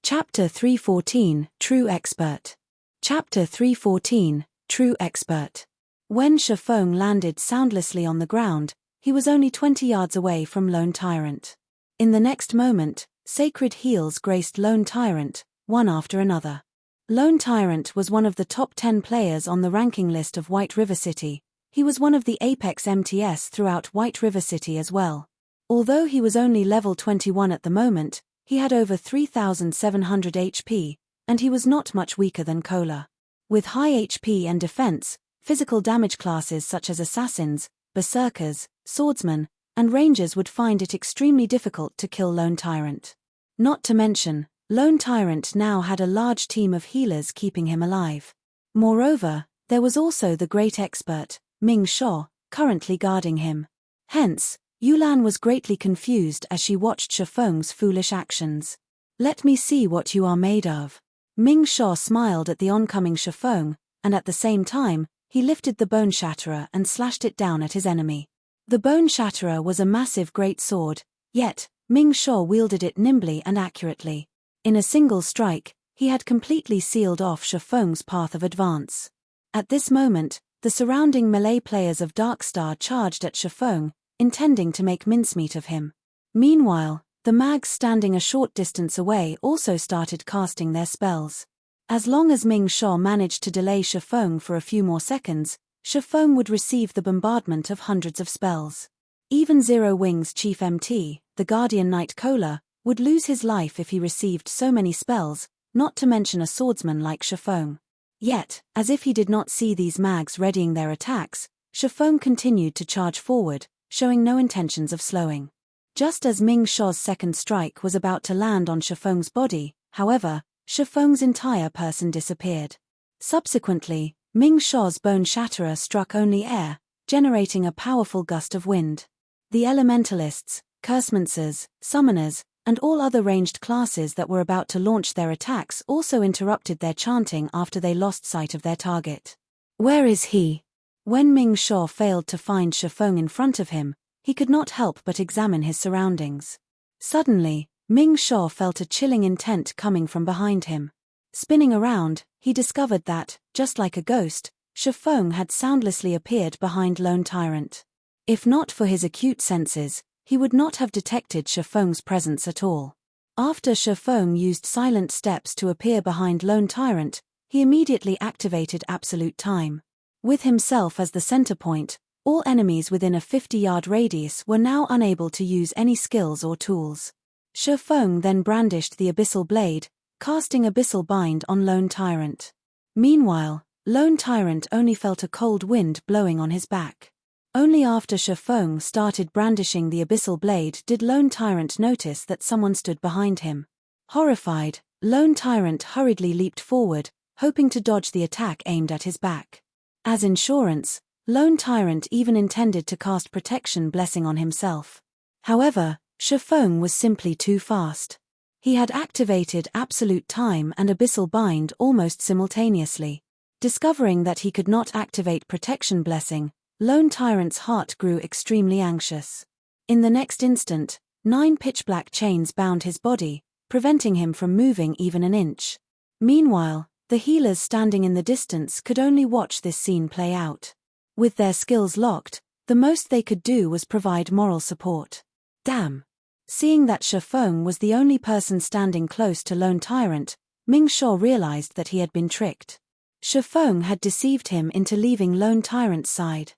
Chapter 314, True Expert. Chapter 314, True Expert. When Shifeng landed soundlessly on the ground, he was only 20 yards away from Lone Tyrant. In the next moment, sacred heals graced Lone Tyrant, one after another. Lone Tyrant was one of the top 10 players on the ranking list of White River City. He was one of the apex MTS throughout White River City as well. Although he was only level 21 at the moment, he had over 3,700 HP, and he was not much weaker than Kola. With high HP and defense, physical damage classes such as assassins, berserkers, swordsmen, and rangers would find it extremely difficult to kill Lone Tyrant. Not to mention, Lone Tyrant now had a large team of healers keeping him alive. Moreover, there was also the great expert, Ming Shaw, currently guarding him. Hence, Yulan was greatly confused as she watched Shifeng's foolish actions. Let me see what you are made of. Ming Shaw smiled at the oncoming Shifeng, and at the same time, he lifted the Bone Shatterer and slashed it down at his enemy. The Bone Shatterer was a massive great sword, yet, Ming Shaw wielded it nimbly and accurately. In a single strike, he had completely sealed off Shifeng's path of advance. At this moment, the surrounding melee players of Darkstar charged at Shifeng, intending to make mincemeat of him. Meanwhile, the mags standing a short distance away also started casting their spells. As long as Ming Shaw managed to delay Shifeng for a few more seconds, Shifeng would receive the bombardment of hundreds of spells. Even Zero Wings Chief MT, the Guardian Knight Kola, would lose his life if he received so many spells, not to mention a swordsman like Shifeng. Yet, as if he did not see these mags readying their attacks, Shifeng continued to charge forward, showing no intentions of slowing. Just as Ming Shaw's second strike was about to land on Shifeng's body, however, Shifeng's entire person disappeared. Subsequently, Ming Shaw's Bone Shatterer struck only air, generating a powerful gust of wind. The elementalists, cursemancers, summoners, and all other ranged classes that were about to launch their attacks also interrupted their chanting after they lost sight of their target. Where is he? When Ming Shaw failed to find Shifeng in front of him, he could not help but examine his surroundings. Suddenly, Ming Shaw felt a chilling intent coming from behind him. Spinning around, he discovered that, just like a ghost, Shifeng had soundlessly appeared behind Lone Tyrant. If not for his acute senses, he would not have detected Shifeng's presence at all. After Shifeng used silent steps to appear behind Lone Tyrant, he immediately activated Absolute Time. With himself as the center point, all enemies within a 50-yard radius were now unable to use any skills or tools. Shifeng then brandished the Abyssal Blade, casting Abyssal Bind on Lone Tyrant. Meanwhile, Lone Tyrant only felt a cold wind blowing on his back. Only after Shifeng started brandishing the Abyssal Blade did Lone Tyrant notice that someone stood behind him. Horrified, Lone Tyrant hurriedly leaped forward, hoping to dodge the attack aimed at his back. As insurance, Lone Tyrant even intended to cast Protection Blessing on himself. However, Shifeng was simply too fast. He had activated Absolute Time and Abyssal Bind almost simultaneously. Discovering that he could not activate Protection Blessing, Lone Tyrant's heart grew extremely anxious. In the next instant, 9 pitch-black chains bound his body, preventing him from moving even an inch. Meanwhile, the healers standing in the distance could only watch this scene play out. With their skills locked, the most they could do was provide moral support. Damn! Seeing that Shifeng was the only person standing close to Lone Tyrant, Ming Shaw realized that he had been tricked. Shifeng had deceived him into leaving Lone Tyrant's side.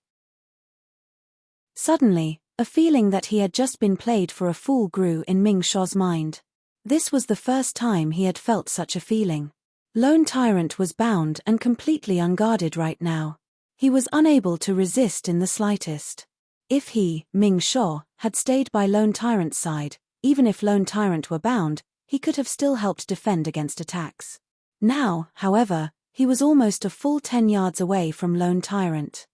Suddenly, a feeling that he had just been played for a fool grew in Ming Shaw's mind. This was the first time he had felt such a feeling. Lone Tyrant was bound and completely unguarded right now. He was unable to resist in the slightest. If he, Ming Shaw, had stayed by Lone Tyrant's side, even if Lone Tyrant were bound, he could have still helped defend against attacks. Now, however, he was almost a full 10 yards away from Lone Tyrant.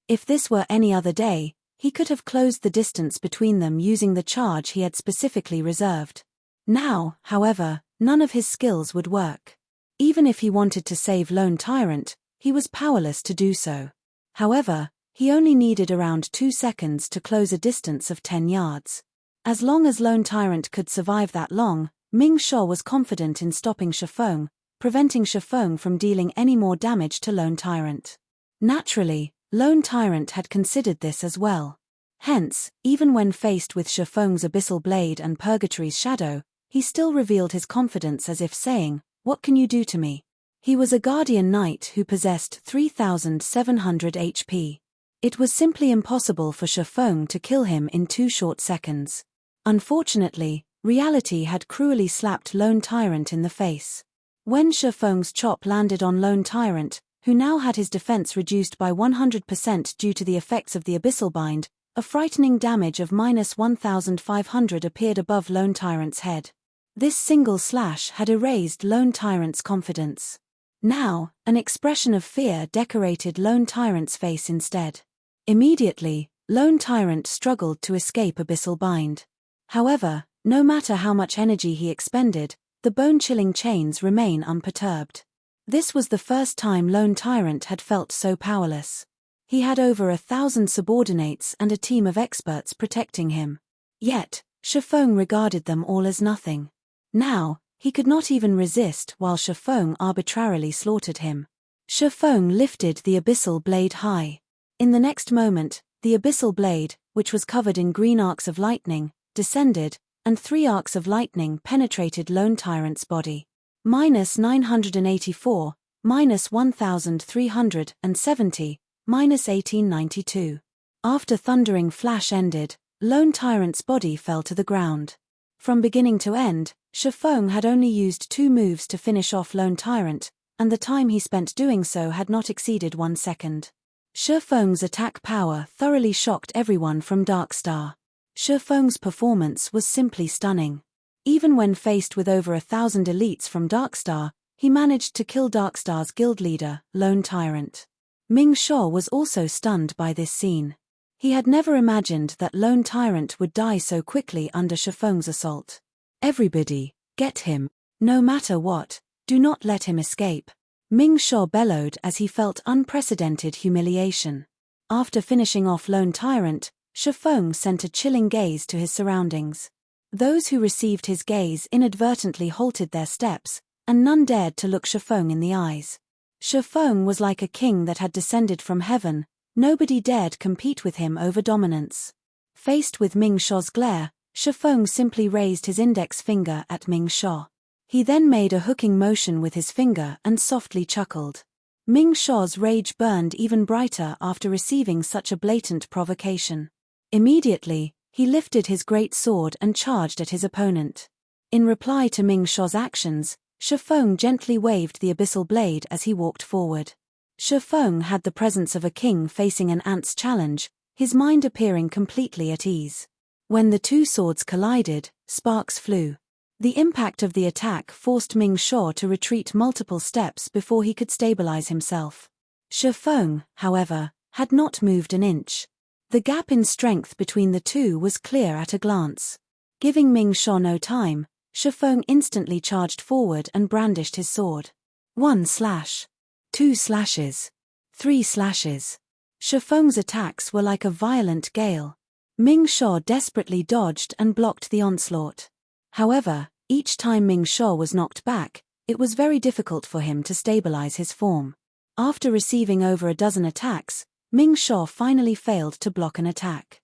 If this were any other day, he could have closed the distance between them using the charge he had specifically reserved. Now, however, none of his skills would work. Even if he wanted to save Lone Tyrant, he was powerless to do so. However, he only needed around 2 seconds to close a distance of 10 yards. As long as Lone Tyrant could survive that long, Ming Sha was confident in stopping Shifeng, preventing Shifeng from dealing any more damage to Lone Tyrant. Naturally, Lone Tyrant had considered this as well. Hence, even when faced with Shifeng's Abyssal Blade and Purgatory's Shadow, he still revealed his confidence as if saying, "What can you do to me?" He was a Guardian Knight who possessed 3,700 HP. It was simply impossible for Shifeng to kill him in 2 short seconds. Unfortunately, reality had cruelly slapped Lone Tyrant in the face. When Shifeng's chop landed on Lone Tyrant, who now had his defense reduced by 100% due to the effects of the Abyssal Bind, a frightening damage of -1,500 appeared above Lone Tyrant's head. This single slash had erased Lone Tyrant's confidence. Now, an expression of fear decorated Lone Tyrant's face instead. Immediately, Lone Tyrant struggled to escape Abyssal Bind. However, no matter how much energy he expended, the bone-chilling chains remain unperturbed. This was the first time Lone Tyrant had felt so powerless. He had over 1,000 subordinates and a team of experts protecting him. Yet, Shifeng regarded them all as nothing. Now, he could not even resist while Shifeng arbitrarily slaughtered him. Shifeng lifted the Abyssal Blade high. In the next moment, the Abyssal Blade, which was covered in green arcs of lightning, descended, and 3 arcs of lightning penetrated Lone Tyrant's body. -984, -1,370, -1892. After thundering flash ended, Lone Tyrant's body fell to the ground. From beginning to end, Shifeng had only used 2 moves to finish off Lone Tyrant, and the time he spent doing so had not exceeded 1 second. Shifeng's attack power thoroughly shocked everyone from Darkstar. Shifeng's performance was simply stunning. Even when faced with over 1,000 elites from Darkstar, he managed to kill Darkstar's guild leader, Lone Tyrant. Ming Sha was also stunned by this scene. He had never imagined that Lone Tyrant would die so quickly under Shifeng's assault. "Everybody, get him. No matter what, do not let him escape," Ming Sha bellowed as he felt unprecedented humiliation. After finishing off Lone Tyrant, Shifeng sent a chilling gaze to his surroundings. Those who received his gaze inadvertently halted their steps, and none dared to look Shifeng in the eyes. Shifeng was like a king that had descended from heaven, nobody dared compete with him over dominance. Faced with Ming Sha's glare, Shifeng simply raised his index finger at Ming Sha. He then made a hooking motion with his finger and softly chuckled. Ming Sha's rage burned even brighter after receiving such a blatant provocation. Immediately, he lifted his great sword and charged at his opponent. In reply to Ming Sha's actions, Shifeng gently waved the Abyssal Blade as he walked forward. Shifeng had the presence of a king facing an ant's challenge, his mind appearing completely at ease. When the 2 swords collided, sparks flew. The impact of the attack forced Ming Sha to retreat multiple steps before he could stabilize himself. Shifeng, however, had not moved an inch. The gap in strength between the two was clear at a glance. Giving Ming Sha no time, Shifeng instantly charged forward and brandished his sword. 1 slash. 2 slashes. 3 slashes. Shifeng's attacks were like a violent gale. Ming Sha desperately dodged and blocked the onslaught. However, each time Ming Sha was knocked back, it was very difficult for him to stabilize his form. After receiving over a dozen attacks, Ming Sha finally failed to block an attack.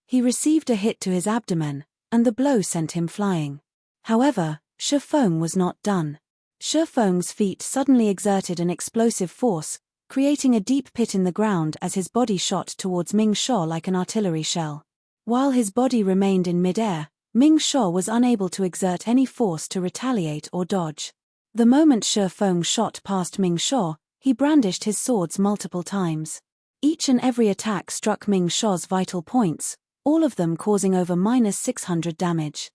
He received a hit to his abdomen, and the blow sent him flying. However, Shifeng was not done. Shifeng's feet suddenly exerted an explosive force, creating a deep pit in the ground as his body shot towards Ming Sha like an artillery shell. While his body remained in midair, Ming Sha was unable to exert any force to retaliate or dodge. The moment Shifeng shot past Ming Sha, he brandished his swords multiple times. Each and every attack struck Ming Sha's vital points, all of them causing over -600 damage.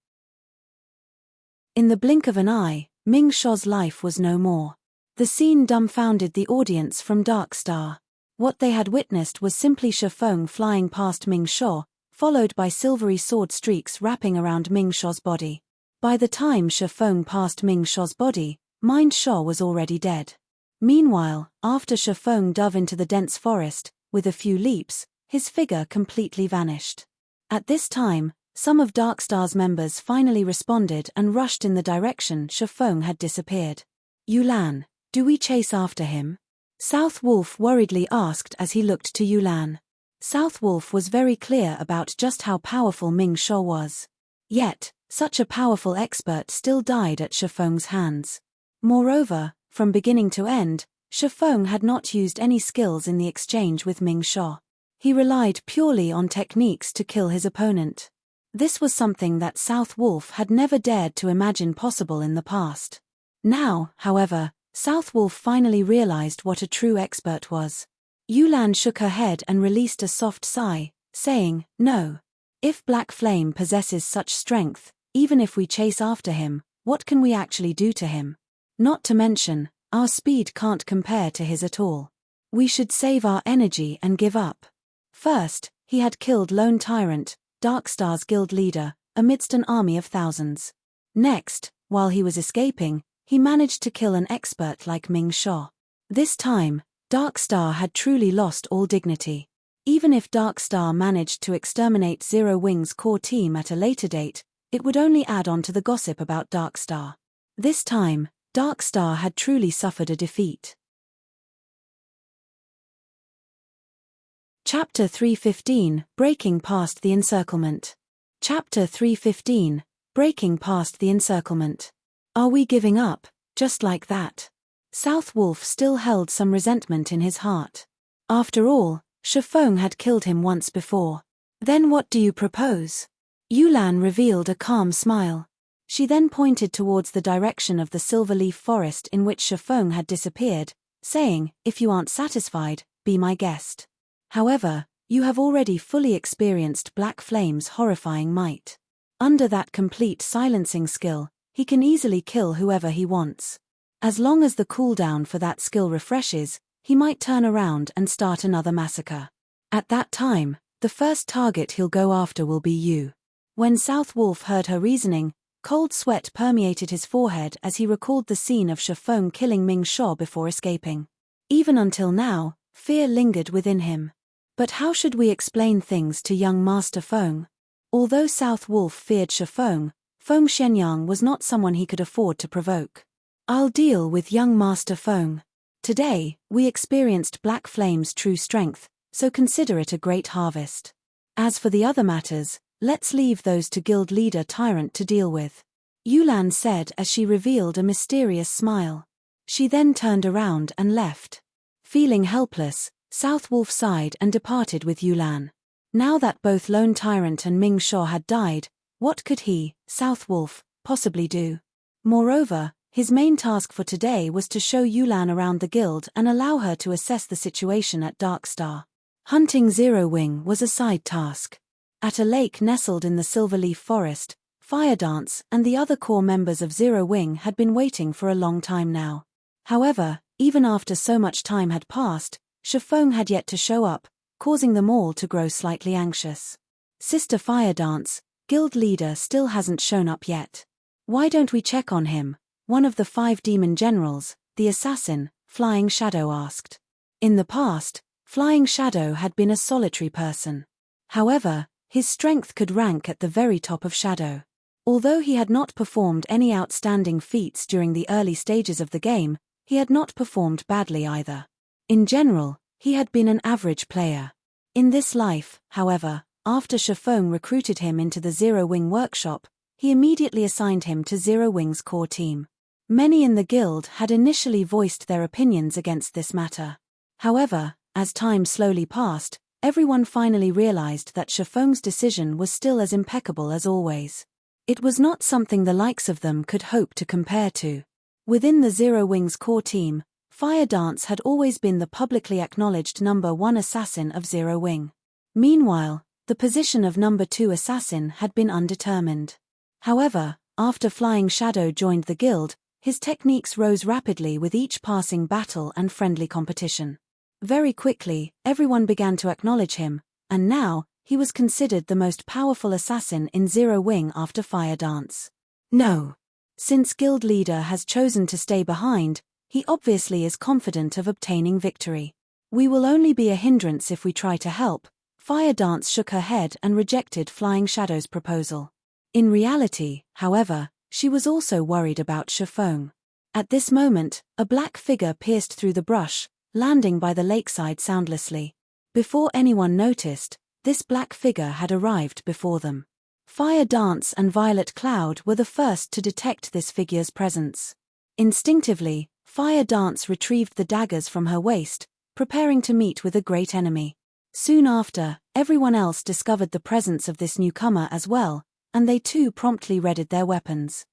In the blink of an eye, Ming Sho's life was no more. The scene dumbfounded the audience from Dark Star. What they had witnessed was simply Shifeng flying past Ming Sho, followed by silvery sword streaks wrapping around Ming Sho's body. By the time Shifeng passed Ming Sho's body, Mind Sho was already dead. Meanwhile, after Shifeng dove into the dense forest, with a few leaps, his figure completely vanished. At this time, some of Darkstar's members finally responded and rushed in the direction Shifeng had disappeared. Yulan, do we chase after him? South Wolf worriedly asked as he looked to Yulan. South Wolf was very clear about just how powerful Ming Sho was. Yet, such a powerful expert still died at Shifeng's hands. Moreover, from beginning to end, Shifeng had not used any skills in the exchange with Ming Sho. He relied purely on techniques to kill his opponent. This was something that South Wolf had never dared to imagine possible in the past. Now, however, South Wolf finally realized what a true expert was. Yulan shook her head and released a soft sigh, saying, "No. If Black Flame possesses such strength, even if we chase after him, what can we actually do to him? Not to mention, our speed can't compare to his at all. We should save our energy and give up." First, he had killed Lone Tyrant, Darkstar's guild leader, amidst an army of thousands. Next, while he was escaping, he managed to kill an expert like Ming Sho. This time, Darkstar had truly lost all dignity. Even if Darkstar managed to exterminate Zero Wing's core team at a later date, it would only add on to the gossip about Darkstar. This time, Darkstar had truly suffered a defeat. Chapter 315, Breaking Past the Encirclement. Chapter 315, Breaking Past the Encirclement. Are we giving up, just like that? South Wolf still held some resentment in his heart. After all, Shifeng had killed him once before. Then what do you propose? Yulan revealed a calm smile. She then pointed towards the direction of the silverleaf forest in which Shifeng had disappeared, saying, "If you aren't satisfied, be my guest. However, you have already fully experienced Black Flame's horrifying might. Under that complete silencing skill, he can easily kill whoever he wants. As long as the cooldown for that skill refreshes, he might turn around and start another massacre. At that time, the first target he'll go after will be you." When South Wolf heard her reasoning, cold sweat permeated his forehead as he recalled the scene of Shifeng killing Ming Sho before escaping. Even until now, fear lingered within him. But how should we explain things to young Master Feng? Although South Wolf feared Shifeng, Feng Shenyang was not someone he could afford to provoke. "I'll deal with young Master Feng. Today, we experienced Black Flame's true strength, so consider it a great harvest. As for the other matters, let's leave those to Guild Leader Tyrant to deal with," Yulan said as she revealed a mysterious smile. She then turned around and left. Feeling helpless, South Wolf sighed and departed with Yulan. Now that both Lone Tyrant and Ming Sho had died, what could he, South Wolf, possibly do? Moreover, his main task for today was to show Yulan around the guild and allow her to assess the situation at Darkstar. Hunting Zero Wing was a side task. At a lake nestled in the Silverleaf Forest, Fire Dance and the other core members of Zero Wing had been waiting for a long time now. However, even after so much time had passed, Shifeng had yet to show up, causing them all to grow slightly anxious. "Sister Fire Dance, guild leader still hasn't shown up yet. Why don't we check on him?" one of the 5 demon generals, the assassin, Flying Shadow asked. In the past, Flying Shadow had been a solitary person. However, his strength could rank at the very top of Shadow. Although he had not performed any outstanding feats during the early stages of the game, he had not performed badly either. In general, he had been an average player. In this life, however, after Shifeng recruited him into the Zero Wing workshop, he immediately assigned him to Zero Wing's core team. Many in the guild had initially voiced their opinions against this matter. However, as time slowly passed, everyone finally realized that Shifeng's decision was still as impeccable as always. It was not something the likes of them could hope to compare to. Within the Zero Wing's core team, Fire Dance had always been the publicly acknowledged #1 assassin of Zero Wing. Meanwhile, The position of number 2 assassin had been undetermined. However, after Flying Shadow joined the guild, his techniques rose rapidly with each passing battle and friendly competition. Very quickly, everyone began to acknowledge him, and now, he was considered the most powerful assassin in Zero Wing after Fire Dance. No. Since guild leader has chosen to stay behind, he obviously is confident of obtaining victory. We will only be a hindrance if we try to help. Fire Dance shook her head and rejected Flying Shadow's proposal. In reality, however, she was also worried about Shifeng. At this moment, a black figure pierced through the brush, landing by the lakeside soundlessly. Before anyone noticed, this black figure had arrived before them. Fire Dance and Violet Cloud were the first to detect this figure's presence. Instinctively, Fire Dance retrieved the daggers from her waist, preparing to meet with a great enemy. Soon after, everyone else discovered the presence of this newcomer as well, and they too promptly readied their weapons.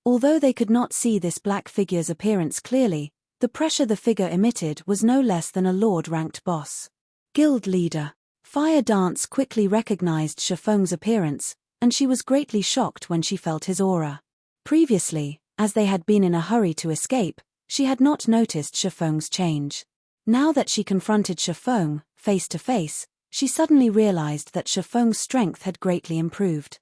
Although they could not see this black figure's appearance clearly, the pressure the figure emitted was no less than a lord-ranked boss. Guild leader. Fire Dance quickly recognized Shifeng's appearance, and she was greatly shocked when she felt his aura. Previously, as they had been in a hurry to escape, she had not noticed Shifeng's change. Now that she confronted Shifeng, face to face, she suddenly realized that Shifeng's strength had greatly improved.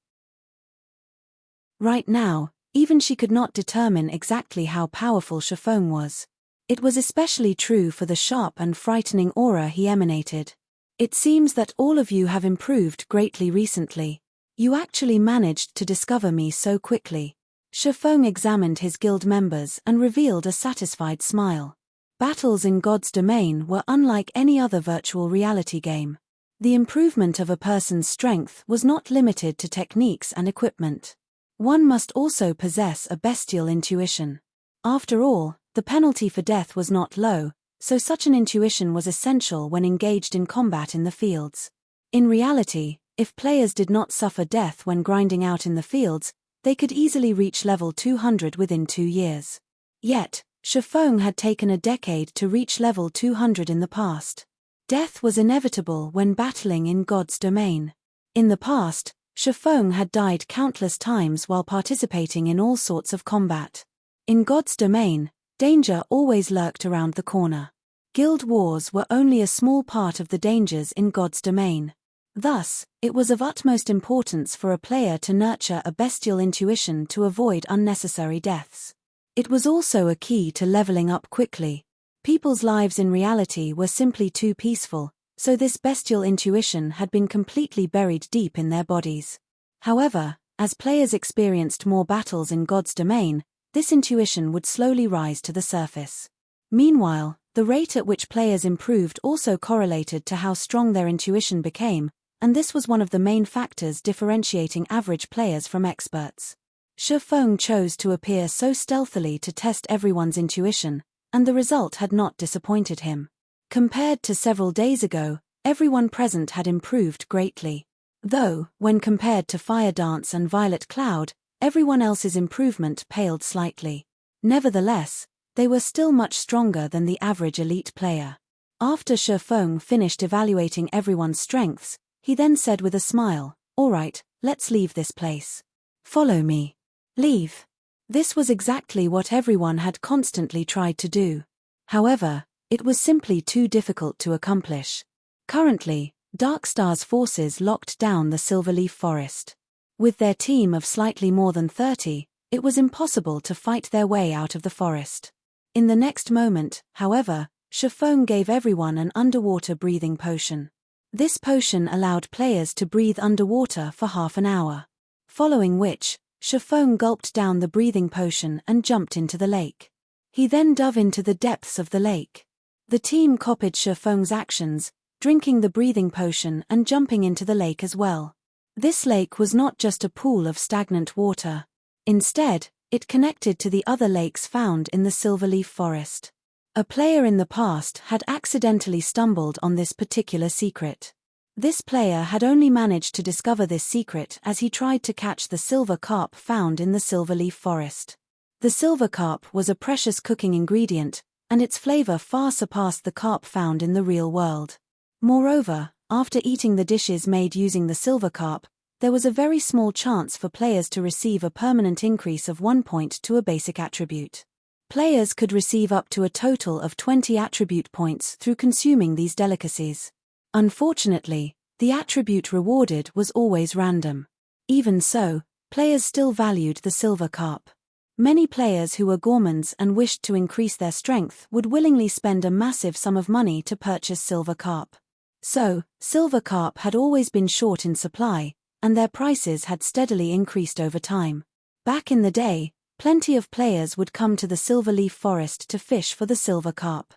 Right now, even she could not determine exactly how powerful Shifeng was. It was especially true for the sharp and frightening aura he emanated. It seems that all of you have improved greatly recently. You actually managed to discover me so quickly. Shifeng examined his guild members and revealed a satisfied smile. Battles in God's Domain were unlike any other virtual reality game. The improvement of a person's strength was not limited to techniques and equipment. One must also possess a bestial intuition. After all, the penalty for death was not low, so such an intuition was essential when engaged in combat in the fields. In reality, if players did not suffer death when grinding out in the fields, they could easily reach level 200 within 2 years. Yet, Shifeng had taken a decade to reach level 200 in the past. Death was inevitable when battling in God's Domain. In the past, Shifeng had died countless times while participating in all sorts of combat. In God's Domain, danger always lurked around the corner. Guild wars were only a small part of the dangers in God's Domain. Thus, it was of utmost importance for a player to nurture a bestial intuition to avoid unnecessary deaths. It was also a key to leveling up quickly. People's lives in reality were simply too peaceful, so this bestial intuition had been completely buried deep in their bodies. However, as players experienced more battles in God's Domain, this intuition would slowly rise to the surface. Meanwhile, the rate at which players improved also correlated to how strong their intuition became, and this was one of the main factors differentiating average players from experts. Shifeng chose to appear so stealthily to test everyone's intuition, and the result had not disappointed him. Compared to several days ago, everyone present had improved greatly. Though, when compared to Fire Dance and Violet Cloud, everyone else's improvement paled slightly. Nevertheless, they were still much stronger than the average elite player. After Shifeng finished evaluating everyone's strengths, he then said with a smile, "All right, let's leave this place. Follow me." Leave. This was exactly what everyone had constantly tried to do. However, it was simply too difficult to accomplish. Currently, Darkstar's forces locked down the Silverleaf Forest. With their team of slightly more than 30, it was impossible to fight their way out of the forest. In the next moment, however, Shifeng gave everyone an underwater breathing potion. This potion allowed players to breathe underwater for half an hour. Following which, Shifeng gulped down the breathing potion and jumped into the lake. He then dove into the depths of the lake. The team copied Shifeng's actions, drinking the breathing potion and jumping into the lake as well. This lake was not just a pool of stagnant water. Instead, it connected to the other lakes found in the Silverleaf Forest. A player in the past had accidentally stumbled on this particular secret. This player had only managed to discover this secret as he tried to catch the silver carp found in the Silverleaf Forest. The silver carp was a precious cooking ingredient, and its flavor far surpassed the carp found in the real world. Moreover, after eating the dishes made using the silver carp, there was a very small chance for players to receive a permanent increase of 1 point to a basic attribute. Players could receive up to a total of 20 attribute points through consuming these delicacies. Unfortunately, the attribute rewarded was always random. Even so, players still valued the silver carp. Many players who were gourmands and wished to increase their strength would willingly spend a massive sum of money to purchase silver carp. So, silver carp had always been short in supply, and their prices had steadily increased over time. Back in the day, plenty of players would come to the silverleaf forest to fish for the silver carp.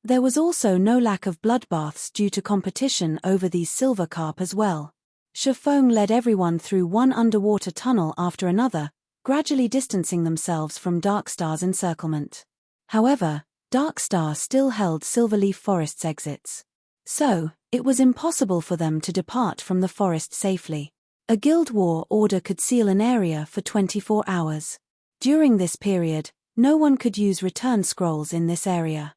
There was also no lack of bloodbaths due to competition over these silver carp as well. Shifeng led everyone through one underwater tunnel after another, gradually distancing themselves from Darkstar's encirclement. However, Darkstar still held Silverleaf Forest's exits. So, it was impossible for them to depart from the forest safely. A guild war order could seal an area for 24 hours. During this period, no one could use return scrolls in this area.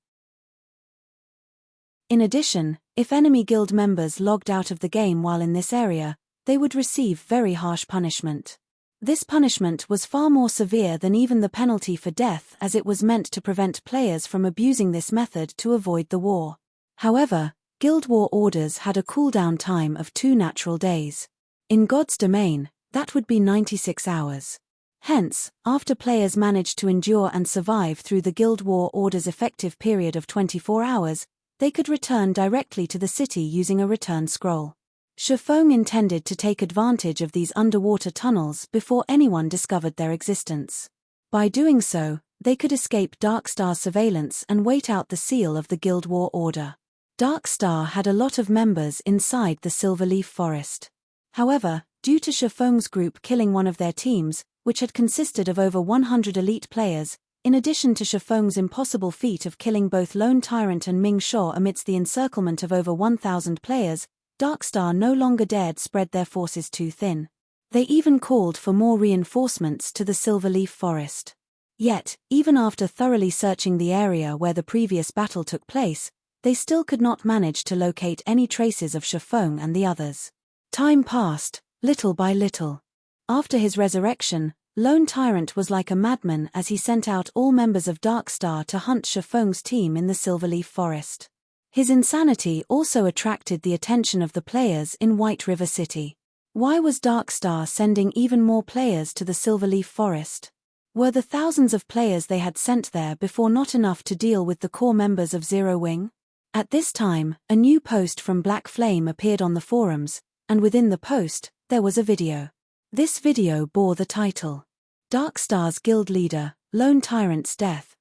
In addition, if enemy guild members logged out of the game while in this area, they would receive very harsh punishment. This punishment was far more severe than even the penalty for death, as it was meant to prevent players from abusing this method to avoid the war. However, guild war orders had a cooldown time of 2 natural days. In God's domain, that would be 96 hours. Hence, after players managed to endure and survive through the guild war order's effective period of 24 hours, they could return directly to the city using a return scroll. Shifeng intended to take advantage of these underwater tunnels before anyone discovered their existence. By doing so, they could escape Darkstar's surveillance and wait out the seal of the Guild War Order. Darkstar had a lot of members inside the Silverleaf Forest. However, due to Shifeng's group killing one of their teams, which had consisted of over 100 elite players, in addition to Shifeng's impossible feat of killing both Lone Tyrant and Ming Shaw amidst the encirclement of over 1,000 players, Darkstar no longer dared spread their forces too thin. They even called for more reinforcements to the Silverleaf Forest. Yet, even after thoroughly searching the area where the previous battle took place, they still could not manage to locate any traces of Shifeng and the others. Time passed, little by little. After his resurrection, Lone Tyrant was like a madman as he sent out all members of Darkstar to hunt Shifeng's team in the Silverleaf Forest. His insanity also attracted the attention of the players in White River City. Why was Darkstar sending even more players to the Silverleaf Forest? Were the thousands of players they had sent there before not enough to deal with the core members of Zero Wing? At this time, a new post from Black Flame appeared on the forums, and within the post, there was a video. This video bore the title, Darkstar's Guild Leader, Lone Tyrant's Death.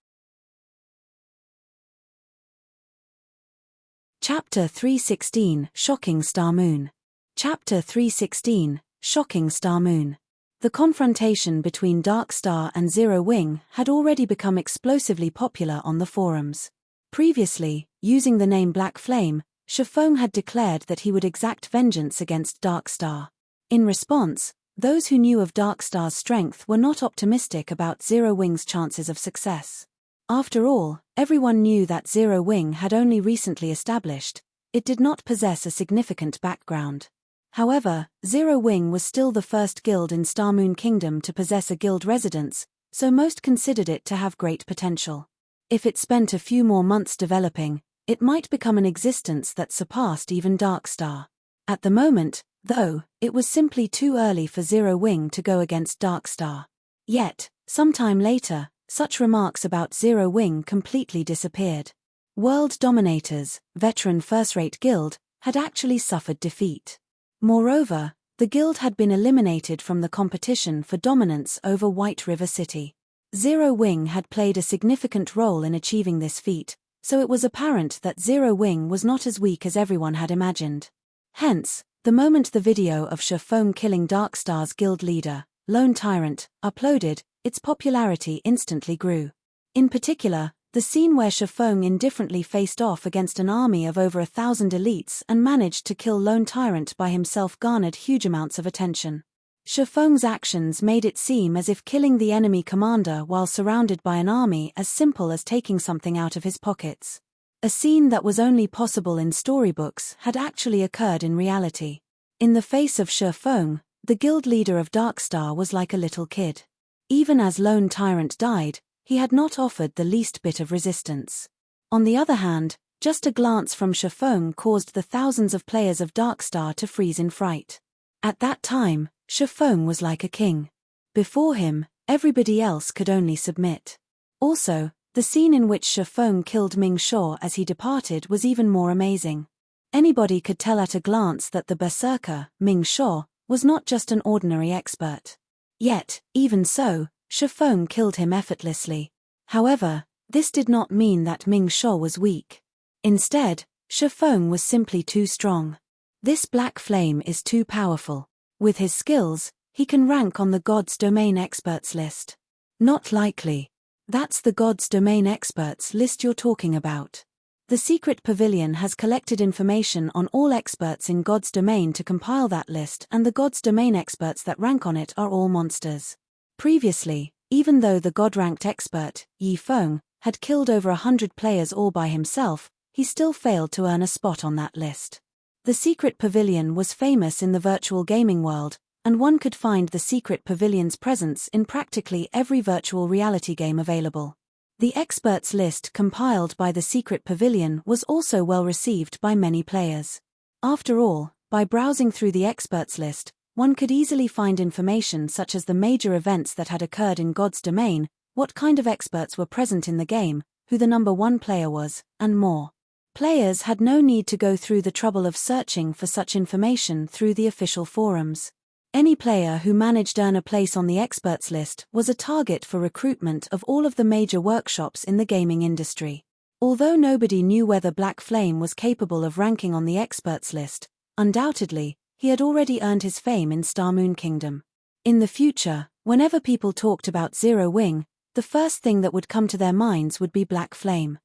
Chapter 316, Shocking Star Moon. Chapter 316, Shocking Star Moon. The confrontation between Darkstar and Zero Wing had already become explosively popular on the forums. Previously, using the name Black Flame, Shifeng had declared that he would exact vengeance against Darkstar. In response, those who knew of Darkstar's strength were not optimistic about Zero Wing's chances of success. After all, everyone knew that Zero Wing had only recently established. It did not possess a significant background. However, Zero Wing was still the first guild in Starmoon Kingdom to possess a guild residence, so most considered it to have great potential. If it spent a few more months developing, it might become an existence that surpassed even Darkstar. At the moment, though, it was simply too early for Zero Wing to go against Darkstar. Yet, sometime later, such remarks about Zero Wing completely disappeared. World Dominators, veteran first-rate guild, had actually suffered defeat. Moreover, the guild had been eliminated from the competition for dominance over White River City. Zero Wing had played a significant role in achieving this feat, so it was apparent that Zero Wing was not as weak as everyone had imagined. Hence, the moment the video of Shifeng killing Darkstar's guild leader, Lone Tyrant, uploaded, its popularity instantly grew. In particular, the scene where Shifeng indifferently faced off against an army of over 1,000 elites and managed to kill Lone Tyrant by himself garnered huge amounts of attention. Shifeng's actions made it seem as if killing the enemy commander while surrounded by an army as simple as taking something out of his pockets. A scene that was only possible in storybooks had actually occurred in reality. In the face of Shi Feng, the guild leader of Darkstar was like a little kid. Even as Lone Tyrant died, he had not offered the least bit of resistance. On the other hand, just a glance from Shi Feng caused the thousands of players of Darkstar to freeze in fright. At that time, Shi Feng was like a king. Before him, everybody else could only submit. Also, the scene in which Shi Feng killed Ming Shaw as he departed was even more amazing. Anybody could tell at a glance that the berserker, Ming Shaw, was not just an ordinary expert. Yet, even so, Shi Feng killed him effortlessly. However, this did not mean that Ming Shaw was weak. Instead, Shi Feng was simply too strong. This black flame is too powerful. With his skills, he can rank on the God's Domain Experts list. Not likely. That's the God's Domain Experts list you're talking about. The Secret Pavilion has collected information on all experts in God's Domain to compile that list, and the God's Domain experts that rank on it are all monsters. Previously, even though the God-ranked expert, Yi Feng, had killed over 100 players all by himself, he still failed to earn a spot on that list. The Secret Pavilion was famous in the virtual gaming world, and one could find the Secret Pavilion's presence in practically every virtual reality game available. The experts list compiled by the Secret Pavilion was also well received by many players. After all, by browsing through the experts list, one could easily find information such as the major events that had occurred in God's Domain, what kind of experts were present in the game, who the number one player was, and more. Players had no need to go through the trouble of searching for such information through the official forums. Any player who managed to earn a place on the experts list was a target for recruitment of all of the major workshops in the gaming industry. Although nobody knew whether Black Flame was capable of ranking on the experts list, undoubtedly, he had already earned his fame in Star Moon Kingdom. In the future, whenever people talked about Zero Wing, the first thing that would come to their minds would be Black Flame.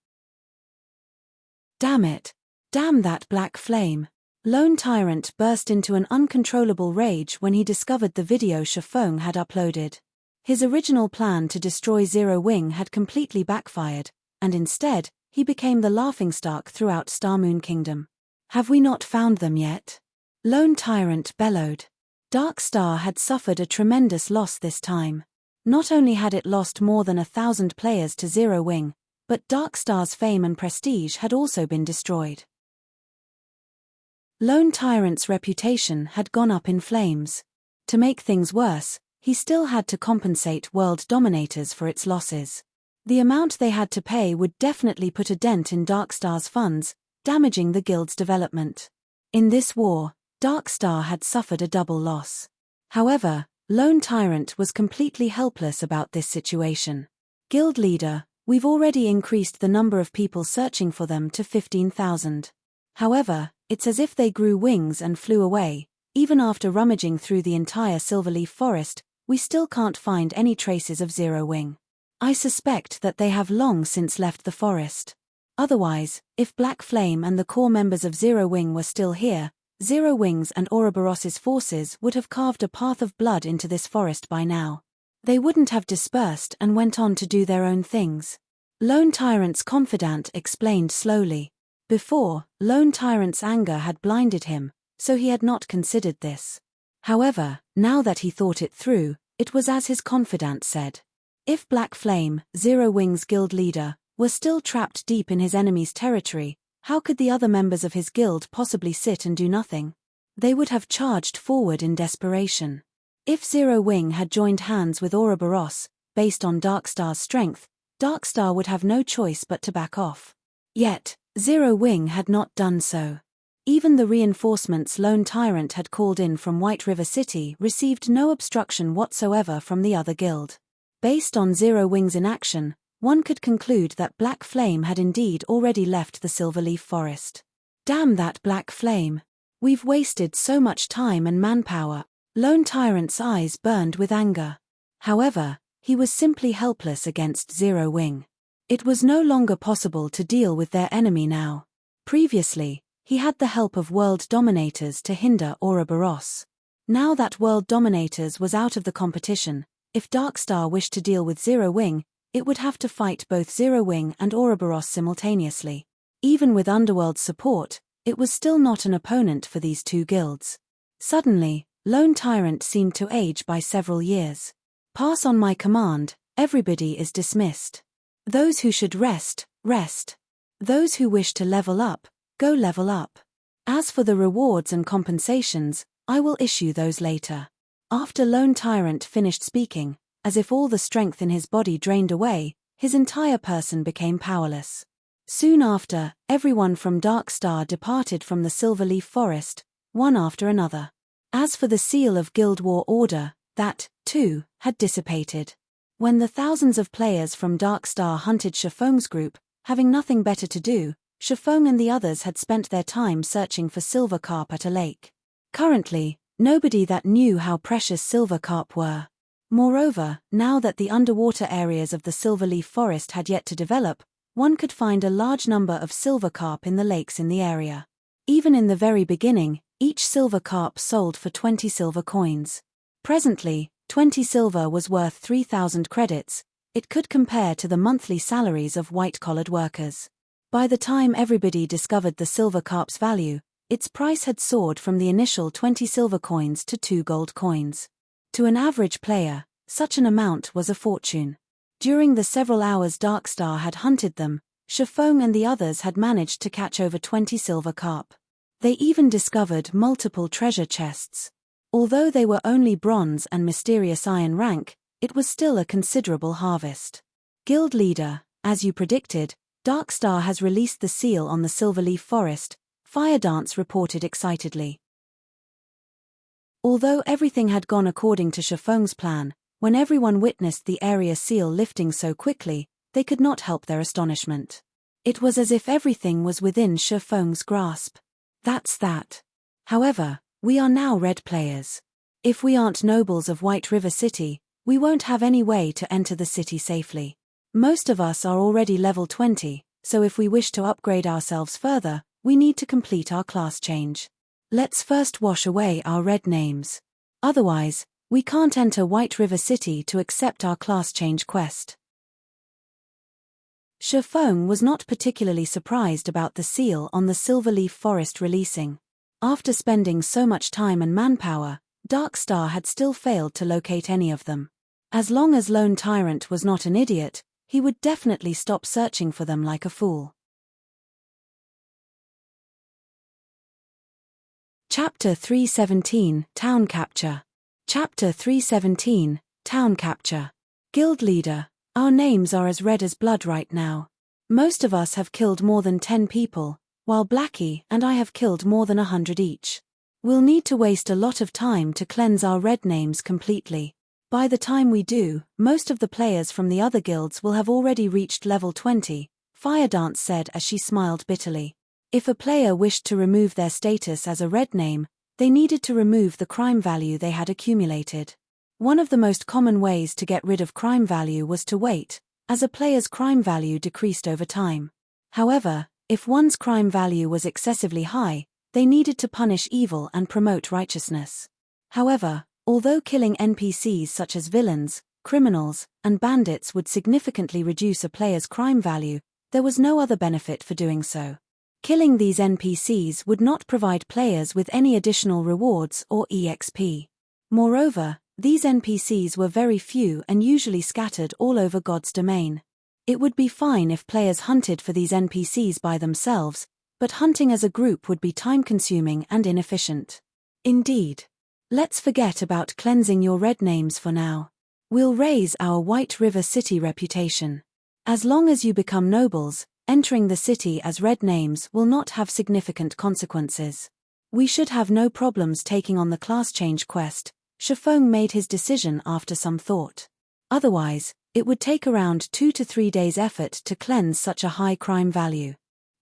Damn it! Damn that Black Flame! Lone Tyrant burst into an uncontrollable rage when he discovered the video Shi Feng had uploaded. His original plan to destroy Zero Wing had completely backfired, and instead, he became the laughingstock throughout Star Moon Kingdom. Have we not found them yet? Lone Tyrant bellowed. Darkstar had suffered a tremendous loss this time. Not only had it lost more than 1,000 players to Zero Wing, but Darkstar's fame and prestige had also been destroyed. Lone Tyrant's reputation had gone up in flames. To make things worse, he still had to compensate World Dominators for its losses. The amount they had to pay would definitely put a dent in Darkstar's funds, damaging the guild's development. In this war, Darkstar had suffered a double loss. However, Lone Tyrant was completely helpless about this situation. Guild leader, we've already increased the number of people searching for them to 15,000. However, it's as if they grew wings and flew away. Even after rummaging through the entire Silverleaf Forest, we still can't find any traces of Zero Wing. I suspect that they have long since left the forest. Otherwise, if Black Flame and the core members of Zero Wing were still here, Zero Wing's and Ouroboros's forces would have carved a path of blood into this forest by now. They wouldn't have dispersed and went on to do their own things. Lone Tyrant's confidant explained slowly. Before, Lone Tyrant's anger had blinded him, so he had not considered this. However, now that he thought it through, it was as his confidant said. If Black Flame, Zero Wing's guild leader, were still trapped deep in his enemy's territory, how could the other members of his guild possibly sit and do nothing? They would have charged forward in desperation. If Zero Wing had joined hands with Ouroboros, based on Darkstar's strength, Darkstar would have no choice but to back off. Yet, Zero Wing had not done so. Even the reinforcements Lone Tyrant had called in from White River City received no obstruction whatsoever from the other guild. Based on Zero Wing's inaction, one could conclude that Black Flame had indeed already left the Silverleaf Forest. Damn that Black Flame! We've wasted so much time and manpower. Lone Tyrant's eyes burned with anger. However, he was simply helpless against Zero Wing. It was no longer possible to deal with their enemy now. Previously, he had the help of World Dominators to hinder Ouroboros. Now that World Dominators was out of the competition, if Darkstar wished to deal with Zero Wing, it would have to fight both Zero Wing and Ouroboros simultaneously. Even with Underworld's support, it was still not an opponent for these two guilds. Suddenly, Lone Tyrant seemed to age by several years. Pass on my command, everybody is dismissed. Those who should rest, rest. Those who wish to level up, go level up. As for the rewards and compensations, I will issue those later. After Lone Tyrant finished speaking, as if all the strength in his body drained away, his entire person became powerless. Soon after, everyone from Darkstar departed from the Silverleaf Forest, one after another. As for the seal of Guild War Order, that, too, had dissipated. When the thousands of players from Darkstar hunted Shifeng's group, having nothing better to do, Shifeng and the others had spent their time searching for silver carp at a lake. Currently, nobody that knew how precious silver carp were. Moreover, now that the underwater areas of the Silverleaf Forest had yet to develop, one could find a large number of silver carp in the lakes in the area. Even in the very beginning, each silver carp sold for 20 silver coins. Presently, 20 silver was worth 3,000 credits. It could compare to the monthly salaries of white-collared workers. By the time everybody discovered the silver carp's value, its price had soared from the initial 20 silver coins to 2 gold coins. To an average player, such an amount was a fortune. During the several hours Darkstar had hunted them, Shifeng and the others had managed to catch over 20 silver carp. They even discovered multiple treasure chests. Although they were only bronze and mysterious iron rank, it was still a considerable harvest. Guild leader, as you predicted, Darkstar has released the seal on the Silverleaf Forest, Firedance reported excitedly. Although everything had gone according to Shifeng's plan, when everyone witnessed the area seal lifting so quickly, they could not help their astonishment. It was as if everything was within Shifeng's grasp. That's that. However, we are now red players. If we aren't nobles of White River City, we won't have any way to enter the city safely. Most of us are already level 20, so if we wish to upgrade ourselves further, we need to complete our class change. Let's first wash away our red names. Otherwise, we can't enter White River City to accept our class change quest. Shifeng was not particularly surprised about the seal on the Silverleaf Forest releasing. After spending so much time and manpower, Darkstar had still failed to locate any of them. As long as Lone Tyrant was not an idiot, he would definitely stop searching for them like a fool. Chapter 317, Town Capture. Chapter 317, Town Capture. Guild leader, our names are as red as blood right now. Most of us have killed more than 10 people, while Blackie and I have killed more than 100 each. We'll need to waste a lot of time to cleanse our red names completely. By the time we do, most of the players from the other guilds will have already reached level 20, Firedance said as she smiled bitterly. If a player wished to remove their status as a red name, they needed to remove the crime value they had accumulated. One of the most common ways to get rid of crime value was to wait, as a player's crime value decreased over time. However, if one's crime value was excessively high, they needed to punish evil and promote righteousness. However, although killing NPCs such as villains, criminals, and bandits would significantly reduce a player's crime value, there was no other benefit for doing so. Killing these NPCs would not provide players with any additional rewards or EXP. Moreover, these NPCs were very few and usually scattered all over God's domain. It would be fine if players hunted for these NPCs by themselves, but hunting as a group would be time-consuming and inefficient. Indeed. Let's forget about cleansing your red names for now. We'll raise our White River City reputation. As long as you become nobles, entering the city as red names will not have significant consequences. We should have no problems taking on the class change quest. Shifeng made his decision after some thought. Otherwise, it would take around 2 to 3 days' effort to cleanse such a high crime value.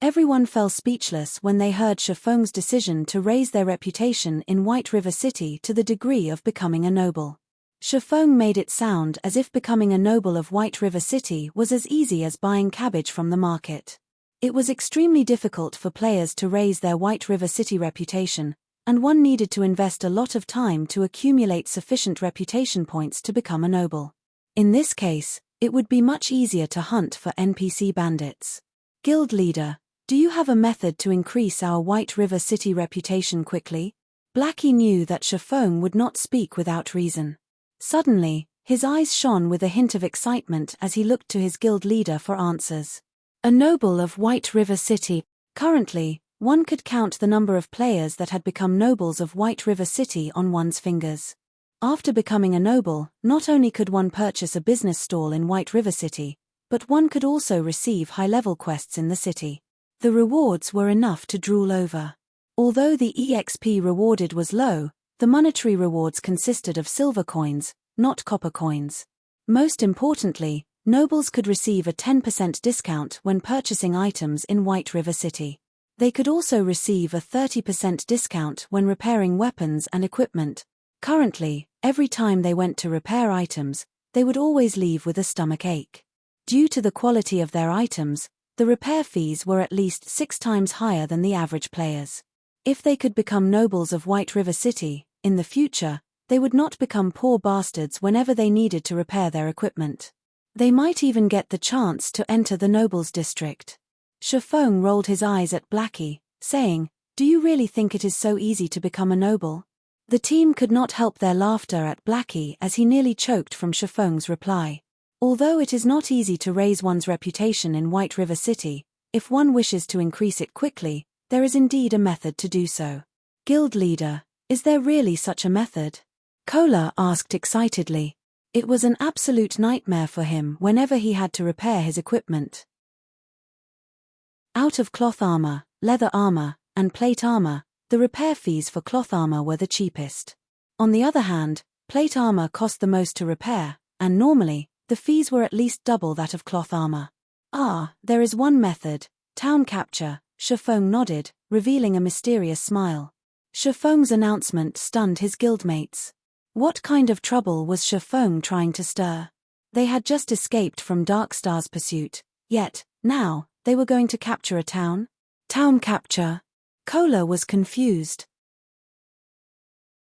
Everyone fell speechless when they heard Shifeng's decision to raise their reputation in White River City to the degree of becoming a noble. Shifeng made it sound as if becoming a noble of White River City was as easy as buying cabbage from the market. It was extremely difficult for players to raise their White River City reputation, and one needed to invest a lot of time to accumulate sufficient reputation points to become a noble. In this case, it would be much easier to hunt for NPC bandits. Guild leader, Do you have a method to increase our White River City reputation quickly? Blackie knew that Shafong would not speak without reason. Suddenly, his eyes shone with a hint of excitement as he looked to his guild leader for answers. A noble of White River City. Currently, one could count the number of players that had become nobles of White River City on one's fingers. After becoming a noble, not only could one purchase a business stall in White River City, but one could also receive high-level quests in the city. The rewards were enough to drool over. Although the EXP rewarded was low, the monetary rewards consisted of silver coins, not copper coins. Most importantly, nobles could receive a 10% discount when purchasing items in White River City. They could also receive a 30% discount when repairing weapons and equipment. Currently, every time they went to repair items, they would always leave with a stomach ache. Due to the quality of their items, the repair fees were at least 6 times higher than the average players. If they could become nobles of White River City, in the future, they would not become poor bastards whenever they needed to repair their equipment. They might even get the chance to enter the nobles district. Shafong rolled his eyes at Blackie, saying, "Do you really think it is so easy to become a noble?" The team could not help their laughter at Blackie as he nearly choked from Shafong's reply. Although it is not easy to raise one's reputation in White River City, if one wishes to increase it quickly, there is indeed a method to do so. Guild leader, is there really such a method? Kola asked excitedly. It was an absolute nightmare for him whenever he had to repair his equipment. Out of cloth armor, leather armor, and plate armor, the repair fees for cloth armor were the cheapest. On the other hand, plate armor cost the most to repair, and normally, the fees were at least double that of cloth armor. There is one method, town capture, Shafong nodded, revealing a mysterious smile. Shafong's announcement stunned his guildmates. What kind of trouble was Shafong trying to stir? They had just escaped from Darkstar's pursuit, yet, now, they were going to capture a town? Town capture? Kola was confused.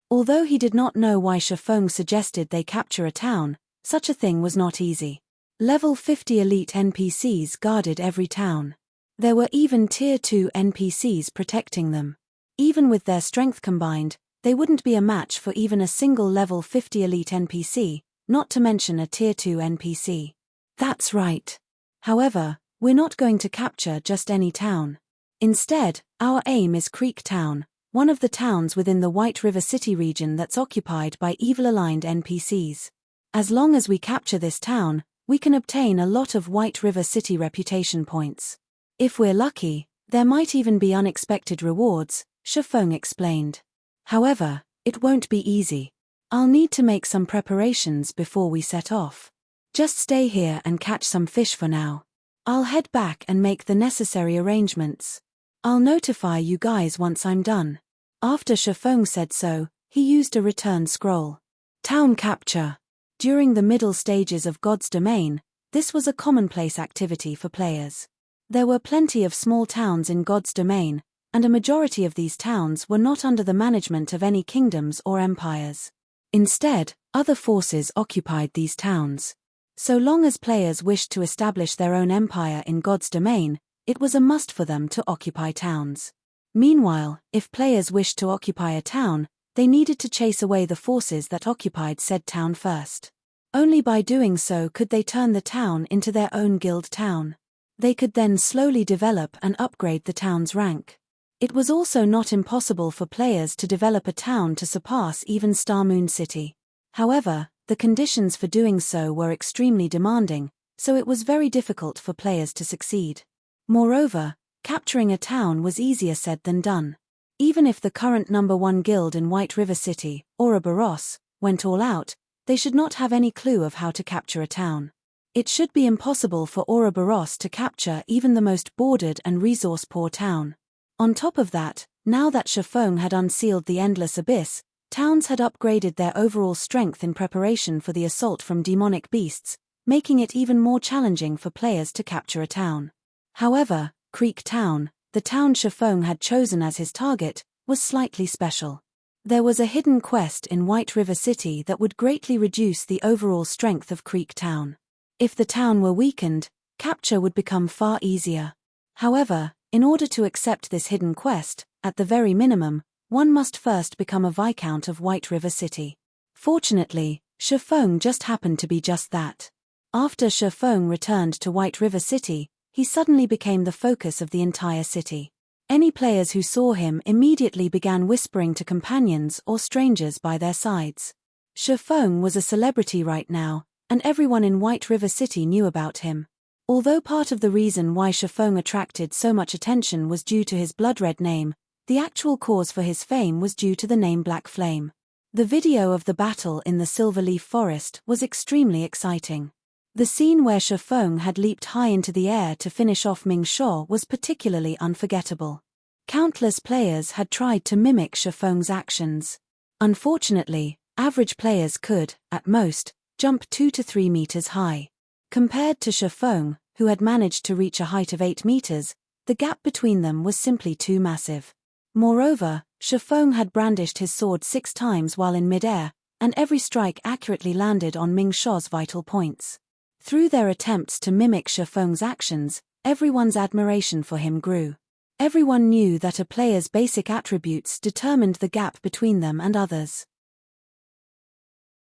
Although he did not know why Shafong suggested they capture a town, such a thing was not easy. Level 50 elite NPCs guarded every town. There were even Tier 2 NPCs protecting them. Even with their strength combined, they wouldn't be a match for even a single level 50 elite NPC, not to mention a Tier 2 NPC. That's right. However, we're not going to capture just any town. Instead, our aim is Creek Town, one of the towns within the White River City region that's occupied by evil-aligned NPCs. As long as we capture this town, we can obtain a lot of White River City reputation points. If we're lucky, there might even be unexpected rewards, Shafong explained. However, it won't be easy. I'll need to make some preparations before we set off. Just stay here and catch some fish for now. I'll head back and make the necessary arrangements. I'll notify you guys once I'm done. After Shafong said so, he used a return scroll. Town capture. During the middle stages of God's Domain, this was a commonplace activity for players. There were plenty of small towns in God's Domain, and a majority of these towns were not under the management of any kingdoms or empires. Instead, other forces occupied these towns. So long as players wished to establish their own empire in God's Domain, it was a must for them to occupy towns. Meanwhile, if players wished to occupy a town, they needed to chase away the forces that occupied said town first. Only by doing so could they turn the town into their own guild town. They could then slowly develop and upgrade the town's rank. It was also not impossible for players to develop a town to surpass even Star Moon City. However, the conditions for doing so were extremely demanding, so it was very difficult for players to succeed. Moreover, capturing a town was easier said than done. Even if the current number 1 guild in White River City, Ouroboros, went all out, they should not have any clue of how to capture a town. It should be impossible for Ouroboros to capture even the most bordered and resource-poor town. On top of that, now that Shafong had unsealed the Endless Abyss, towns had upgraded their overall strength in preparation for the assault from demonic beasts, making it even more challenging for players to capture a town. However, Creek Town, the town Shafong had chosen as his target, was slightly special. There was a hidden quest in White River City that would greatly reduce the overall strength of Creek Town. If the town were weakened, capture would become far easier. However, In order to accept this hidden quest, at the very minimum, one must first become a Viscount of White River City. Fortunately, Shifeng just happened to be just that. After Shifeng returned to White River City, he suddenly became the focus of the entire city. Any players who saw him immediately began whispering to companions or strangers by their sides. Shifeng was a celebrity right now, and everyone in White River City knew about him. Although part of the reason why Shifeng attracted so much attention was due to his blood-red name, the actual cause for his fame was due to the name Black Flame. The video of the battle in the Silverleaf Forest was extremely exciting. The scene where Shifeng had leaped high into the air to finish off Ming Sho was particularly unforgettable. Countless players had tried to mimic Shifeng's actions. Unfortunately, average players could, at most, jump 2 to 3 meters high. Compared to Shifeng, who had managed to reach a height of 8 meters, the gap between them was simply too massive. Moreover, Shifeng had brandished his sword 6 times while in midair, and every strike accurately landed on Ming Sho's vital points. Through their attempts to mimic Shifeng's actions, everyone's admiration for him grew. Everyone knew that a player's basic attributes determined the gap between them and others.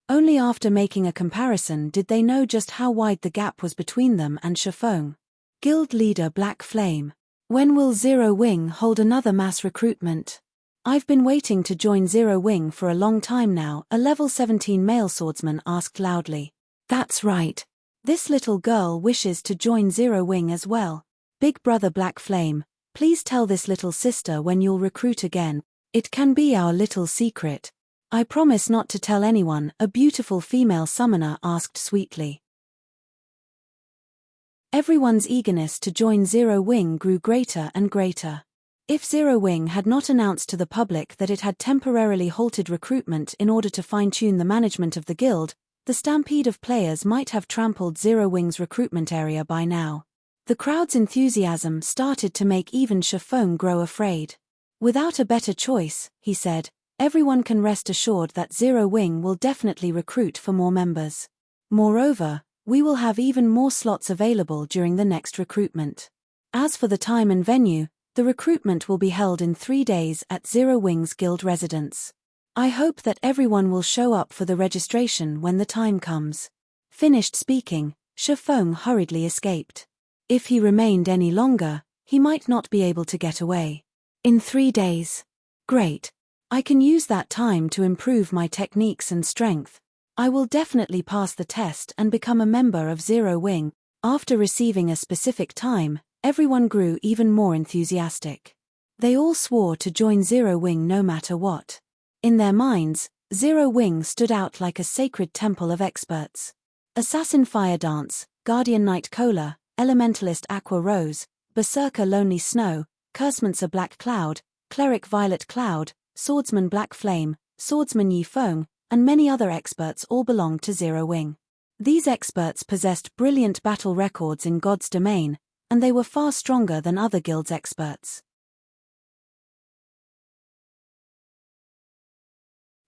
Only after making a comparison did they know just how wide the gap was between them and Shifeng. Guild leader Black Flame. When will Zero Wing hold another mass recruitment? I've been waiting to join Zero Wing for a long time now, a level 17 male swordsman asked loudly. That's right. This little girl wishes to join Zero Wing as well. Big brother Black Flame, please tell this little sister when you'll recruit again. It can be our little secret. I promise not to tell anyone, a beautiful female summoner asked sweetly. Everyone's eagerness to join Zero Wing grew greater and greater. If Zero Wing had not announced to the public that it had temporarily halted recruitment in order to fine-tune the management of the guild, the stampede of players might have trampled Zero Wing's recruitment area by now. The crowd's enthusiasm started to make even Shifeng grow afraid. Without a better choice, he said, everyone can rest assured that Zero Wing will definitely recruit for more members. Moreover, we will have even more slots available during the next recruitment. As for the time and venue, the recruitment will be held in 3 days at Zero Wing's guild residence. I hope that everyone will show up for the registration when the time comes. Finished speaking, Shifeng hurriedly escaped. If he remained any longer, he might not be able to get away. In 3 days. Great. I can use that time to improve my techniques and strength. I will definitely pass the test and become a member of Zero Wing. After receiving a specific time, everyone grew even more enthusiastic. They all swore to join Zero Wing no matter what. In their minds, Zero Wing stood out like a sacred temple of experts. Assassin Fire Dance, Guardian Night Cola, Elementalist Aqua Rose, Berserker Lonely Snow, Cursemancer Black Cloud, Cleric Violet Cloud, Swordsman Black Flame, Swordsman Yi Feng, and many other experts all belonged to Zero Wing. These experts possessed brilliant battle records in God's domain, and they were far stronger than other guilds' experts.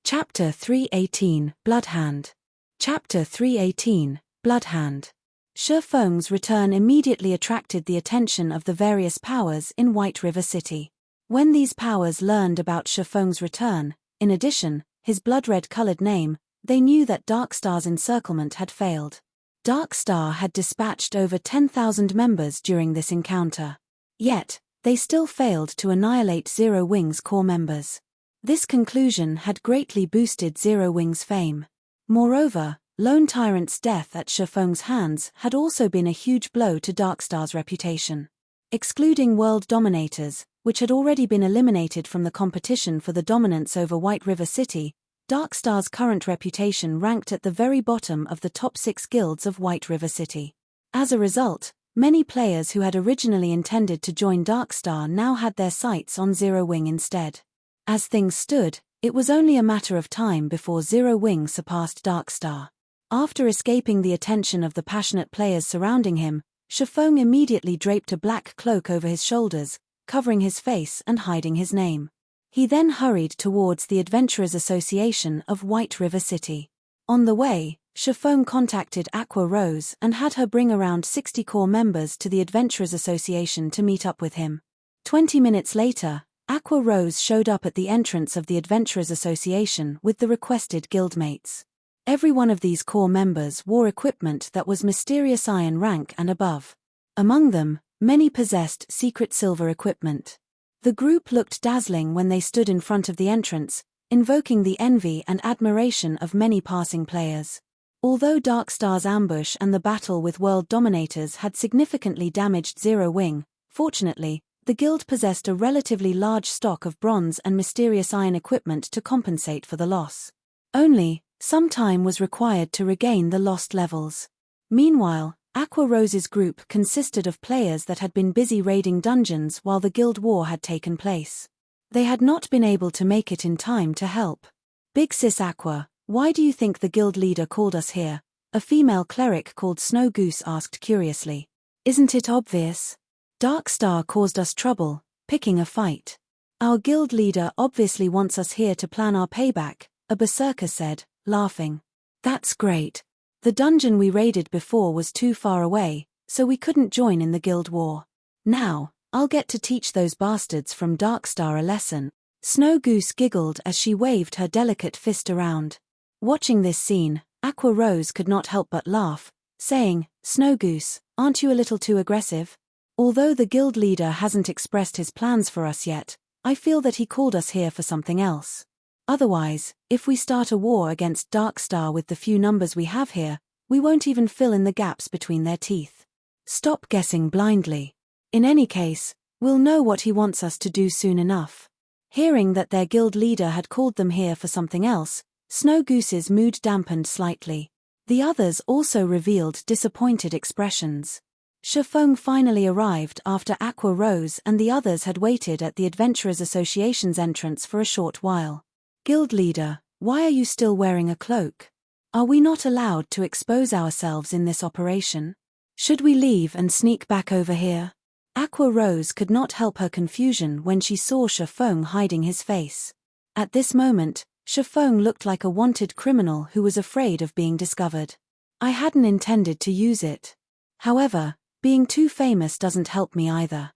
Chapter 318, Bloodhand. Chapter 318, Bloodhand. Shifeng's return immediately attracted the attention of the various powers in White River City. When these powers learned about Shifeng's return, in addition, his blood-red-colored name, they knew that Darkstar's encirclement had failed. Darkstar had dispatched over 10,000 members during this encounter. Yet, they still failed to annihilate Zero Wing's core members. This conclusion had greatly boosted Zero Wing's fame. Moreover, Lone Tyrant's death at Shifeng's hands had also been a huge blow to Darkstar's reputation. Excluding world dominators, which had already been eliminated from the competition for the dominance over White River City, Darkstar's current reputation ranked at the very bottom of the top 6 guilds of White River City. As a result, many players who had originally intended to join Darkstar now had their sights on Zero Wing instead. As things stood, it was only a matter of time before Zero Wing surpassed Darkstar. After escaping the attention of the passionate players surrounding him, Shifeng immediately draped a black cloak over his shoulders, covering his face and hiding his name. He then hurried towards the Adventurers Association of White River City. On the way, Shifeng contacted Aqua Rose and had her bring around 60 core members to the Adventurers Association to meet up with him. 20 minutes later, Aqua Rose showed up at the entrance of the Adventurers Association with the requested guildmates. Every one of these core members wore equipment that was mysterious iron rank and above. Among them, many possessed secret silver equipment. The group looked dazzling when they stood in front of the entrance, invoking the envy and admiration of many passing players. Although Darkstar's ambush and the battle with world dominators had significantly damaged Zero Wing, fortunately, the guild possessed a relatively large stock of bronze and mysterious iron equipment to compensate for the loss. Only, some time was required to regain the lost levels. Meanwhile, Aqua Rose's group consisted of players that had been busy raiding dungeons while the guild war had taken place. They had not been able to make it in time to help. "Big Sis Aqua, why do you think the guild leader called us here?" a female cleric called Snow Goose asked curiously. "Isn't it obvious? Darkstar caused us trouble, picking a fight. Our guild leader obviously wants us here to plan our payback," a berserker said, laughing. "That's great. The dungeon we raided before was too far away, so we couldn't join in the guild war. Now, I'll get to teach those bastards from Darkstar a lesson." Snow Goose giggled as she waved her delicate fist around. Watching this scene, Aqua Rose could not help but laugh, saying, "Snow Goose, aren't you a little too aggressive? Although the guild leader hasn't expressed his plans for us yet, I feel that he called us here for something else. Otherwise, if we start a war against Darkstar with the few numbers we have here, we won't even fill in the gaps between their teeth. Stop guessing blindly. In any case, we'll know what he wants us to do soon enough." Hearing that their guild leader had called them here for something else, Snow Goose's mood dampened slightly. The others also revealed disappointed expressions. Shifeng finally arrived after Aqua Rose and the others had waited at the Adventurers Association's entrance for a short while. "Guild leader, why are you still wearing a cloak? Are we not allowed to expose ourselves in this operation? Should we leave and sneak back over here?" Aqua Rose could not help her confusion when she saw Shifeng hiding his face. At this moment, Shifeng looked like a wanted criminal who was afraid of being discovered. "I hadn't intended to use it. However, being too famous doesn't help me either.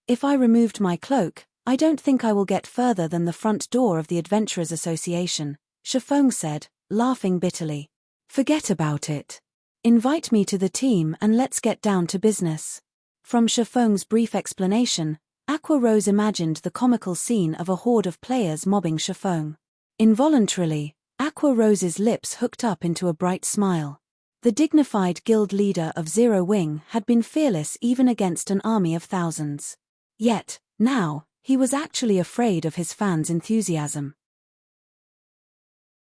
If I removed my cloak, I don't think I will get further than the front door of the Adventurers Association," Shifeng said, laughing bitterly. "Forget about it. Invite me to the team and let's get down to business." From Shifeng's brief explanation, Aqua Rose imagined the comical scene of a horde of players mobbing Shifeng. Involuntarily, Aqua Rose's lips hooked up into a bright smile. The dignified guild leader of Zero Wing had been fearless even against an army of thousands. Yet, now, he was actually afraid of his fans' enthusiasm.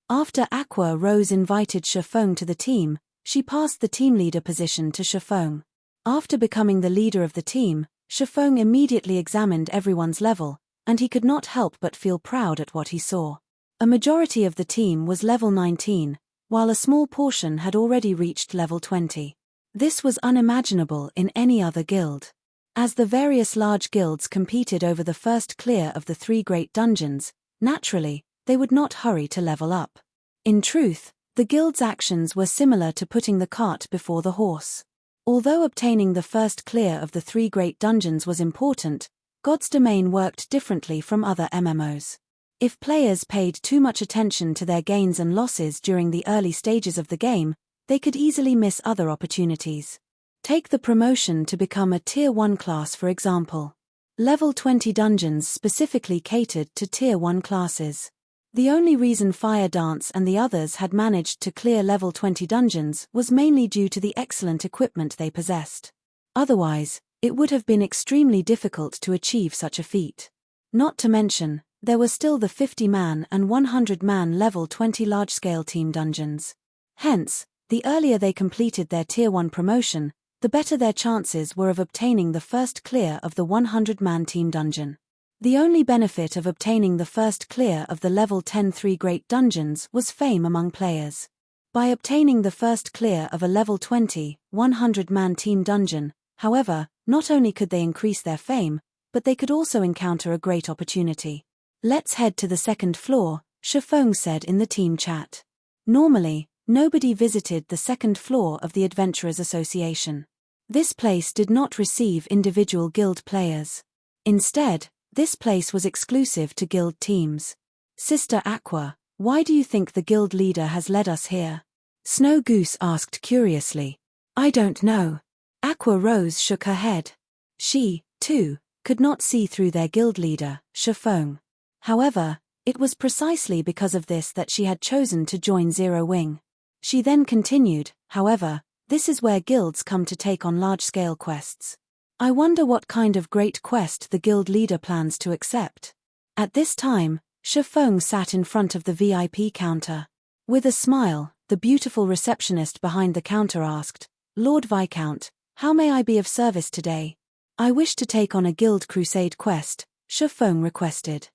After Aqua Rose invited Shifeng to the team, she passed the team leader position to Shifeng. After becoming the leader of the team, Shifeng immediately examined everyone's level, and he could not help but feel proud at what he saw. A majority of the team was level 19, while a small portion had already reached level 20. This was unimaginable in any other guild. As the various large guilds competed over the first clear of the 3 great dungeons, naturally, they would not hurry to level up. In truth, the guild's actions were similar to putting the cart before the horse. Although obtaining the first clear of the 3 great dungeons was important, God's Domain worked differently from other MMOs. If players paid too much attention to their gains and losses during the early stages of the game, they could easily miss other opportunities. Take the promotion to become a Tier 1 class for example. Level 20 dungeons specifically catered to Tier 1 classes. The only reason Fire Dance and the others had managed to clear level 20 dungeons was mainly due to the excellent equipment they possessed. Otherwise, it would have been extremely difficult to achieve such a feat. Not to mention, there were still the 50-man and 100-man level 20 large-scale team dungeons. Hence, the earlier they completed their Tier 1 promotion, the better their chances were of obtaining the first clear of the 100-man team dungeon. The only benefit of obtaining the first clear of the level 10 3 great dungeons was fame among players. By obtaining the first clear of a level 20, 100-man team dungeon, however, not only could they increase their fame, but they could also encounter a great opportunity. "Let's head to the second floor," Shifeng said in the team chat. Normally, nobody visited the second floor of the Adventurers Association. This place did not receive individual guild players. Instead, this place was exclusive to guild teams. Sister Aqua, why do you think the guild leader has led us here? Snow Goose asked curiously. I don't know. Aqua Rose shook her head. She, too, could not see through their guild leader, Chiffon. However, it was precisely because of this that she had chosen to join Zero Wing. She then continued, however, this is where guilds come to take on large-scale quests. I wonder what kind of great quest the guild leader plans to accept. At this time, Chiffon sat in front of the VIP counter. With a smile, the beautiful receptionist behind the counter asked, Lord Viscount, how may I be of service today? I wish to take on a guild crusade quest, Chiffon requested.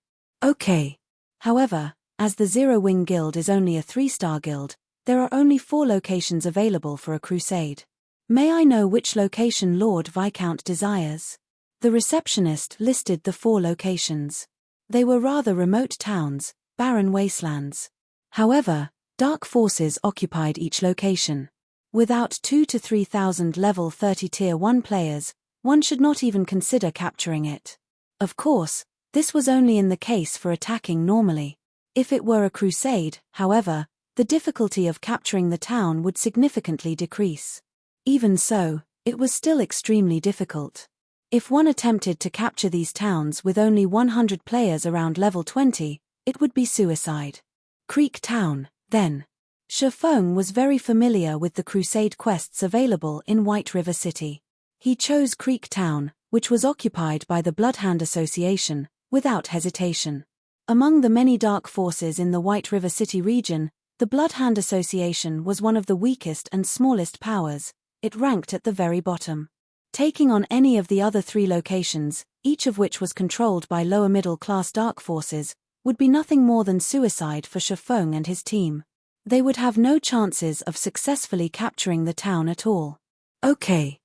Okay. However, as the Zero Wing Guild is only a 3-star guild, there are only 4 locations available for a crusade. May I know which location Lord Viscount desires? The receptionist listed the 4 locations. They were rather remote towns, barren wastelands. However, dark forces occupied each location. Without 2,000 to 3,000 level 30 tier 1 players, one should not even consider capturing it. Of course, this was only in the case for attacking normally. If it were a crusade, however, the difficulty of capturing the town would significantly decrease. Even so, it was still extremely difficult. If one attempted to capture these towns with only 100 players around level 20, it would be suicide. Creek Town, then. Chiffon was very familiar with the crusade quests available in White River City. He chose Creek Town, which was occupied by the Bloodhound Association, without hesitation. Among the many dark forces in the White River City region, the Bloodhound Association was one of the weakest and smallest powers. It ranked at the very bottom. Taking on any of the other 3 locations, each of which was controlled by lower middle-class dark forces, would be nothing more than suicide for Chiffon and his team. They would have no chances of successfully capturing the town at all. Okay.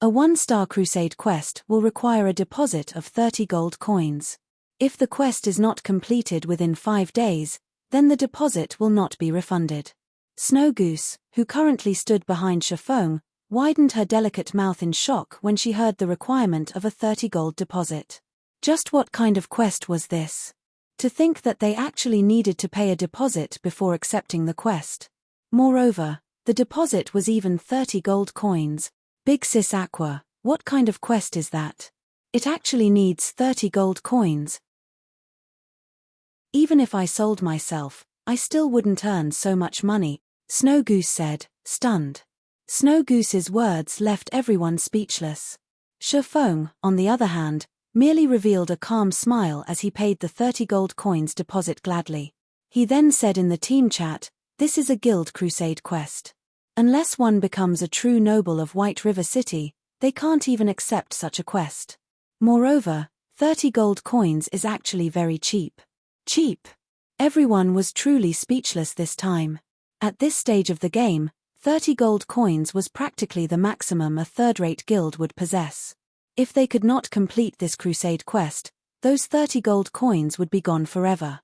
A 1-star crusade quest will require a deposit of 30 gold coins. If the quest is not completed within 5 days, then the deposit will not be refunded. Snow Goose, who currently stood behind Chiffon, widened her delicate mouth in shock when she heard the requirement of a 30 gold deposit. Just what kind of quest was this? To think that they actually needed to pay a deposit before accepting the quest. Moreover, the deposit was even 30 gold coins. Big Sis Aqua, what kind of quest is that? It actually needs 30 gold coins. Even if I sold myself, I still wouldn't earn so much money, Snow Goose said, stunned. Snow Goose's words left everyone speechless. Chiffon, on the other hand, merely revealed a calm smile as he paid the 30 gold coins deposit gladly. He then said in the team chat, this is a guild crusade quest. Unless one becomes a true noble of White River City, they can't even accept such a quest. Moreover, 30 gold coins is actually very cheap. Cheap. Everyone was truly speechless this time. At this stage of the game, 30 gold coins was practically the maximum a third-rate guild would possess. If they could not complete this crusade quest, those 30 gold coins would be gone forever.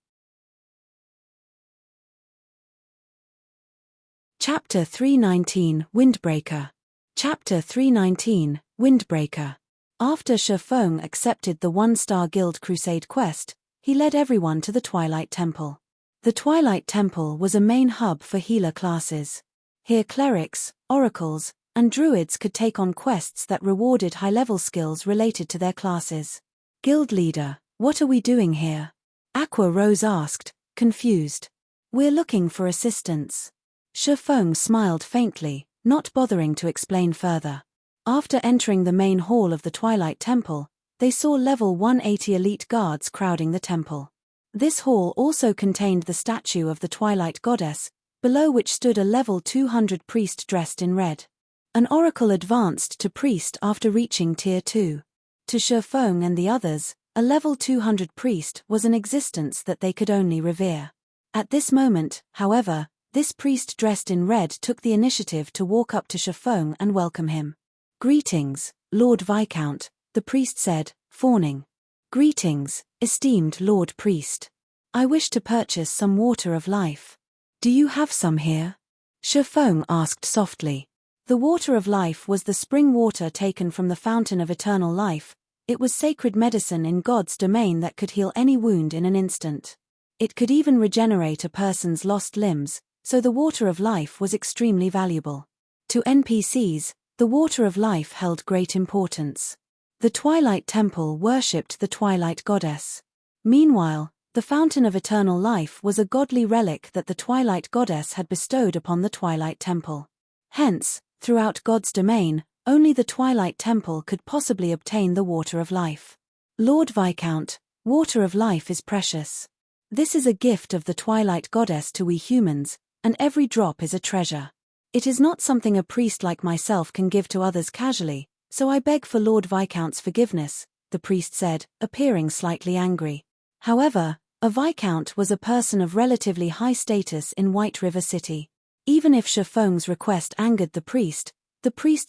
Chapter 319, Windbreaker. Chapter 319, Windbreaker. After Chiffon accepted the 1-star Guild Crusade quest, he led everyone to the Twilight Temple. The Twilight Temple was a main hub for healer classes. Here clerics, oracles, and druids could take on quests that rewarded high-level skills related to their classes. Guild leader, what are we doing here? Aqua Rose asked, confused. We're looking for assistance. Chiffon smiled faintly, not bothering to explain further. After entering the main hall of the Twilight Temple, they saw level 180 elite guards crowding the temple. This hall also contained the statue of the Twilight Goddess, below which stood a level 200 priest dressed in red. An oracle advanced to priest after reaching tier 2. To Chiffon and the others, a level 200 priest was an existence that they could only revere. At this moment, however, this priest dressed in red took the initiative to walk up to Chiffon and welcome him. Greetings, Lord Viscount, the priest said, fawning. Greetings, esteemed Lord Priest. I wish to purchase some water of life. Do you have some here? Chiffon asked softly. The water of life was the spring water taken from the fountain of eternal life. It was sacred medicine in God's domain that could heal any wound in an instant. It could even regenerate a person's lost limbs, so the water of life was extremely valuable. To NPCs, the water of life held great importance. The Twilight Temple worshipped the Twilight Goddess. Meanwhile, the Fountain of Eternal Life was a godly relic that the Twilight Goddess had bestowed upon the Twilight Temple. Hence, throughout God's domain, only the Twilight Temple could possibly obtain the water of life. Lord Viscount, water of life is precious. This is a gift of the Twilight Goddess to we humans, and every drop is a treasure. It is not something a priest like myself can give to others casually, so I beg for Lord Viscount's forgiveness, the priest said, appearing slightly angry. However, a Viscount was a person of relatively high status in White River City. Even if Shifeng's request angered the priest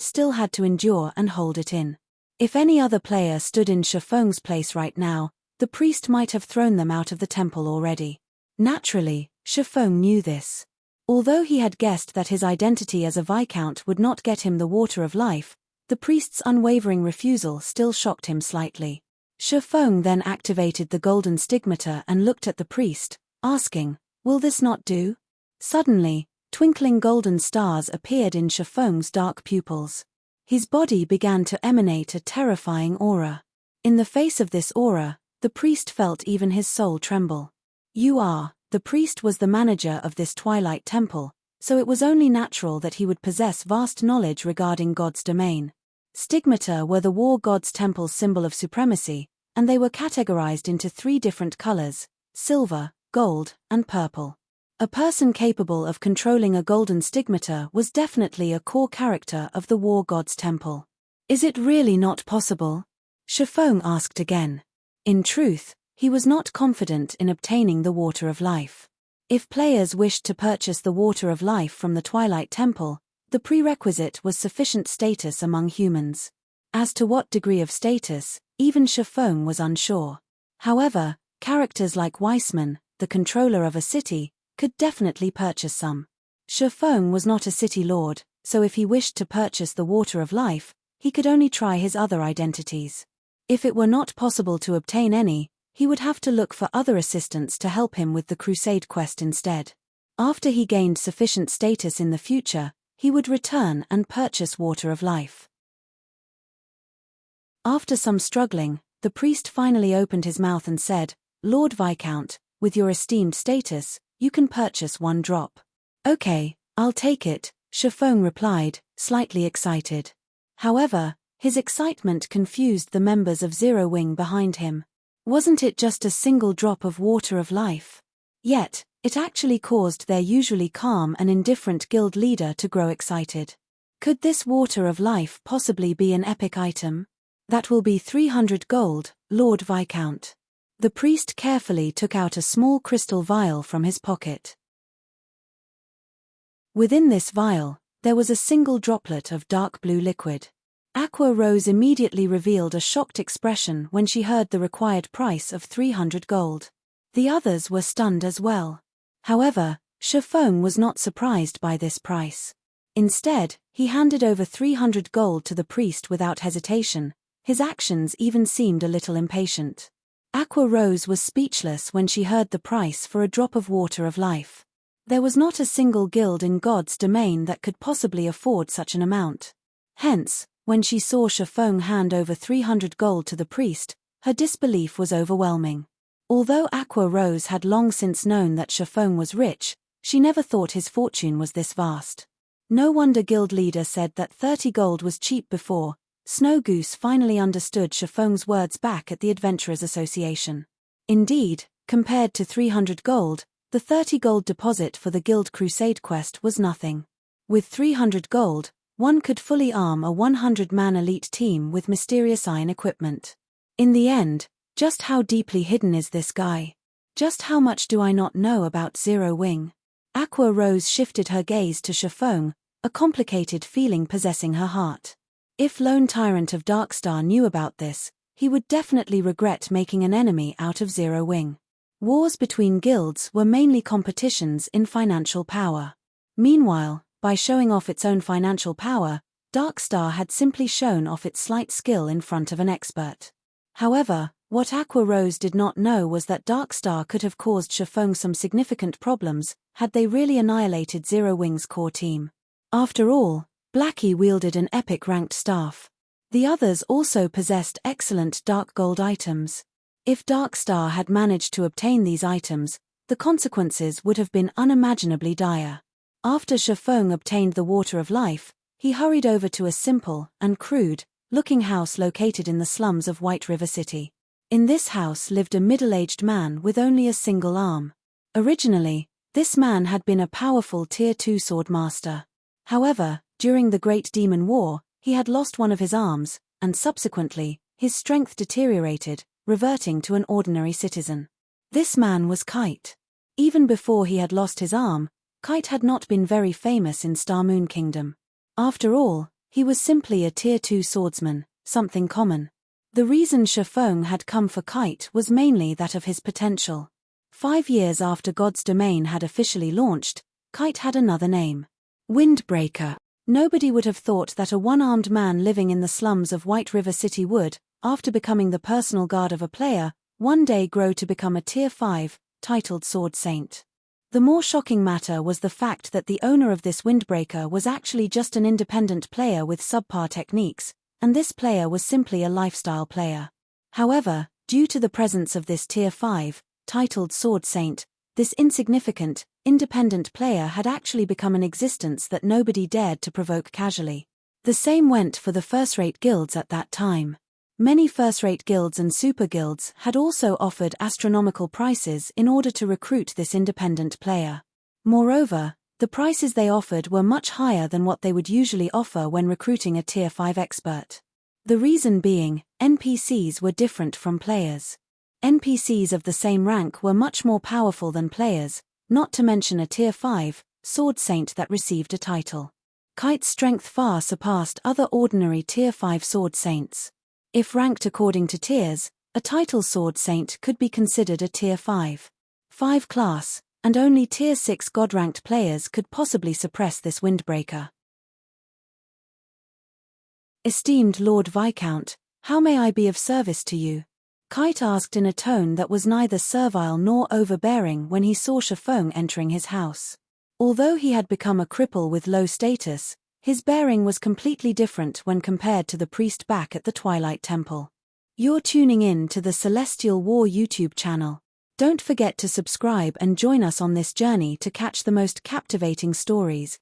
still had to endure and hold it in. If any other player stood in Shifeng's place right now, the priest might have thrown them out of the temple already. Naturally, Shifeng knew this. Although he had guessed that his identity as a Viscount would not get him the water of life, the priest's unwavering refusal still shocked him slightly. Shifeng then activated the golden stigmata and looked at the priest, asking, "Will this not do?" Suddenly, twinkling golden stars appeared in Shifeng's dark pupils. His body began to emanate a terrifying aura. In the face of this aura, the priest felt even his soul tremble. The priest was the manager of this Twilight Temple, so it was only natural that he would possess vast knowledge regarding God's domain. Stigmata were the war god's temple's symbol of supremacy, and they were categorized into 3 different colors: silver, gold, and purple. A person capable of controlling a golden stigmata was definitely a core character of the war god's temple. "Is it really not possible?" Shifeng asked again. In truth, he was not confident in obtaining the water of life. If players wished to purchase the water of life from the Twilight Temple, the prerequisite was sufficient status among humans. As to what degree of status, even Shifeng was unsure. However, characters like Weissman, the controller of a city, could definitely purchase some. Shifeng was not a city lord, so if he wished to purchase the water of life, he could only try his other identities. If it were not possible to obtain any, he would have to look for other assistants to help him with the crusade quest instead. After he gained sufficient status in the future, he would return and purchase water of life. After some struggling, the priest finally opened his mouth and said, "Lord Viscount, with your esteemed status, you can purchase 1 drop. "Okay, I'll take it," Shifeng replied, slightly excited. However, his excitement confused the members of Zero Wing behind him. Wasn't it just a single drop of water of life? Yet, it actually caused their usually calm and indifferent guild leader to grow excited. Could this water of life possibly be an epic item? "That will be 300 gold, Lord Viscount." The priest carefully took out a small crystal vial from his pocket. Within this vial, there was a single droplet of dark blue liquid. Aqua Rose immediately revealed a shocked expression when she heard the required price of 300 gold. The others were stunned as well. However, Shifeng was not surprised by this price. Instead, he handed over 300 gold to the priest without hesitation. His actions even seemed a little impatient. Aqua Rose was speechless when she heard the price for a drop of water of life. There was not a single guild in God's domain that could possibly afford such an amount. Hence, when she saw Shifeng hand over 300 gold to the priest, her disbelief was overwhelming. Although Aqua Rose had long since known that Shifeng was rich, she never thought his fortune was this vast. No wonder guild leader said that 30 gold was cheap before. Snow Goose finally understood Shifeng's words back at the Adventurers Association. Indeed, compared to 300 gold, the 30 gold deposit for the Guild Crusade quest was nothing. With 300 gold, one could fully arm a 100-man elite team with mysterious iron equipment. In the end, just how deeply hidden is this guy? Just how much do I not know about Zero Wing? Aqua Rose shifted her gaze to Shifeng, a complicated feeling possessing her heart. If Lone Tyrant of Darkstar knew about this, he would definitely regret making an enemy out of Zero Wing. Wars between guilds were mainly competitions in financial power. Meanwhile, by showing off its own financial power, Darkstar had simply shown off its slight skill in front of an expert. However, what Aqua Rose did not know was that Darkstar could have caused Shifeng some significant problems had they really annihilated Zero Wing's core team. After all, Blackie wielded an epic ranked staff. The others also possessed excellent dark gold items. If Darkstar had managed to obtain these items, the consequences would have been unimaginably dire. After Shifeng obtained the Water of Life, he hurried over to a simple and crude-looking house located in the slums of White River City. In this house lived a middle-aged man with only a single arm. Originally, this man had been a powerful Tier 2 swordmaster. However, during the Great Demon War, he had lost one of his arms, and subsequently, his strength deteriorated, reverting to an ordinary citizen. This man was Kite. Even before he had lost his arm, Kite had not been very famous in Star Moon Kingdom. After all, he was simply a Tier 2 swordsman, something common. The reason Shifeng had come for Kite was mainly that of his potential. 5 years after God's Domain had officially launched, Kite had another name. Windbreaker. Nobody would have thought that a one-armed man living in the slums of White River City would, after becoming the personal guard of a player, one day grow to become a Tier 5, titled Sword Saint. The more shocking matter was the fact that the owner of this Windbreaker was actually just an independent player with subpar techniques, and this player was simply a lifestyle player. However, due to the presence of this Tier 5, titled Sword Saint, this insignificant, independent player had actually become an existence that nobody dared to provoke casually. The same went for the first-rate guilds at that time. Many first-rate guilds and super guilds had also offered astronomical prices in order to recruit this independent player. Moreover, the prices they offered were much higher than what they would usually offer when recruiting a Tier 5 expert. The reason being, NPCs were different from players. NPCs of the same rank were much more powerful than players, not to mention a Tier 5 Sword Saint that received a title. Kite's strength far surpassed other ordinary Tier 5 Sword Saints. If ranked according to tiers, a title Sword Saint could be considered a Tier 5 class, and only Tier 6 God-ranked players could possibly suppress this Windbreaker. Esteemed Lord Viscount, how may I be of service to you? Kite asked in a tone that was neither servile nor overbearing when he saw Shifeng entering his house. Although he had become a cripple with low status, his bearing was completely different when compared to the priest back at the Twilight Temple. You're tuning in to the Celestial War YouTube channel. Don't forget to subscribe and join us on this journey to catch the most captivating stories,